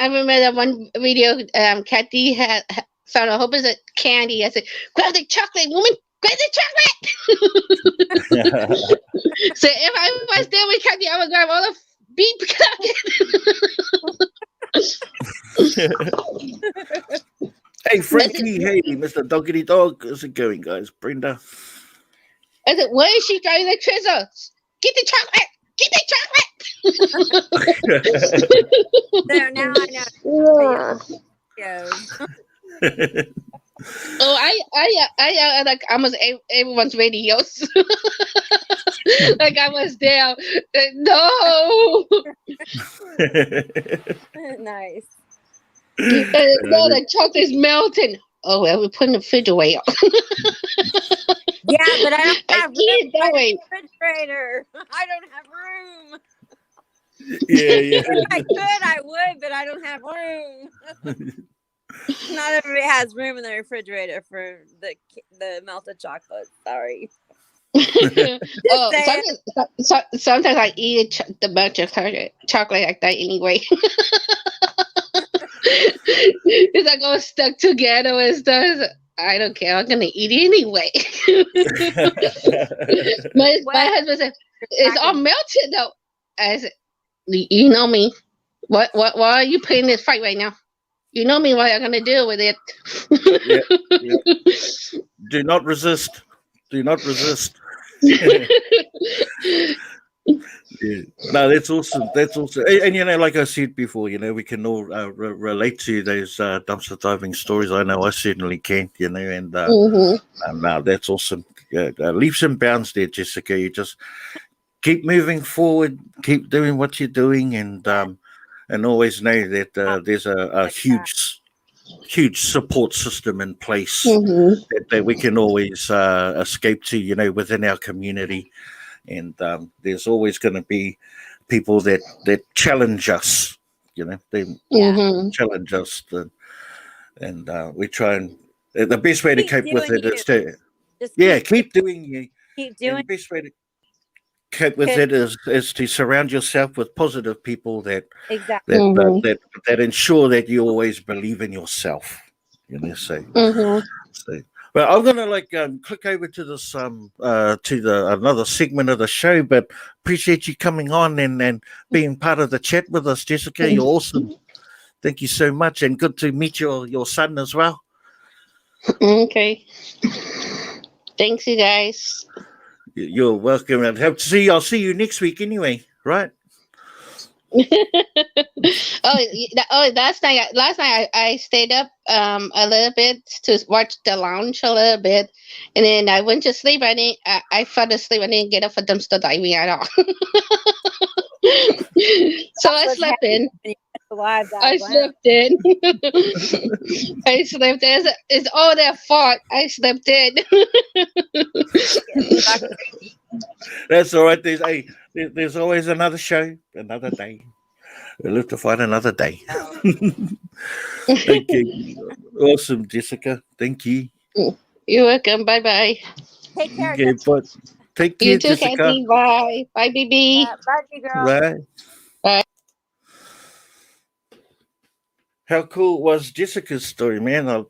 [SPEAKER 3] remember that one video. Kathy had found a whole bunch of candy. I said, "Grab the chocolate, woman! Grab the chocolate!" So if I was there with Kathy, I would grab all the beef chocolate.
[SPEAKER 1] Hey, Frankie. Hey, Mr. Doggity Dog. How's it going, guys? Brenda.
[SPEAKER 3] I said, where is she driving the treasure? Get the chocolate! Get the chocolate!
[SPEAKER 2] So now I know.
[SPEAKER 3] Oh, I like almost everyone's radios. Like I was there. No.
[SPEAKER 2] Nice.
[SPEAKER 3] No, the chocolate's melting. Oh well, we're putting the refrigerator.
[SPEAKER 2] Yeah, but I don't have room
[SPEAKER 3] that
[SPEAKER 2] in
[SPEAKER 3] way.
[SPEAKER 2] the refrigerator. I don't have room.
[SPEAKER 1] Yeah.
[SPEAKER 2] If I could, I would, but I don't have room. Not everybody has room in the refrigerator for the melted chocolate. Sorry.
[SPEAKER 3] Sometimes I eat the melted chocolate like that anyway. It's like all stuck together and stuff. I don't care. I'm gonna eat it anyway. my husband said, "It's all melted though." I said, "You know me. Why are you playing this fight right now? You know me. What I'm gonna deal with it."
[SPEAKER 1] Yeah. Do not resist. Do not resist. Yeah. No, that's awesome. That's awesome. And like I said before, we can all relate to those dumpster diving stories. I know I certainly can. And that's awesome. Leaps and bounds there, Jessica. You just keep moving forward, keep doing what you're doing, and always know that there's a huge support system in place that we can always escape to, within our community. And there's always going to be people that challenge us, they challenge us, and we try and the best way to cope with it is to keep doing you.
[SPEAKER 2] Keep doing.
[SPEAKER 1] And the best way to cope with it is to surround yourself with positive people that ensure that you always believe in yourself. So,
[SPEAKER 3] Mm-hmm.
[SPEAKER 1] so. But I'm gonna click over to this to the another segment of the show. But appreciate you coming on and being part of the chat with us, Jessica. You're awesome. Thank you so much, and good to meet your son as well.
[SPEAKER 3] Okay. Thanks, you guys.
[SPEAKER 1] You're welcome, and hope to see you. I'll see you next week anyway, right?
[SPEAKER 3] Last night I stayed up a little bit to watch the lounge a little bit, and then I went to sleep. I fell asleep. I didn't get up for dumpster diving at all. So I slept in. I slept in. I slept in. It's all their fault. I slept in.
[SPEAKER 1] That's all right. There's always another show, another day. We'll live to fight another day. Thank you. Awesome, Jessica. Thank you.
[SPEAKER 3] You're welcome. Bye bye.
[SPEAKER 2] Take care.
[SPEAKER 1] Okay, but take care,
[SPEAKER 3] You too,
[SPEAKER 1] Jessica.
[SPEAKER 3] Kathy. Bye. Bye, BB.
[SPEAKER 2] Bye, you girl.
[SPEAKER 1] Bye.
[SPEAKER 3] Bye.
[SPEAKER 1] How cool was Jessica's story, man?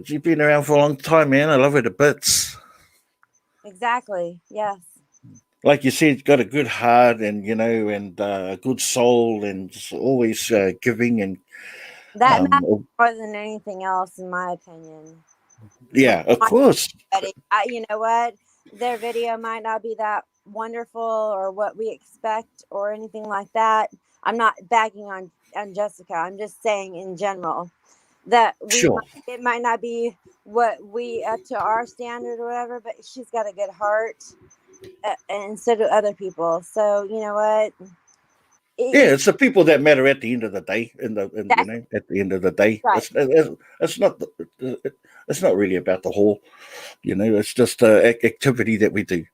[SPEAKER 1] She's been around for a long time, man. I love her to bits.
[SPEAKER 2] Exactly. Yes.
[SPEAKER 1] Like you said, got a good heart and, and a good soul and just always giving. And
[SPEAKER 2] that matters more than anything else, in my opinion.
[SPEAKER 1] Yeah, of course.
[SPEAKER 2] You know what? Their video might not be that wonderful or what we expect or anything like that. I'm not bagging on Jessica. I'm just saying in general that it might not be what we up to our standard or whatever, but she's got a good heart. And so do other people. So you know what?
[SPEAKER 1] It's the people that matter at the end of the day. At the end of the day,
[SPEAKER 2] right.
[SPEAKER 1] It's not really about the whole. It's just activity that we do.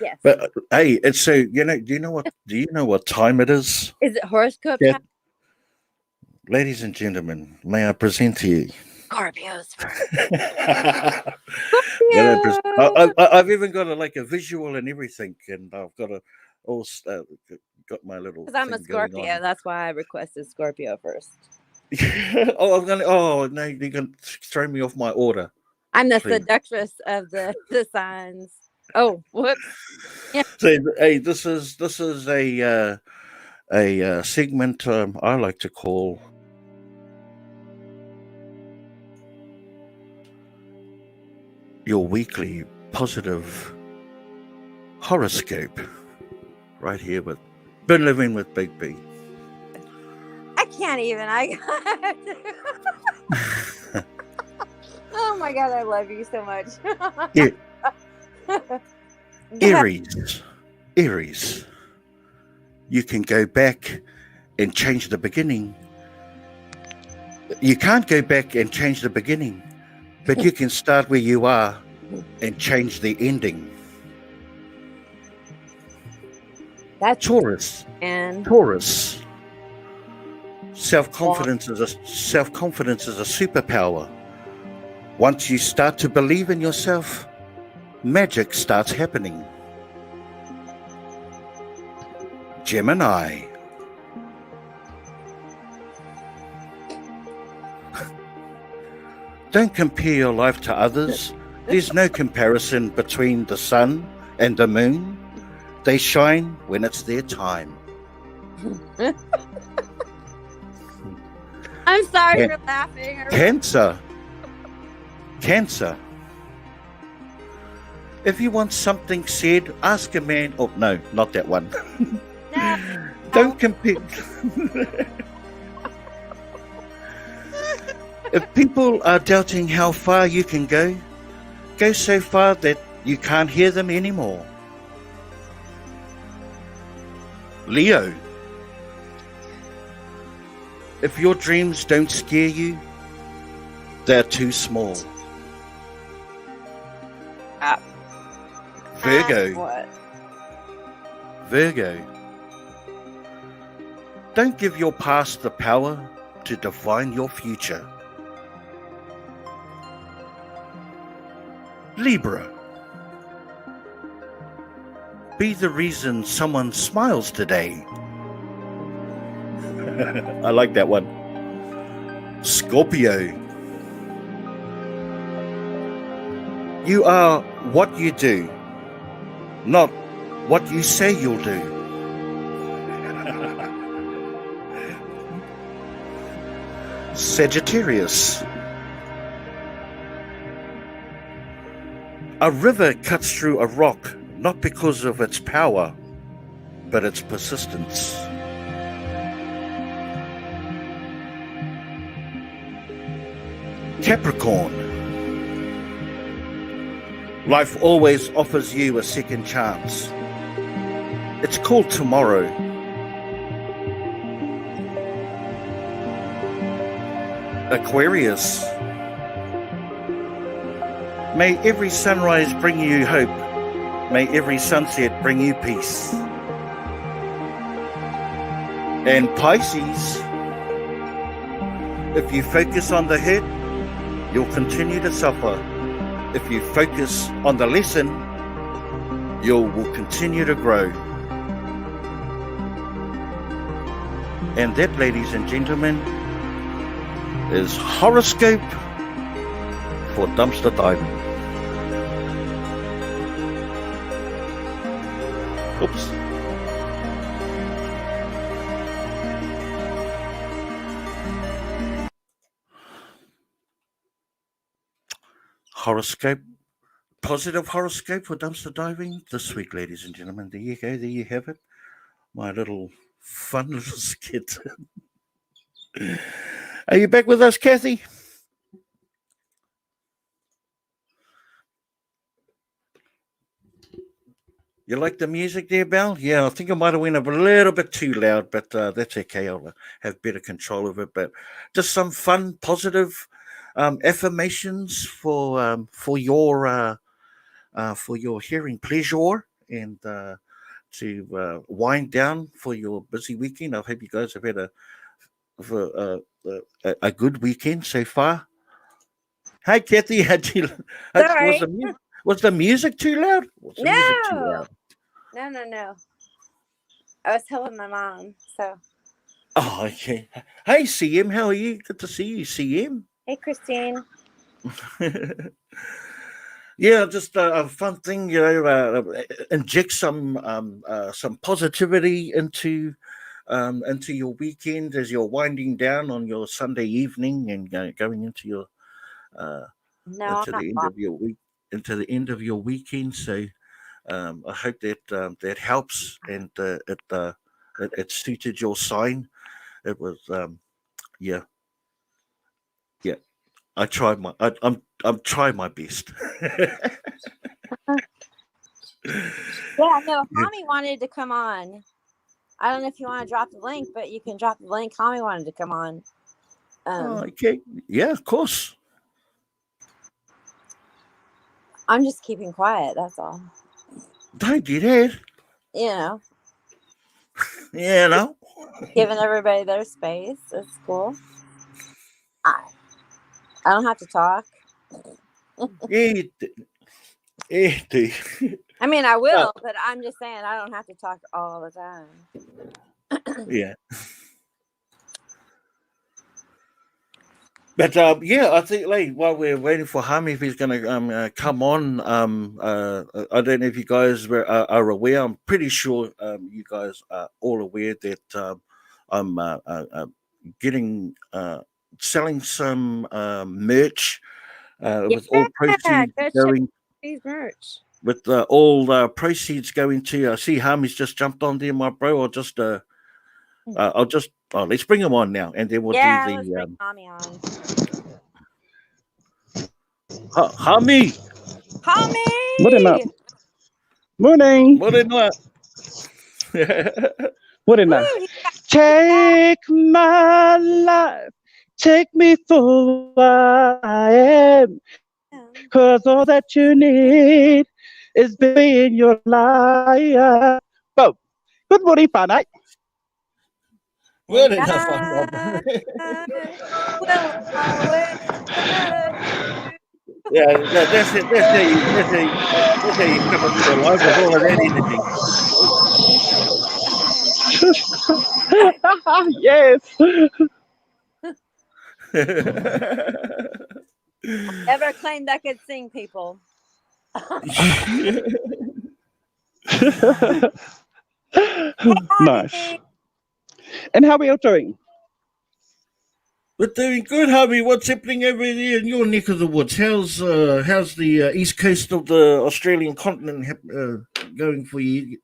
[SPEAKER 2] Yes.
[SPEAKER 1] But hey, it's so do you know what time it is?
[SPEAKER 2] Is it horoscope time?
[SPEAKER 1] Ladies and gentlemen, may I present to you
[SPEAKER 2] Scorpios.
[SPEAKER 1] I've even got a visual and everything, and I've got got my little.
[SPEAKER 2] Because I'm a Scorpio, that's why I requested Scorpio first.
[SPEAKER 1] No, you're gonna throw me off my order.
[SPEAKER 2] I'm the seductress of the signs. Oh, whoops. Yeah.
[SPEAKER 1] So, hey, this is a segment I like to call your weekly positive horoscope, right here with Been Living with Big B.
[SPEAKER 2] I can't even. Oh my God, I love you so much.
[SPEAKER 1] Aries. You can go back and change the beginning. You can't go back and change the beginning, but you can start where you are and change the ending.
[SPEAKER 2] That's
[SPEAKER 1] Taurus.
[SPEAKER 2] And
[SPEAKER 1] Taurus. Self-confidence is a superpower. Once you start to believe in yourself, magic starts happening. Gemini. Don't compare your life to others. There's no comparison between the sun and the moon. They shine when it's their time.
[SPEAKER 2] I'm sorry for laughing.
[SPEAKER 1] Cancer. If you want something said, ask a man. Oh, no, not that one.
[SPEAKER 2] No.
[SPEAKER 1] Don't compare. If people are doubting how far you can go so far that you can't hear them anymore. Leo. If your dreams don't scare you, they're too small. Virgo.
[SPEAKER 2] What?
[SPEAKER 1] Virgo. Don't give your past the power to define your future. Libra. Be the reason someone smiles today. I like that one. Scorpio. You are what you do, not what you say you'll do. Sagittarius. A river cuts through a rock not because of its power, but its persistence. Capricorn. Life always offers you a second chance. It's called tomorrow. Aquarius. May every sunrise bring you hope. May every sunset bring you peace. And Pisces. If you focus on the hurt, you'll continue to suffer. If you focus on the lesson, you will continue to grow. And that, ladies and gentlemen, is horoscope for dumpster diving. Oops. Horoscope, positive horoscope for dumpster diving this week, ladies and gentlemen. There you go, there you have it. My little fun little skit. Are you back with us, Kathy? You like the music there, Belle? Yeah, I think I might have went a little bit too loud, but that's okay. I'll have better control of it. But just some fun, positive affirmations for your hearing pleasure and to wind down for your busy weekend. I hope you guys have had a good weekend so far. Hi, Kathy. Was the music too loud?
[SPEAKER 2] No. I was helping my mom, so.
[SPEAKER 1] Oh, okay. Hey, CM, how are you? Good to see you, CM.
[SPEAKER 2] Hey, Christine.
[SPEAKER 1] Yeah, just a fun thing, inject some positivity into your weekend as you're winding down on your Sunday evening and going into your into the end of your weekend. So I hope that that helps and it suited your sign. It was yeah. I'm trying my best.
[SPEAKER 2] Yeah, no, Hami wanted to come on. I don't know if you want to drop the link, but you can drop the link. Hami wanted to come on.
[SPEAKER 1] Okay. Yeah, of course.
[SPEAKER 2] I'm just keeping quiet, that's all.
[SPEAKER 1] Don't do that.
[SPEAKER 2] You know.
[SPEAKER 1] Yeah, no.
[SPEAKER 2] Giving everybody their space. It's cool. I don't have to talk.
[SPEAKER 1] Yeah, you do.
[SPEAKER 2] I mean, I will, but I'm just saying I don't have to talk all the time.
[SPEAKER 1] Yeah. But I think while we're waiting for Hami, if he's going to come on, I don't know if you guys are aware. I'm pretty sure you guys are all aware that I'm getting selling some merch with all proceeds going.
[SPEAKER 2] Merch.
[SPEAKER 1] With all proceeds going to. I see Hami's just jumped on there, my bro. I'll just let's bring him on now, and then we'll do the.
[SPEAKER 2] Let's bring Hami on.
[SPEAKER 1] Hami.
[SPEAKER 13] Morning.
[SPEAKER 1] Morning.
[SPEAKER 13] Take my life, take me for who I am, 'cause all that you need is be in your life. Oh, good morning, Fanite.
[SPEAKER 1] Well enough. Yeah, that's it. That's how you come up with your life with all of that energy.
[SPEAKER 13] Yes.
[SPEAKER 2] Never claimed I could sing, people.
[SPEAKER 13] Nice. And how are we all doing?
[SPEAKER 1] We're doing good, Harvey. What's happening over there in your neck of the woods? How's the east coast of the Australian continent going for you?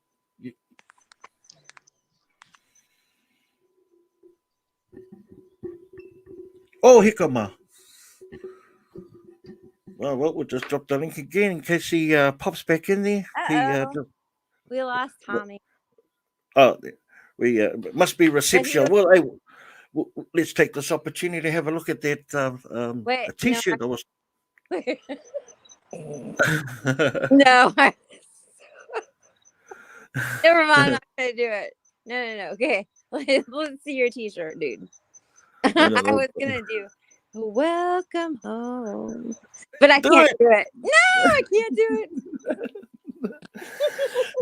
[SPEAKER 1] Oh, hikama. Well, we'll just drop the link again in case he pops back in there.
[SPEAKER 2] We lost Tommy.
[SPEAKER 1] We must be reception. Well, hey, let's take this opportunity to have a look at that a T-shirt.
[SPEAKER 2] No,
[SPEAKER 1] I was.
[SPEAKER 2] No. Never mind. I'm not gonna do it. No. Okay, let's see your T-shirt, dude. I was gonna do "Welcome Home," but I can't do it. No, I can't do it.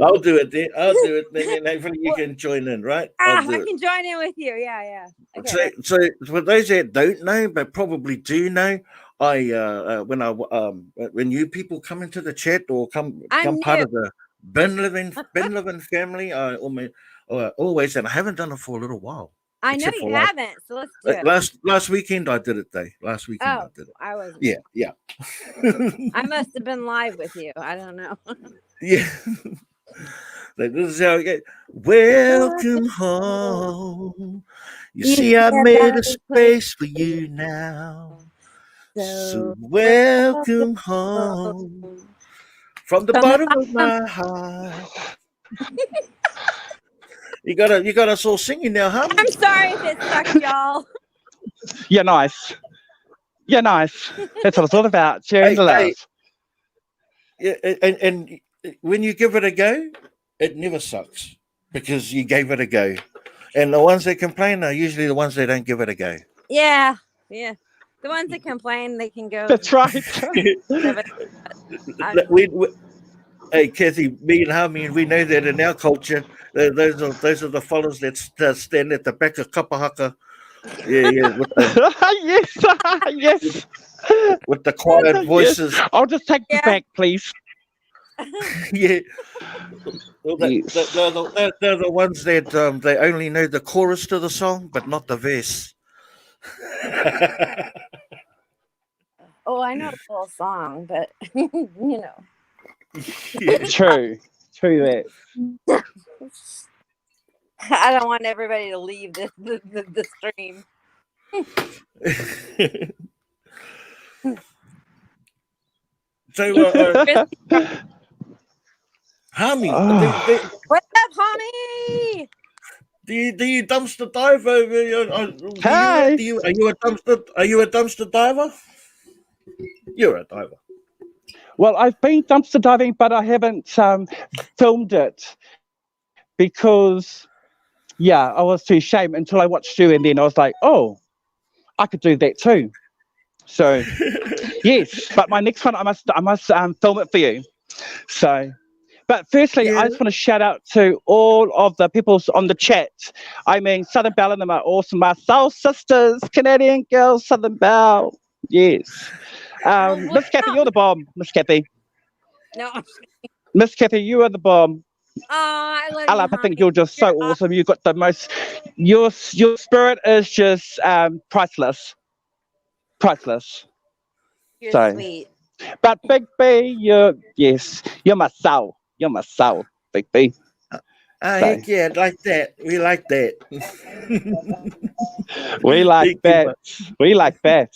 [SPEAKER 1] I'll do it then. Then hopefully you can join in, right?
[SPEAKER 2] I can join in with you. Yeah. Okay.
[SPEAKER 1] So for those that don't know, but probably do know, when you people come into the chat or come part of the bin living family, I always, and I haven't done it for a little while.
[SPEAKER 2] I know you haven't, so let's do it.
[SPEAKER 1] Last weekend I did it, though. I did it.
[SPEAKER 2] I wasn't.
[SPEAKER 1] Yeah.
[SPEAKER 2] I must have been live with you. I don't know.
[SPEAKER 1] Yeah. This is how we get. Welcome home. You see, I made a space for you now. So welcome home from the bottom of my heart. You got us all singing now, huh?
[SPEAKER 2] I'm sorry if it sucks, y'all.
[SPEAKER 13] You're nice. That's what it's all about. Sharing the love.
[SPEAKER 1] Yeah, and when you give it a go, it never sucks because you gave it a go. And the ones that complain are usually the ones that don't give it a go.
[SPEAKER 2] Yeah. The ones that complain, they can go.
[SPEAKER 13] That's right.
[SPEAKER 1] Hey, Kathy, me and Harmy, we know that in our culture, those are the fellas that stand at the back of Kapahaka. Yeah. With the,
[SPEAKER 13] yes.
[SPEAKER 1] With the quiet voices.
[SPEAKER 13] Yes. I'll just take the back, please.
[SPEAKER 1] Yeah. Well, they're the ones that they only know the chorus to the song, but not the verse.
[SPEAKER 2] Oh, I know the whole song, but you know.
[SPEAKER 13] Yeah. True that.
[SPEAKER 2] I don't want everybody to leave the stream.
[SPEAKER 1] So, Hami,
[SPEAKER 2] what's up, Hami?
[SPEAKER 1] Do you dumpster dive over?
[SPEAKER 13] Hi.
[SPEAKER 1] Are you a dumpster diver? You're a diver.
[SPEAKER 13] Well, I've been dumpster diving, but I haven't filmed it because, I was too ashamed until I watched you, and then I was like, oh, I could do that too. So, yes, but my next one, I must film it for you. So, but firstly, I just want to shout out to all of the people on the chat. I mean, Southern Belle and them are awesome. My soul sisters, Canadian girls, Southern Belle. Yes. Miss Kathy, you're the bomb, Miss Kathy.
[SPEAKER 2] No.
[SPEAKER 13] Miss Kathy, you are the bomb.
[SPEAKER 2] Oh, I love you.
[SPEAKER 13] I think you're just so awesome. You've got the most. Your spirit is just priceless.
[SPEAKER 2] You're sweet.
[SPEAKER 13] But Big B, you're my soul. You're my soul, Big B.
[SPEAKER 1] Heck yeah, like that. We like that.
[SPEAKER 13] We like that. We like that.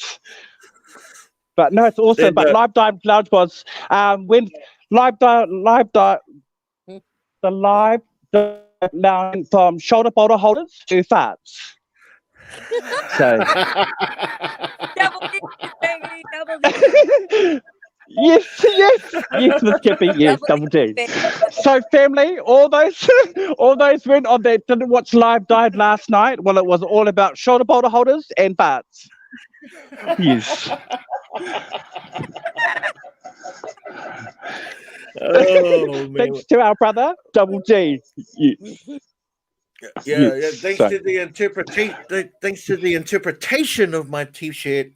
[SPEAKER 13] But no, it's awesome. But Live Dive Lounge was when Live Dive Lounge from shoulder boulder holders to farts. So
[SPEAKER 2] Double D, baby, double D.
[SPEAKER 13] Yes, Miss Kippy, yes, double D. So family, all those went on that didn't watch Live Dive last night. Well, it was all about shoulder boulder holders and farts. Yes.
[SPEAKER 1] Oh, man.
[SPEAKER 13] Thanks to our brother, Double D. Yes.
[SPEAKER 1] Yeah. Thanks to the interpretation of my T-shirt.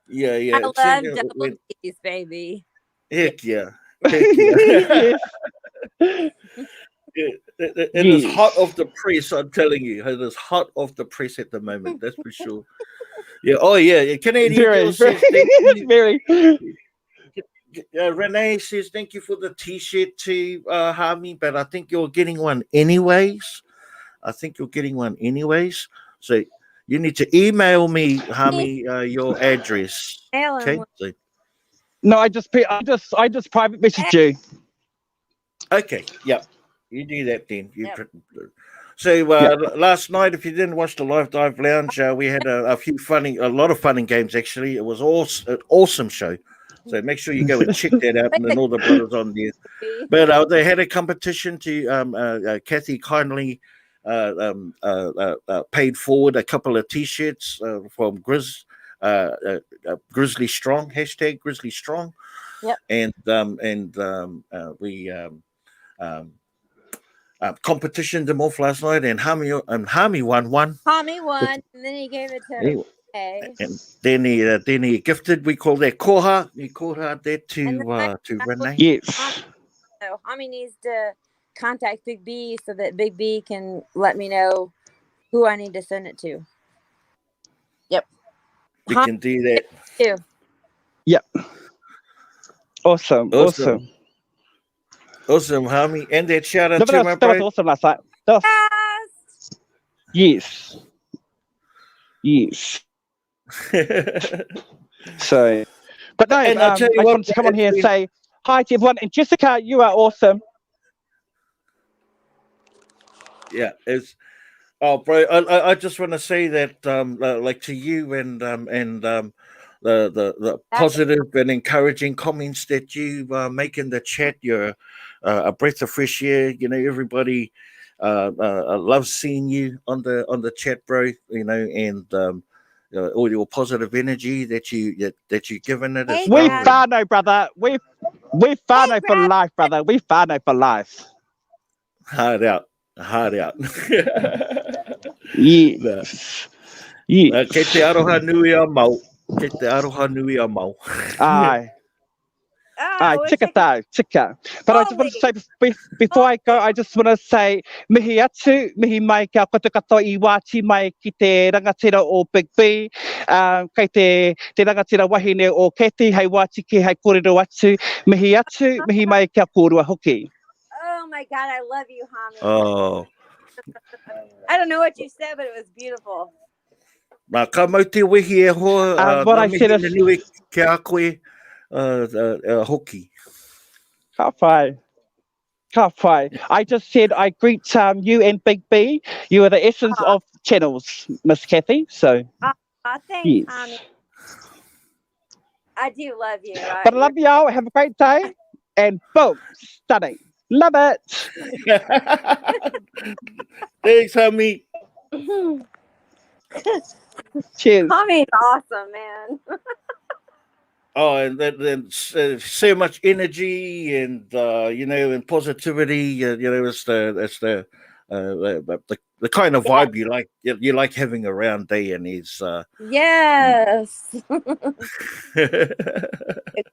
[SPEAKER 1] Yeah.
[SPEAKER 2] I love double D's, baby.
[SPEAKER 1] Heck yeah. Thank you.
[SPEAKER 13] Yes.
[SPEAKER 1] It is hot
[SPEAKER 13] Yes.
[SPEAKER 1] off the press. I'm telling you, it is hot off the press at the moment. That's for sure. Yeah. Oh yeah. Canadian girl
[SPEAKER 13] Very, very,
[SPEAKER 1] says thank you.
[SPEAKER 13] very.
[SPEAKER 1] Renee says thank you for the T-shirt to Harmy, but I think you're getting one anyways. So you need to email me, Harmy, your address. Okay. So,
[SPEAKER 13] No, I just private message you.
[SPEAKER 1] okay. Yep. You do that then. So
[SPEAKER 13] Yeah.
[SPEAKER 1] last night, if you didn't watch the Live Dive Lounge, we had a lot of fun and games. Actually, it was an awesome show. So make sure you go and check that out, and then all the brothers on there. But they had a competition to Kathy kindly paid forward a couple of T-shirts from Grizzly Strong #GrizzlyStrong.
[SPEAKER 2] Yep.
[SPEAKER 1] And we competitioned them off last night, and Hami won.
[SPEAKER 2] Hami won, and then he gave it to
[SPEAKER 1] Anyway,
[SPEAKER 2] Renee.
[SPEAKER 1] and then he gifted. We call that koha. He koha that to Renee.
[SPEAKER 13] Yes.
[SPEAKER 2] So Hami needs to contact Big B so that Big B can let me know who I need to send it to. Yep.
[SPEAKER 1] We can do that.
[SPEAKER 2] Too.
[SPEAKER 13] Yep. Awesome.
[SPEAKER 1] Awesome, Hami. And that shout out
[SPEAKER 13] No,
[SPEAKER 1] to my
[SPEAKER 13] that was
[SPEAKER 1] bro.
[SPEAKER 13] awesome last night. Yes. Yes. So, but no,
[SPEAKER 1] And
[SPEAKER 13] I
[SPEAKER 1] I'll tell you
[SPEAKER 13] just
[SPEAKER 1] what,
[SPEAKER 13] wanted to come on here and
[SPEAKER 1] it's
[SPEAKER 13] say hi to everyone. And Jessica, you are awesome.
[SPEAKER 1] Yeah, it's bro. I just want to say that like to you and the positive and encouraging comments that you make in the chat. You're a breath of fresh air. You know, everybody loves seeing you on the chat, bro. You know, and all your positive energy that you're giving it. As
[SPEAKER 13] We
[SPEAKER 1] well.
[SPEAKER 13] whānau, brother. We whānau for life, brother. We whānau for life.
[SPEAKER 1] Hard out.
[SPEAKER 13] Yes. Yes.
[SPEAKER 1] Kei te aroha nui a mau. Kei te aroha nui a mau.
[SPEAKER 13] Aye. Aye, tika. But I just want to say, before I go, I just want to say, mihi atu, mihi mai kia koutou katoa I wāti mai ki te rangatira o Big B, kei te rangatira wahine o Kathy, hei wāti ki hei kōrero atu, mihi atu, mihi mai kia kōrua hoki.
[SPEAKER 2] Oh my God, I love you, Hami.
[SPEAKER 1] Oh.
[SPEAKER 2] I don't know what you said, but it was beautiful.
[SPEAKER 1] Nā ka mau te wehi e hoa,
[SPEAKER 13] what
[SPEAKER 1] nā
[SPEAKER 13] I
[SPEAKER 1] mihi
[SPEAKER 13] said
[SPEAKER 1] na
[SPEAKER 13] is-
[SPEAKER 1] nui ke a koe hoki.
[SPEAKER 13] Ka whai. I just said I greet you and Big B. You are the essence of channels, Miss Kathy. So,
[SPEAKER 2] Thanks,
[SPEAKER 13] yes.
[SPEAKER 2] Hami. I do love you.
[SPEAKER 13] But I love y'all. Have a great day. And boom, stunning. Love it.
[SPEAKER 1] Thanks, Hami.
[SPEAKER 13] Cheers.
[SPEAKER 2] Hami's awesome, man.
[SPEAKER 1] Oh, and then so much energy and and positivity. It's the kind of vibe you like having around day, and he's
[SPEAKER 2] Yes. Can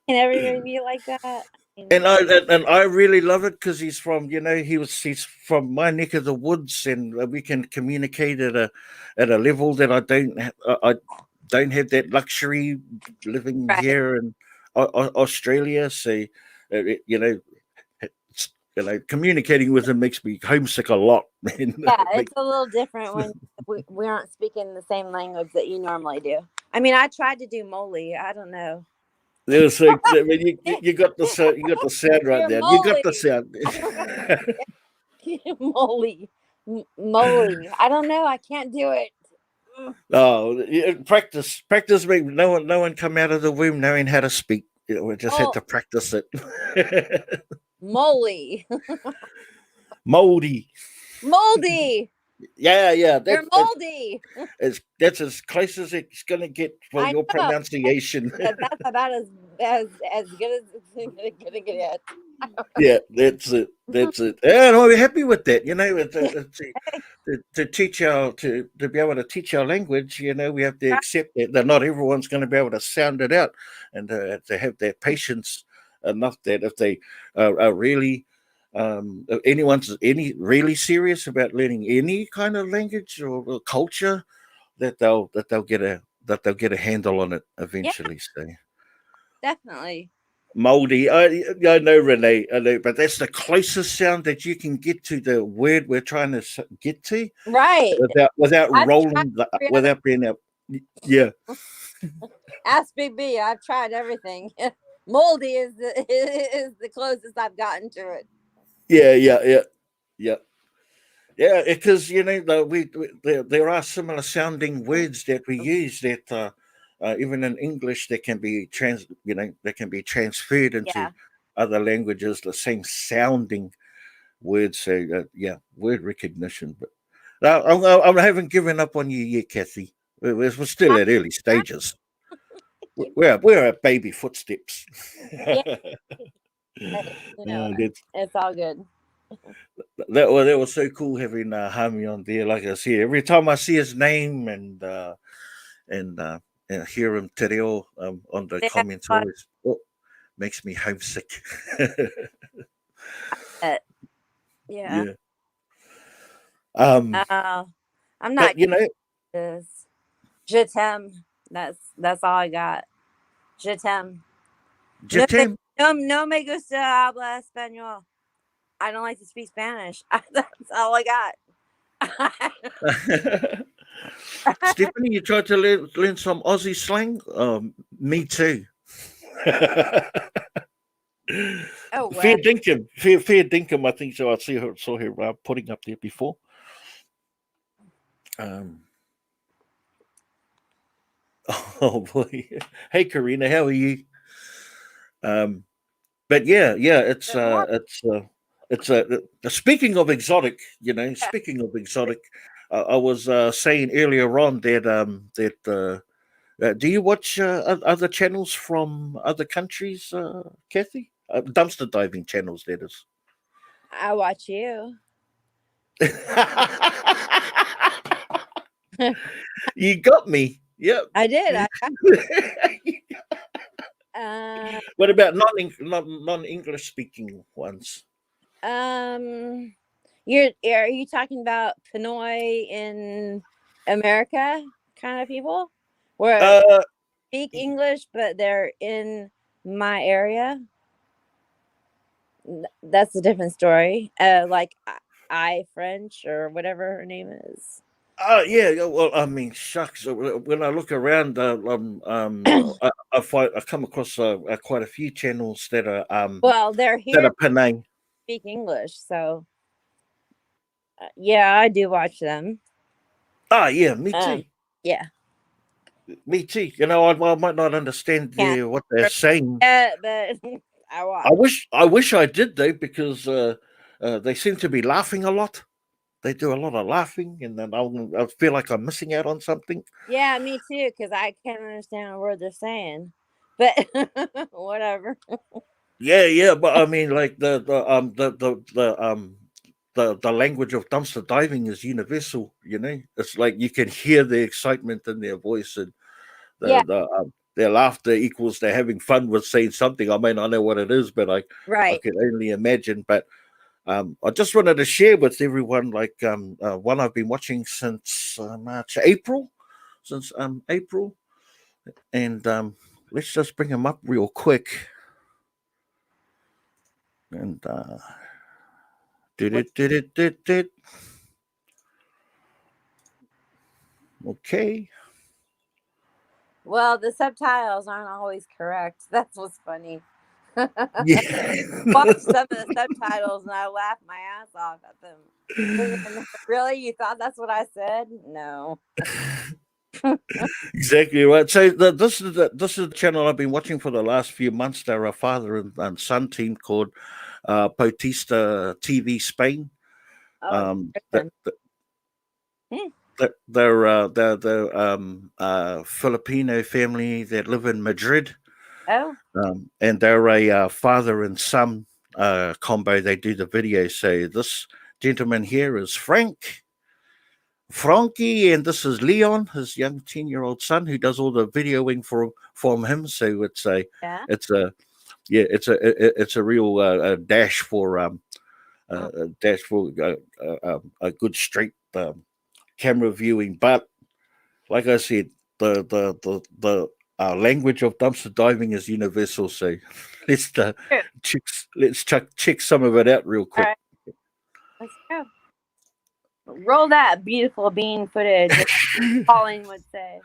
[SPEAKER 2] everybody be like that?
[SPEAKER 1] and I really love it because he's from he's from my neck of the woods, and we can communicate at a level that I don't have that luxury living here in Australia. So communicating with him makes me homesick a lot, man.
[SPEAKER 2] Yeah, it's a little different when we aren't speaking the same language that you normally do. I mean, I tried to do Moli. I don't know.
[SPEAKER 1] There's like, I mean, you got the sound, right there. You got the sound.
[SPEAKER 2] Moli. Moli. I don't know. I can't do it.
[SPEAKER 1] Oh, practice. Make no one come out of the womb knowing how to speak. We just had to practice it.
[SPEAKER 2] Moldy.
[SPEAKER 1] Moldy.
[SPEAKER 2] Yeah.
[SPEAKER 1] You're
[SPEAKER 2] moldy.
[SPEAKER 1] That's as close as it's gonna get for your pronunciation.
[SPEAKER 2] That's about as good as it's gonna get.
[SPEAKER 1] Yeah, that's it. And we're happy with that. To teach to be able to teach our language, we have to accept that not everyone's going to be able to sound it out, and to have that patience enough that if they are really if anyone's really serious about learning any kind of language or culture, that they'll get a handle on it
[SPEAKER 2] Yeah,
[SPEAKER 1] eventually. So
[SPEAKER 2] definitely.
[SPEAKER 1] moldy, I know, Renee, I know, but that's the closest sound that you can get to the word we're trying to get to
[SPEAKER 2] Right.
[SPEAKER 1] without
[SPEAKER 2] I've
[SPEAKER 1] rolling
[SPEAKER 2] tried every other.
[SPEAKER 1] without being out. Yeah,
[SPEAKER 2] Ask Big B. I've tried everything. Moldy is the closest I've gotten to it.
[SPEAKER 1] yeah. Yeah, because there are similar sounding words that we use that even in English that can be that can be transferred into
[SPEAKER 2] Yeah.
[SPEAKER 1] other languages. The same sounding words. So word recognition. But I haven't given up on you yet, Kathy. We're still at early stages. We're at baby footsteps.
[SPEAKER 2] Yeah.
[SPEAKER 1] That's
[SPEAKER 2] It's all good.
[SPEAKER 1] that was so cool having Hami on there. Like I said, every time I see his name and hear him te reo on the
[SPEAKER 2] They have
[SPEAKER 1] comments,
[SPEAKER 2] fun.
[SPEAKER 1] always makes me homesick.
[SPEAKER 2] Yeah.
[SPEAKER 1] Yeah.
[SPEAKER 2] I'm not
[SPEAKER 1] But
[SPEAKER 2] this. Je t'aime. That's all I got. Je t'aime.
[SPEAKER 1] Jatim.
[SPEAKER 2] No me gusta habla español. I don't like to speak Spanish. That's all I got.
[SPEAKER 1] Stephanie, you tried to learn some Aussie slang? Me too.
[SPEAKER 2] Oh, well.
[SPEAKER 1] Fair dinkum. I think so. I saw her putting up there before. Oh boy. Hey Karina, how are you? But it's speaking of exotic, speaking of exotic, I was saying earlier on that do you watch other channels from other countries, Kathy? Dumpster diving channels, that is.
[SPEAKER 2] I watch you.
[SPEAKER 1] You got me. Yep.
[SPEAKER 2] I did.
[SPEAKER 1] What about non-English speaking ones?
[SPEAKER 2] Are you talking about Pinoy in America kind of people where speak English but they're in my area? That's a different story. Like I French or whatever her name is.
[SPEAKER 1] Yeah. Well, I mean, shucks. When I look around, I come across quite a few channels that are
[SPEAKER 2] Well, they're
[SPEAKER 1] that
[SPEAKER 2] here
[SPEAKER 1] are Penang.
[SPEAKER 2] speak English, so yeah, I do watch them.
[SPEAKER 1] Yeah, me too.
[SPEAKER 2] Yeah,
[SPEAKER 1] Me too. I might not understand what they're saying.
[SPEAKER 2] yeah, but I watch.
[SPEAKER 1] I wish I did though, because they seem to be laughing a lot. They do a lot of laughing, and then I feel like I'm missing out on something.
[SPEAKER 2] Yeah, me too, because I can't understand a word they're saying. But whatever.
[SPEAKER 1] Yeah, but I mean, like the language of dumpster diving is universal. It's like you can hear the excitement in their voice, and their laughter equals they're having fun with saying something. I may not know what it is, but I can only imagine. But I just wanted to share with everyone, like one I've been watching since April, and let's just bring him up real quick. And okay.
[SPEAKER 2] Well, the subtitles aren't always correct. That's what's funny.
[SPEAKER 1] Yeah.
[SPEAKER 2] Watch some of the subtitles and I laugh my ass off at them. Really? You thought that's what I said? No.
[SPEAKER 1] Exactly right. So this is the channel I've been watching for the last few months. They're a father and son team called Bautista TV Spain. They're Filipino family that live in Madrid.
[SPEAKER 2] Oh.
[SPEAKER 1] And they're a father and son combo. They do the video. So this gentleman here is Frankie, and this is Leon, his young 10-year-old son, who does all the videoing from him. So it's a yeah, it's a real dash for a good straight camera viewing. But like I said, the language of dumpster diving is universal. So check some of it out real
[SPEAKER 2] All
[SPEAKER 1] quick.
[SPEAKER 2] right, let's go. Roll that beautiful bean footage, as Pauline would say.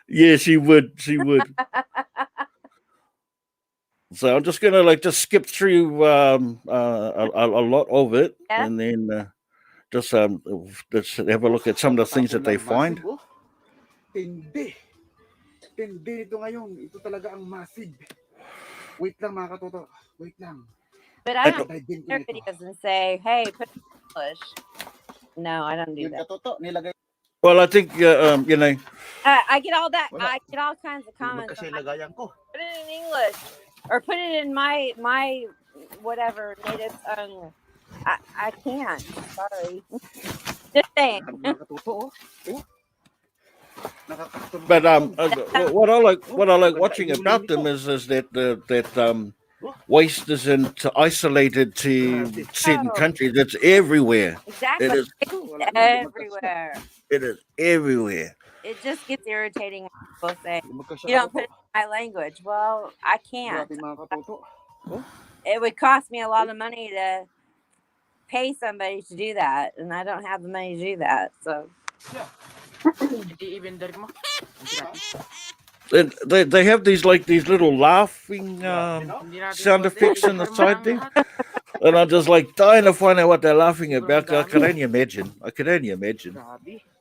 [SPEAKER 1] Yeah, she would. She would. So I'm just gonna just skip through a lot of it,
[SPEAKER 2] Yeah.
[SPEAKER 1] and then just let's have a look at some of the things that they find.
[SPEAKER 14] Tindi. Tindi ito ngayon. Ito talaga ang massive. Wait lang mga katoto. Wait lang.
[SPEAKER 2] But I don't their videos and say, "Hey, put it in English." No, I don't do that.
[SPEAKER 1] Well, I think you know.
[SPEAKER 2] I get all that. I get all kinds of comments. Put it in English, or put it in my whatever native tongue. I can't. Sorry. Just saying.
[SPEAKER 1] But what I like watching about them is that waste isn't isolated to certain countries. It's everywhere.
[SPEAKER 2] Exactly.
[SPEAKER 1] It is
[SPEAKER 2] everywhere.
[SPEAKER 1] It is everywhere.
[SPEAKER 2] It just gets irritating when people say, "You don't put it in my language." Well, I can't. It would cost me a lot of money to pay somebody to do that, and I don't have the money to do that. So.
[SPEAKER 1] They have these little laughing sound effects on the side there, and I'm just like dying to find out what they're laughing about. I can only imagine.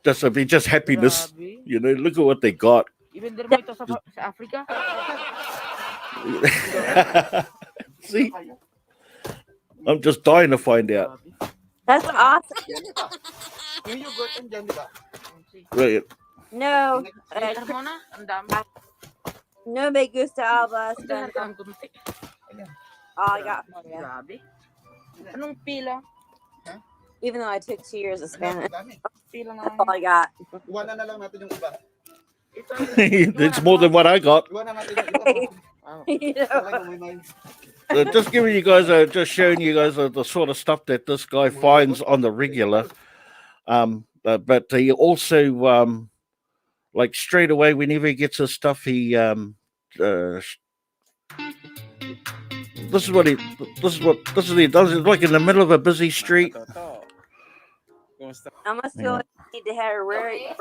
[SPEAKER 1] Just be just happiness, you know. Look at what they got. See, I'm just dying to find out.
[SPEAKER 2] That's awesome.
[SPEAKER 1] Right.
[SPEAKER 2] No, no me gusta hablar Spanish. All I got for you. Even though I took 2 years of Spanish, that's all I got.
[SPEAKER 1] It's more than what I got. Just giving you guys just showing you guys the sort of stuff that this guy finds on the regular. But he also like straight away whenever he gets his stuff, he this is what he does. It's like in the middle of a busy street.
[SPEAKER 2] I must feel like I need to have a rare.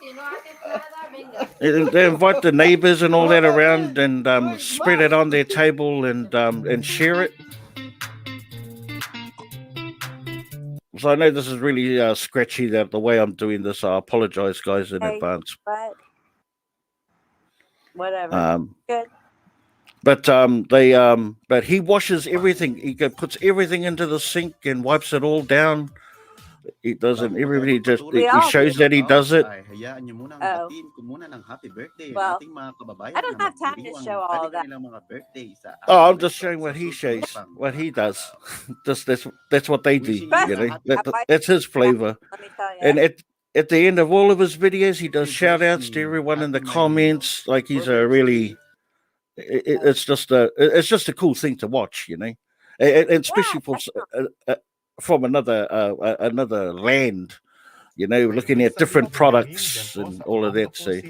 [SPEAKER 1] They invite the neighbors and all that around and spread it on their table and share it. So I know this is really scratchy that the way I'm doing this. I apologize, guys, in advance.
[SPEAKER 2] But whatever. Good.
[SPEAKER 1] But he washes everything. He puts everything into the sink and wipes it all down. He doesn't. Everybody just he shows that he does it.
[SPEAKER 2] Oh. Well, I don't have time to show all of that.
[SPEAKER 1] Oh, I'm just showing what he shows, what he does. That's what they do. You know, that's his flavor.
[SPEAKER 2] Let me tell you.
[SPEAKER 1] And at the end of all of his videos, he does shout outs to everyone in the comments. Like he's a really. It's just a cool thing to watch, you know, and especially from another land, you know, looking at different products and all of that. So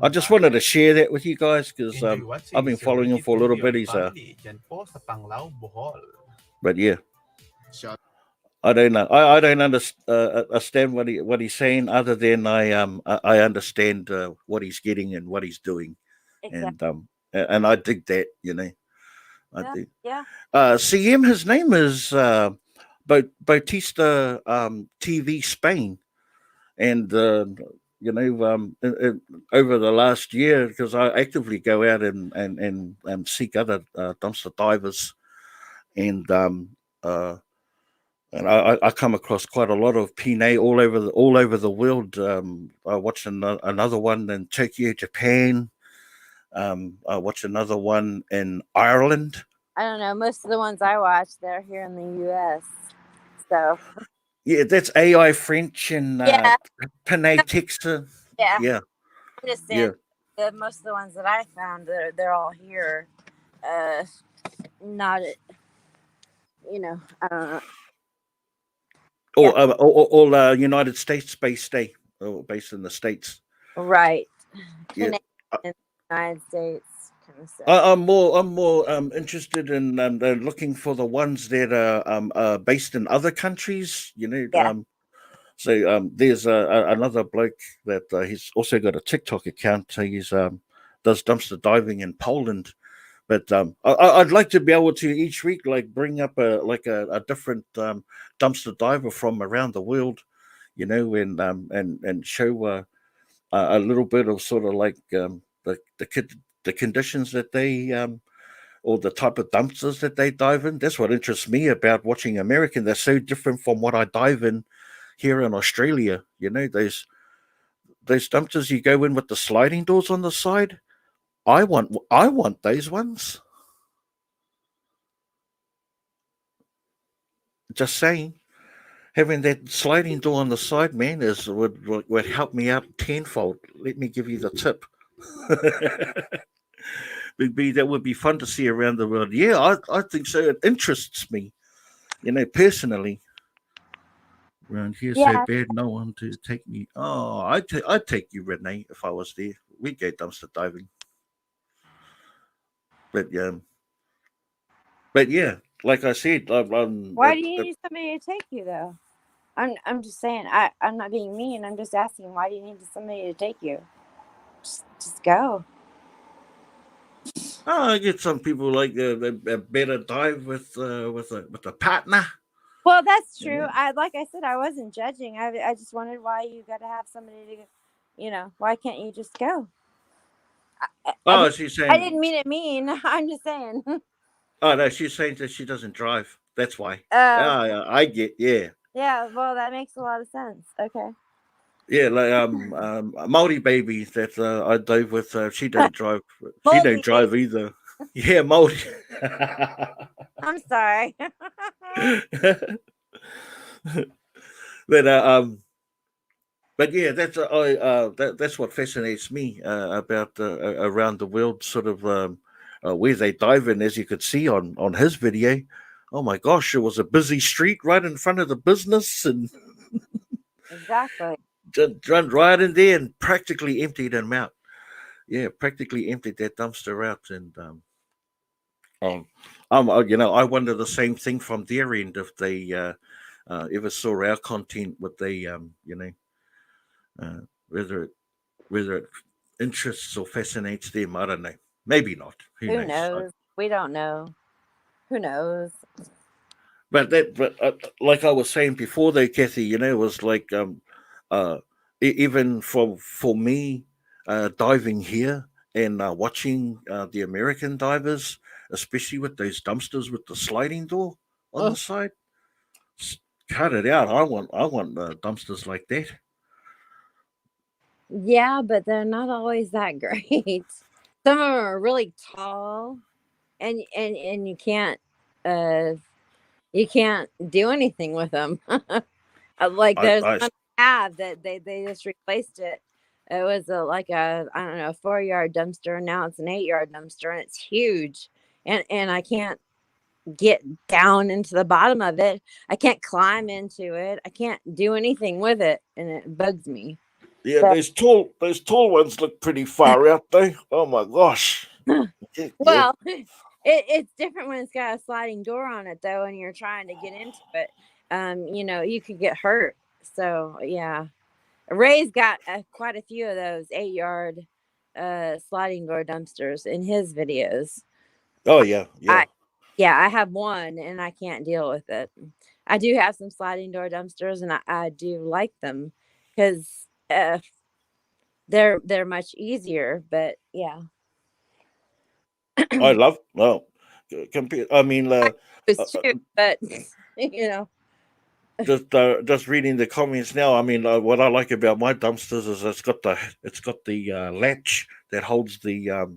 [SPEAKER 1] I just wanted to share that with you guys because I've been following him for a little bit. He's but yeah, I don't know. I don't understand what he's saying other than I understand what he's getting and what he's doing, and I dig that, you know. I think.
[SPEAKER 2] Yeah.
[SPEAKER 1] CM, his name is Bautista TV Spain, and you know, over the last year, because I actively go out and seek other dumpster divers, and I come across quite a lot of Pinay all over the world. I watched another one in Tokyo, Japan. I watched another one in Ireland.
[SPEAKER 2] I don't know. Most of the ones I watch, they're here in the U.S. So.
[SPEAKER 1] Yeah, that's AI French and Panay Texas.
[SPEAKER 2] Yeah.
[SPEAKER 1] Yeah.
[SPEAKER 2] I'm just saying, most of the ones that I found, they're all here. not, you know, I don't know.
[SPEAKER 1] All United States based, or based in the States.
[SPEAKER 2] Right.
[SPEAKER 1] Yeah.
[SPEAKER 2] Canadian, United States kind of stuff.
[SPEAKER 1] I'm more interested in looking for the ones that are based in other countries. You know,
[SPEAKER 2] Yeah.
[SPEAKER 1] so there's another bloke that he's also got a TikTok account. So he's does dumpster diving in Poland. But I'd like to be able to each week like bring up a different dumpster diver from around the world, you know, and show a little bit of sort of like the conditions that they or the type of dumpsters that they dive in. That's what interests me about watching American. They're so different from what I dive in here in Australia. You know, those dumpsters you go in with the sliding doors on the side. I want those ones. Just saying. Having that sliding door on the side, man, would help me out tenfold. Let me give you the tip. That would be fun to see around the world. Yeah, I think so. It interests me, you know, personally. Around here, so
[SPEAKER 2] Yeah.
[SPEAKER 1] bad, no one to take me. Oh, I'd take you, Renee, if I was there. We'd go dumpster diving. But yeah, like I said,
[SPEAKER 2] Why do you need somebody to take you though? I'm just saying. I'm not being mean. I'm just asking. Why do you need somebody to take you? Just go.
[SPEAKER 1] I get some people like a better dive with a partner.
[SPEAKER 2] Well, that's true. Like I said, I wasn't judging. I just wondered why you got to have somebody to, you know, why can't you just go?
[SPEAKER 1] She's saying.
[SPEAKER 2] I didn't mean it mean. I'm just saying.
[SPEAKER 1] Oh no, she's saying that she doesn't drive. That's why.
[SPEAKER 2] Oh.
[SPEAKER 1] Yeah, I get. Yeah.
[SPEAKER 2] Yeah. Well, that makes a lot of sense. Okay.
[SPEAKER 1] Yeah, like Maori baby that I dove with. She don't drive. She don't drive either. Yeah, Maori.
[SPEAKER 2] I'm sorry.
[SPEAKER 1] But yeah, that's what fascinates me about around the world, sort of where they dive in, as you could see on his video. Oh my gosh, it was a busy street right in front of the business, and
[SPEAKER 2] exactly.
[SPEAKER 1] Run right in there and practically emptied them out. Yeah, practically emptied that dumpster out, and you know, I wonder the same thing from their end if they ever saw our content, would they, you know, whether it interests or fascinates them. I don't know. Maybe not.
[SPEAKER 2] Who knows? We don't know. Who knows?
[SPEAKER 1] But like I was saying before, though, Kathy, you know, it was like even for me diving here and watching the American divers, especially with those dumpsters with the sliding door on the side. Cut it out. I want dumpsters like that.
[SPEAKER 2] Yeah, but they're not always that great. Some of them are really tall, and you can't do anything with them. Like there's one I have that they just replaced it. It was like a, I don't know, a 4-yard dumpster, and now it's an 8-yard dumpster, and it's huge, and I can't get down into the bottom of it. I can't climb into it. I can't do anything with it, and it bugs me.
[SPEAKER 1] Yeah, those tall ones look pretty far out though. Oh my gosh.
[SPEAKER 2] Well, it's different when it's got a sliding door on it though, and you're trying to get into it. You know, you could get hurt. So yeah, Ray's got quite a few of those 8-yard sliding door dumpsters in his videos.
[SPEAKER 1] Oh yeah, yeah.
[SPEAKER 2] I have one, and I can't deal with it. I do have some sliding door dumpsters, and I do like them because they're much easier. But yeah,
[SPEAKER 1] I love I mean,
[SPEAKER 2] it's too, but you know.
[SPEAKER 1] Just reading the comments now. I mean, what I like about my dumpsters is it's got the latch that holds the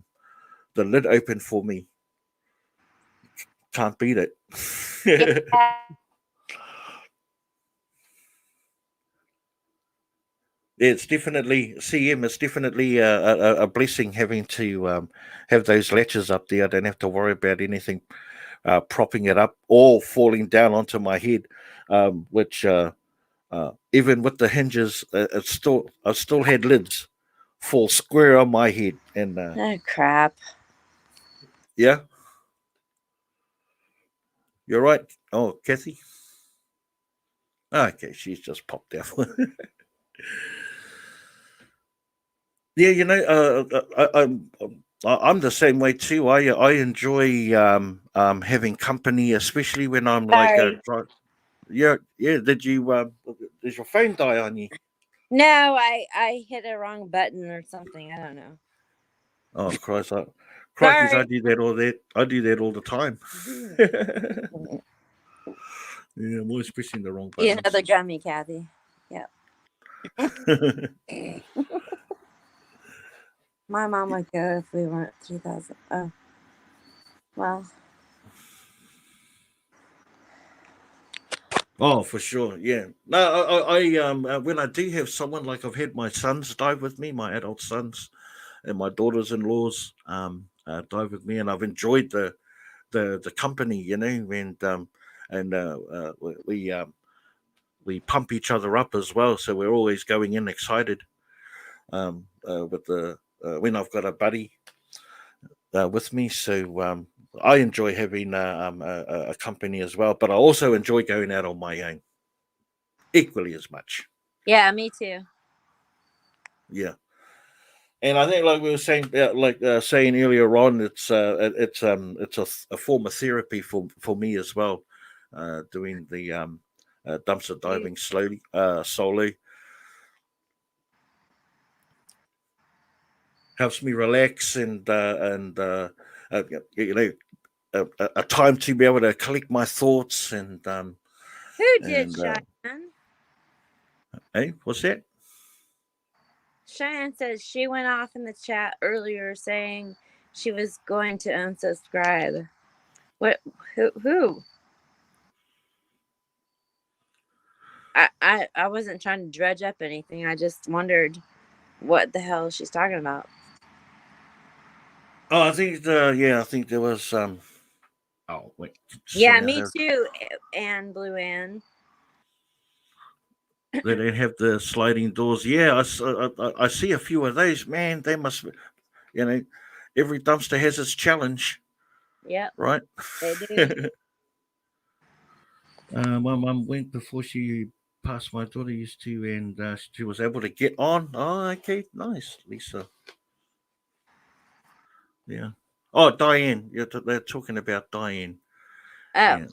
[SPEAKER 1] lid open for me. Can't beat it.
[SPEAKER 2] Yeah.
[SPEAKER 1] It's definitely CM. It's definitely a blessing having to have those latches up there. I don't have to worry about anything propping it up, or falling down onto my head, which even with the hinges, I still had lids fall square on my head, and
[SPEAKER 2] Oh crap!
[SPEAKER 1] yeah, you're right. Oh, Kathy. Okay, she's just popped out. Yeah, I'm the same way too. I enjoy having company, especially when I'm like
[SPEAKER 2] Sorry.
[SPEAKER 1] yeah. Did your phone die on you?
[SPEAKER 2] No, I hit a wrong button or something. I don't know.
[SPEAKER 1] Oh Christ! Crikey's,
[SPEAKER 2] Sorry.
[SPEAKER 1] I do that all the time. Yeah, I'm always pushing the wrong
[SPEAKER 2] Eat
[SPEAKER 1] buttons.
[SPEAKER 2] another gummy, Kathy. Yep. My mom would go if we weren't 3,000. Oh, well.
[SPEAKER 1] Oh, for sure, yeah. No, when I do have someone, like I've had my sons dive with me, my adult sons, and my daughters-in-laws dive with me, and I've enjoyed the company, and we pump each other up as well, so we're always going in excited. With the when I've got a buddy with me, so I enjoy having a company as well, but I also enjoy going out on my own equally as much.
[SPEAKER 2] Yeah, me too.
[SPEAKER 1] Yeah, and I think, like we were saying, saying earlier on, it's a form of therapy for me as well. Doing the dumpster diving solo helps me relax, and a time to be able to collect my thoughts, and
[SPEAKER 2] Who did Cheyenne?
[SPEAKER 1] Hey, what's that?
[SPEAKER 2] Cheyenne says she went off in the chat earlier saying she was going to unsubscribe. What? Who? I wasn't trying to dredge up anything. I just wondered what the hell she's talking about.
[SPEAKER 1] Oh, I think there was oh wait.
[SPEAKER 2] Yeah, me too. And Blue Ann.
[SPEAKER 1] They don't have the sliding doors. Yeah, I see a few of those. Man, they must, every dumpster has its challenge.
[SPEAKER 2] Yep.
[SPEAKER 1] Right.
[SPEAKER 2] They do.
[SPEAKER 1] My mum went before she passed. My daughter used to, and she was able to get on. Oh, okay, nice, Lisa. Yeah. Oh, Diane. They're talking about Diane.
[SPEAKER 2] Oh.
[SPEAKER 1] Yeah.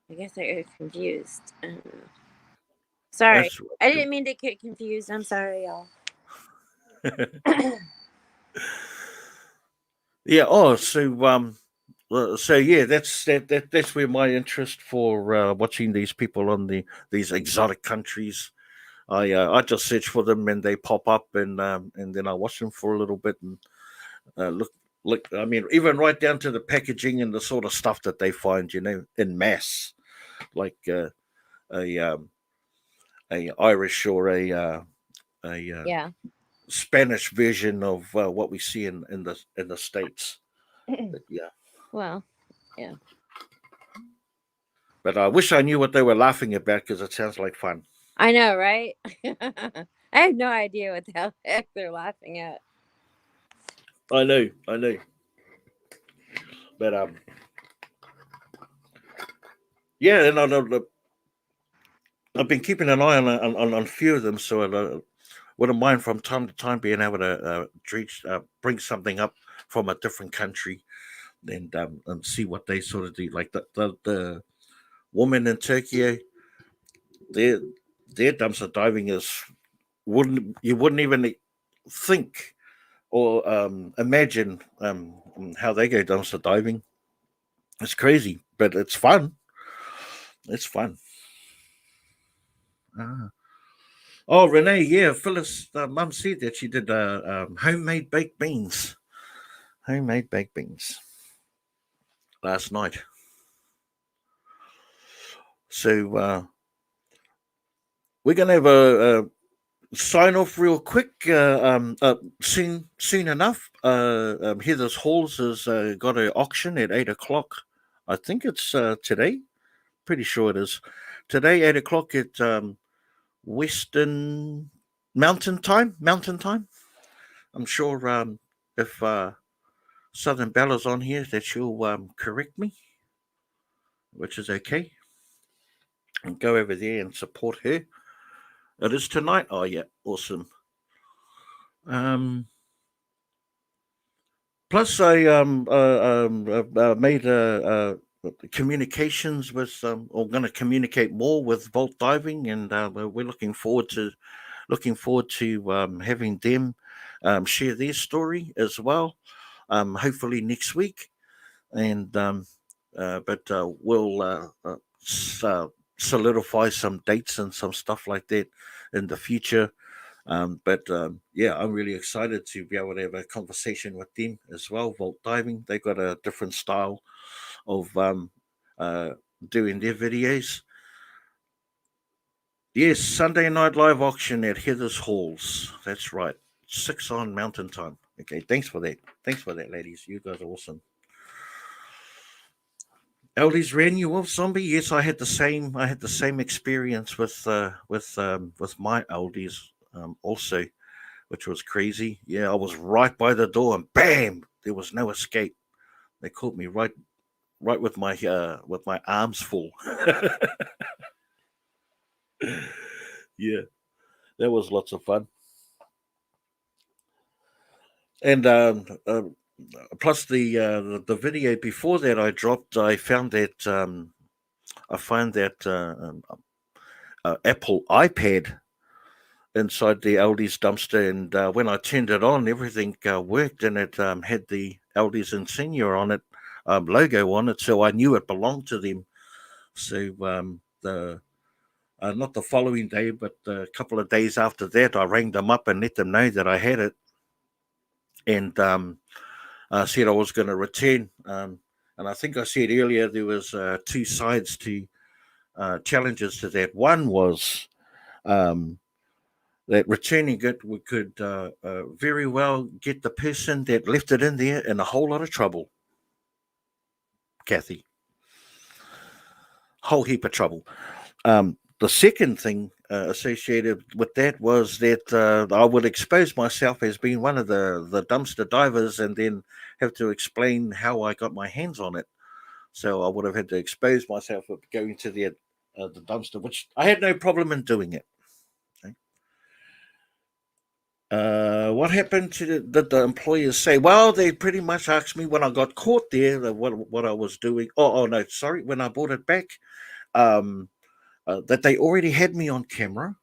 [SPEAKER 2] I guess I got confused. I don't know. Sorry. I didn't mean to get confused. I'm sorry, y'all.
[SPEAKER 1] Yeah. Oh, so yeah, that's where my interest for watching these people on these exotic countries. I just search for them and they pop up, and then I watch them for a little bit and look. I mean, even right down to the packaging and the sort of stuff that they find, in mass, like a Irish or a
[SPEAKER 2] yeah.
[SPEAKER 1] Spanish version of what we see in the States. But yeah.
[SPEAKER 2] Well, yeah.
[SPEAKER 1] But I wish I knew what they were laughing about, because it sounds like fun.
[SPEAKER 2] I know, right? I have no idea what the heck they're laughing at.
[SPEAKER 1] I know. But yeah, and I've been keeping an eye on a few of them, so I wouldn't mind from time to time being able to bring something up from a different country, and see what they sort of do. Like the woman in Turkey, their dumpster diving you wouldn't even think or imagine how they go dumpster diving. It's crazy, but it's fun. It's fun. Oh, Renee, yeah, Phyllis' mum said that she did homemade baked beans. Homemade baked beans last night. So we're going to have sign off real quick. Soon enough. Heather's Halls has got an auction at 8 o'clock. I think it's today. Pretty sure it is today, 8 o'clock at Western Mountain Time. Mountain Time. I'm sure if Southern Bella's on here, that she'll correct me, which is okay. And go over there and support her. It is tonight. Oh yeah, awesome. Plus, I made communications with, or going to communicate more with Vault Diving, and we're looking forward to having them share their story as well. Hopefully next week, and but we'll solidify some dates and some stuff like that in the future. Yeah, I'm really excited to be able to have a conversation with them as well. Vault Diving, they've got a different style of doing their videos. Yes, Sunday night live auction at Heather's Halls. That's right, 6 on Mountain Time. Okay, thanks for that. Thanks for that, ladies. You guys are awesome. Eldies ran you off, zombie. Yes, I had the same experience with my Eldies also, which was crazy. Yeah, I was right by the door, and bam, there was no escape. They caught me right with my arms full. Yeah, that was lots of fun. And plus the video before that I dropped, I found that Apple iPad inside the Aldi's dumpster, and when I turned it on, everything worked, and it had the Aldi's insignia on it, logo on it, so I knew it belonged to them. So the not the following day, but a couple of days after that, I rang them up and let them know that I had it, and said I was going to return. And I think I said earlier there was two sides to challenges to that. One was that returning it, we could very well get the person that left it in there in a whole lot of trouble. Kathy, whole heap of trouble. The second thing associated with that was that I would expose myself as being one of the dumpster divers, and then have to explain how I got my hands on it. So I would have had to expose myself of going to the dumpster, which I had no problem in doing it. What happened to the employers say? Well, they pretty much asked me when I got caught there what I was doing. Oh no, sorry, when I brought it back, that they already had me on camera,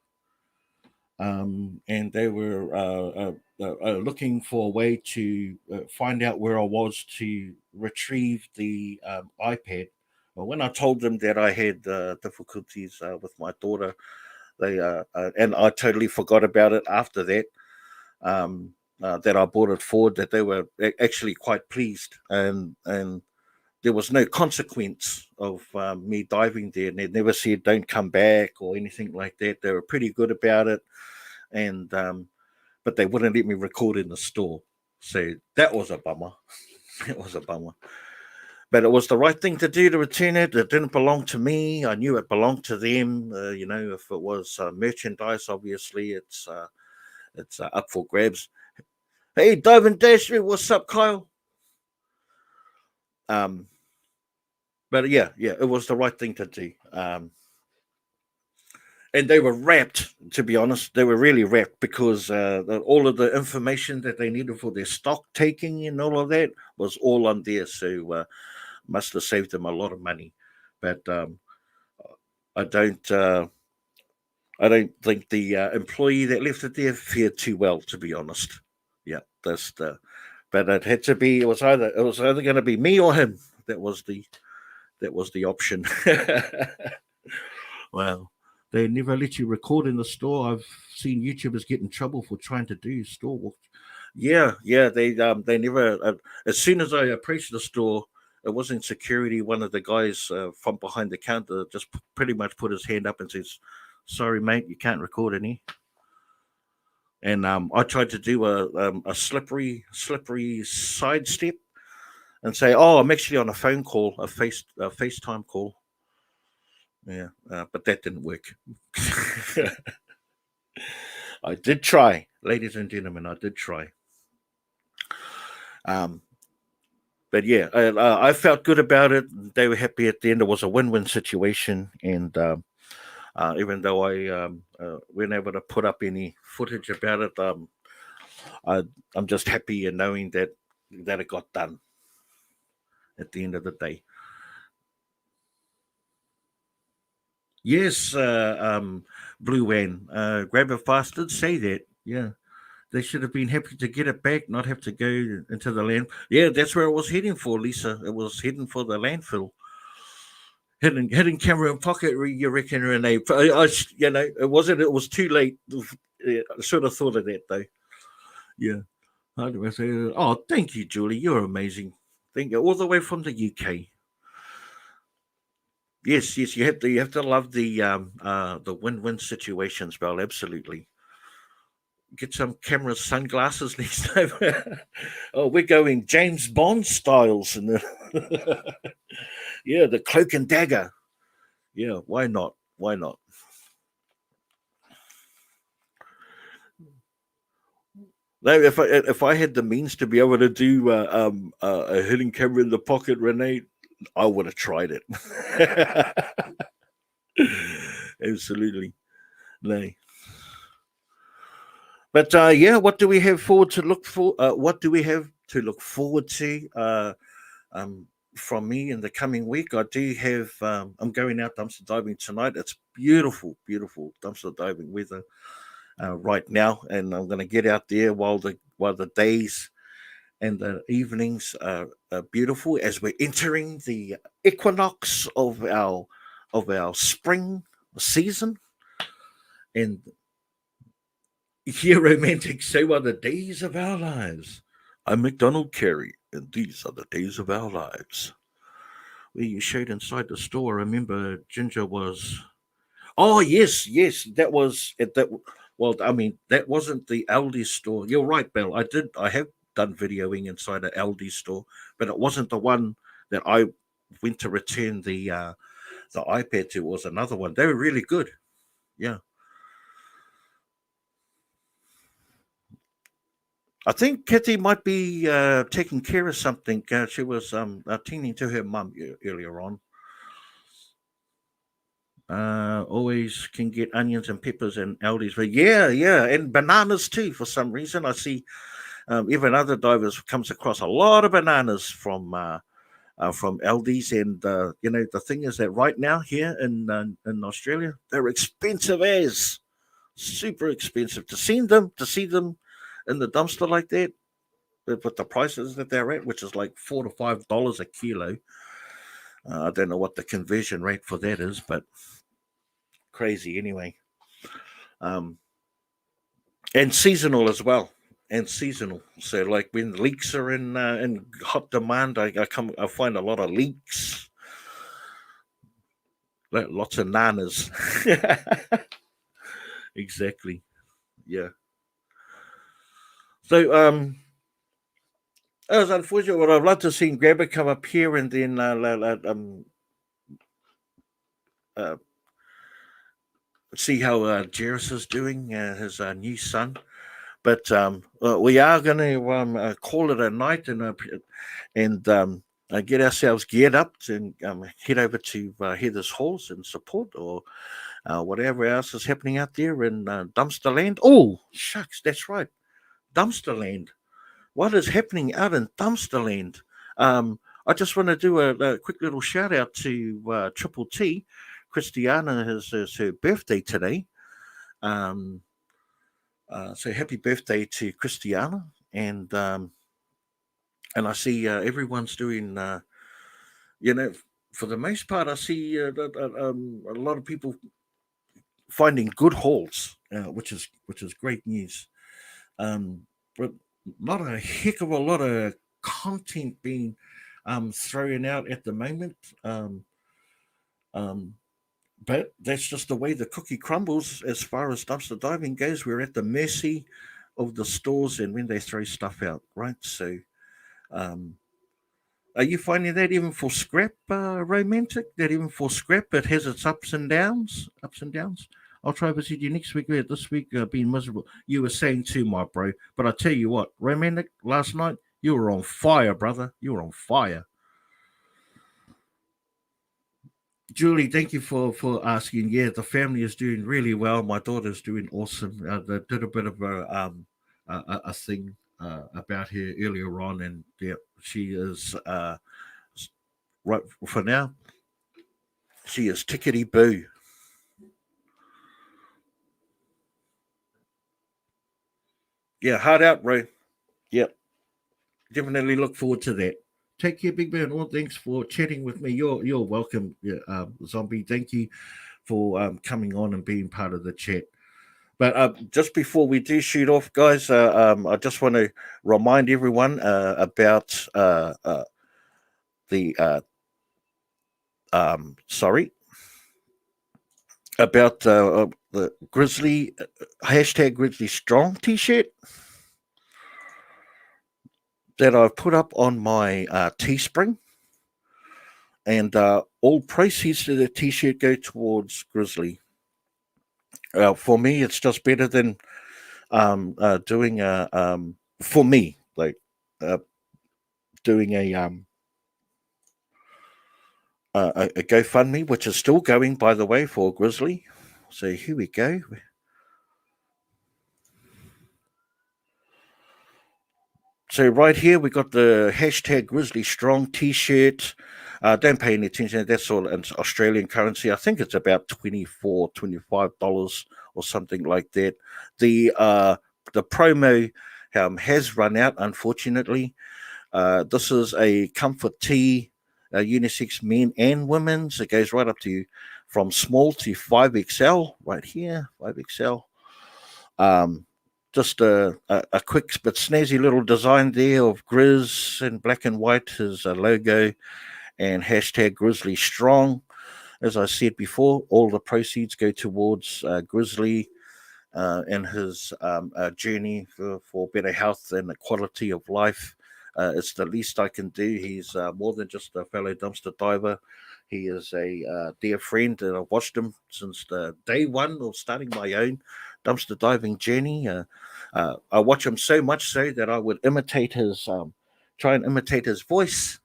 [SPEAKER 1] and they were looking for a way to find out where I was to retrieve the iPad. Well, when I told them that I had difficulties with my daughter, they and I totally forgot about it after that. That I brought it forward, that they were actually quite pleased, and there was no consequence of me diving there, and they never said don't come back or anything like that. They were pretty good about it, and but they wouldn't let me record in the store, so that was a bummer. It was a bummer, but it was the right thing to do to return it. It didn't belong to me. I knew it belonged to them. If it was merchandise, obviously it's up for grabs. Hey, Dive and Dash, what's up, Kyle? But yeah, it was the right thing to do. And they were wrapped, to be honest. They were really wrapped because all of the information that they needed for their stock taking and all of that was all on there. So must have saved them a lot of money. But I don't think the employee that left it there fared too well, to be honest. Yeah, but it had to be. It was either going to be me or him. That was the option. Well, they never let you record in the store. I've seen YouTubers get in trouble for trying to do store walk. Yeah, they never. As soon as I approached the store, it wasn't security. One of the guys from behind the counter just pretty much put his hand up and says, "Sorry, mate, you can't record any." and I tried to do a slippery sidestep and say, "Oh, I'm actually on a phone call, a FaceTime call." Yeah, but that didn't work. I did try, ladies and gentlemen. I did try. Um, but yeah, I felt good about it. They were happy at the end. It was a win-win situation, and even though I weren't able to put up any footage about it, I'm just happy in knowing that it got done at the end of the day. Yes, Blue Wan, Grabber Fast did say that. Yeah, they should have been happy to get it back, not have to go into the land. Yeah, that's where it was heading for, Lisa. It was heading for the landfill. Hitting camera in pocket, you reckon, Renee? You know, it wasn't. It was too late. Yeah, I should have thought of that though. Yeah. How do I say? Oh, thank you, Julie. You're amazing. Thank you, all the way from the UK. Yes, yes, you have to love the win-win situations, Belle. Absolutely. Get some camera sunglasses next time. Oh, we're going James Bond styles and yeah, the cloak and dagger. Yeah, why not? Why not? No, if I had the means to be able to do a hidden camera in the pocket, Renee, I would have tried it. Absolutely, no. But yeah, what do we have forward to look for? What do we have to look forward to from me in the coming week? I do have. I'm going out dumpster diving tonight. It's beautiful, beautiful dumpster diving weather right now, and I'm going to get out there while the days and the evenings are beautiful as we're entering the equinox of our spring season. And here, romantics, so are the days of our lives. I'm McDonald Carey, and these are the days of our lives. Where you showed inside the store, I remember Ginger was. Oh yes, yes, that was at that. Well, I mean, that wasn't the Aldi store. You're right, Bill. I have done videoing inside an Aldi store, but it wasn't the one that I went to return the iPad to. It was another one. They were really good. Yeah. I think Kitty might be taking care of something. She was attending to her mum earlier on. Always can get onions and peppers and Aldi's, but yeah, yeah, and bananas too. For some reason, I see even other divers comes across a lot of bananas from Aldi's, and the thing is that right now here in Australia, they're expensive as super expensive to see them in the dumpster like that with the prices that they're at, which is like $4 to $5 a kilo. I don't know what the conversion rate for that is, but crazy anyway. Um, and seasonal as well, and seasonal. So like when leeks are in hot demand, I find a lot of leeks, lots of nanas. Exactly. Yeah. So it was unfortunate. What I'd love to see Grabber come up here and then uh, see how Jairus is doing, his new son. But we are going to call it a night and get ourselves geared up to head over to Heather's Halls and support or whatever else is happening out there in Dumpsterland. Oh, shucks, that's right. Dumpsterland. What is happening out in Dumpsterland? I just want to do a quick little shout out to Triple T. Christiana is her birthday today. So happy birthday to Christiana, and I see everyone's doing. For the most part, I see a lot of people finding good hauls, which is great news. But not a heck of a lot of content being thrown out at the moment. But that's just the way the cookie crumbles as far as dumpster diving goes. We're at the mercy of the stores and when they throw stuff out, right? So, are you finding that even for scrap, romantic? That even for scrap, it has its ups and downs, ups and downs. I'll try to visit you next week. This week been miserable. You were saying too, my bro. But I tell you what, romantic. Last night you were on fire, brother. You were on fire. Julie, thank you for asking. Yeah, the family is doing really well. My daughter's doing awesome. They did a bit of a thing about her earlier on, and yeah, she is right for now. She is tickety boo. Yeah, hard out, Ray. Yep, definitely look forward to that. Take care, big man. All thanks for chatting with me. You're welcome, yeah, Zombie. Thank you for coming on and being part of the chat. But just before we do shoot off, guys, I just want to remind everyone about the sorry, about the Grizzly hashtag Grizzly Strong T-shirt that I've put up on my Teespring, and all proceeds to the T-shirt go towards Grizzly. For me, it's just better than doing a for me like doing a GoFundMe, which is still going, by the way, for Grizzly. So here we go. So right here we got the hashtag Grizzly Strong T-shirt. Don't pay any attention. That's all in Australian currency. I think it's about $25 or something like that. The promo has run out, unfortunately. This is a comfort tee, unisex men and women's. It goes right up to from small to 5XL, right here, 5XL. Just a quick but snazzy little design there of Grizz in black and white, his logo, and hashtag Grizzly Strong. As I said before, all the proceeds go towards Grizzly and his journey for better health and the quality of life. It's the least I can do. He's more than just a fellow dumpster diver. He is a dear friend, and I've watched him since the day one of starting my own dumpster diving journey. I watch him so much so that I would try and imitate his voice,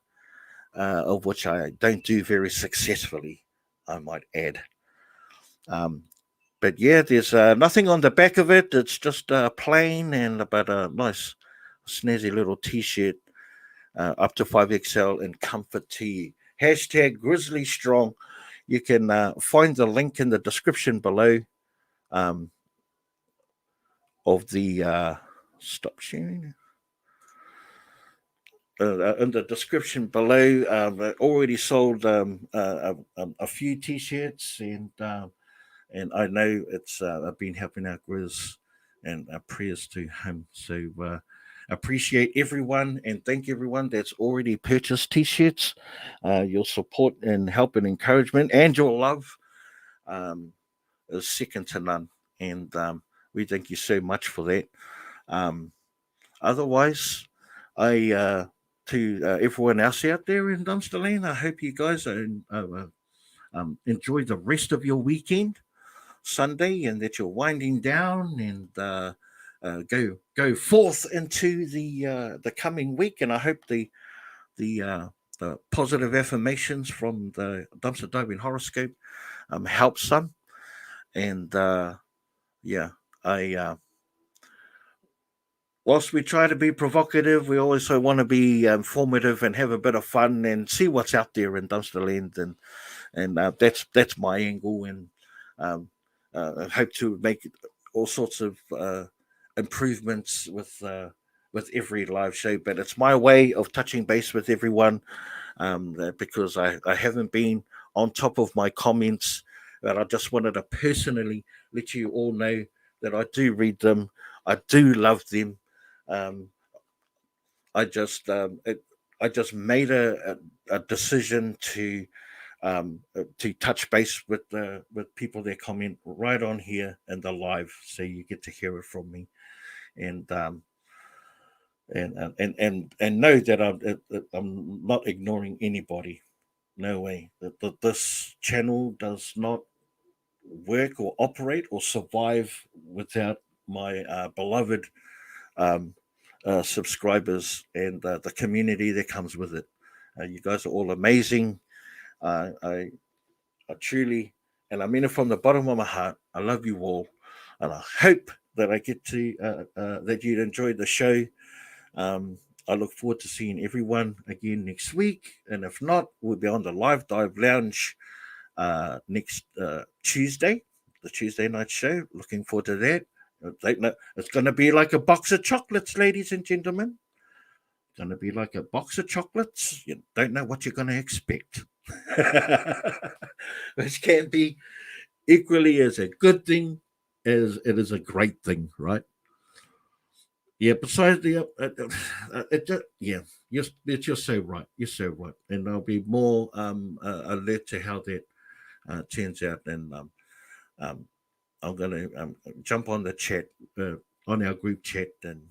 [SPEAKER 1] of which I don't do very successfully, I might add. But yeah, there's nothing on the back of it. It's just plain and about a nice, snazzy little T-shirt, up to 5XL in comfort tee. Hashtag Grizzly Strong. You can find the link in the description below of the stop sharing. In the description below, already sold a few T-shirts, and I know it's I've been helping out Grizz, and prayers to him. So appreciate everyone and thank everyone that's already purchased T-shirts. Your support and help and encouragement and your love is second to none, and we thank you so much for that. Otherwise, to everyone else out there in Dumpsterland, I hope you guys enjoy the rest of your weekend, Sunday, and that you're winding down and go forth into the coming week. And I hope the positive affirmations from the Dumpster Diving Horoscope help some. And yeah, whilst we try to be provocative, we also want to be informative and have a bit of fun and see what's out there in Dumpsterland, and that's my angle, and I hope to make all sorts of improvements with every live show. But it's my way of touching base with everyone, because I haven't been on top of my comments, but I just wanted to personally let you all know that I do read them, I do love them. I just made a decision to touch base with people that comment right on here in the live, so you get to hear it from me. and know that I'm not ignoring anybody. No way. That this channel does not work or operate or survive without my beloved um, subscribers and the community that comes with it. You guys are all amazing. I truly, and I mean it from the bottom of my heart, I love you all, and I hope that I get to that you'd enjoy the show. I look forward to seeing everyone again next week, and if not, we'll be on the Live Dive Lounge next Tuesday, the Tuesday night show. Looking forward to that. It's going to be like a box of chocolates, ladies and gentlemen. It's going to be like a box of chocolates. You don't know what you're going to expect. Which can be equally as a good thing as it is a great thing, right? Yeah, besides the you're so right. You're so right, and I'll be more alert to how that turns out. And I'm gonna jump on the chat on our group chat and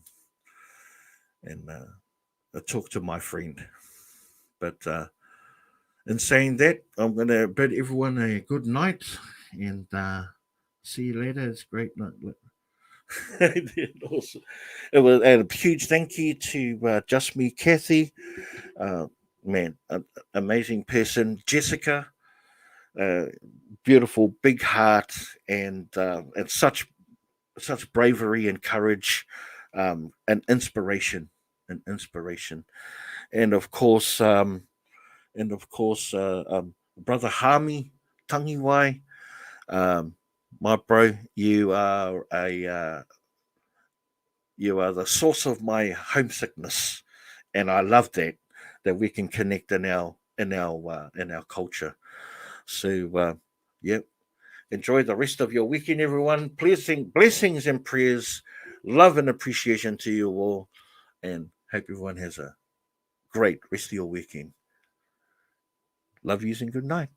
[SPEAKER 1] talk to my friend. But in saying that, I'm gonna bid everyone a good night and see you later. It's a great night. Awesome. It was a huge thank you to Just Me Kathy, man, amazing person, Jessica, beautiful big heart, and such bravery and courage, and inspiration, and of course brother Hami Tangiwai, my bro, you are the source of my homesickness, and I love that we can connect in our culture. So enjoy the rest of your weekend, everyone. Blessings and prayers, love and appreciation to you all, and hope everyone has a great rest of your weekend. Love yous and good night.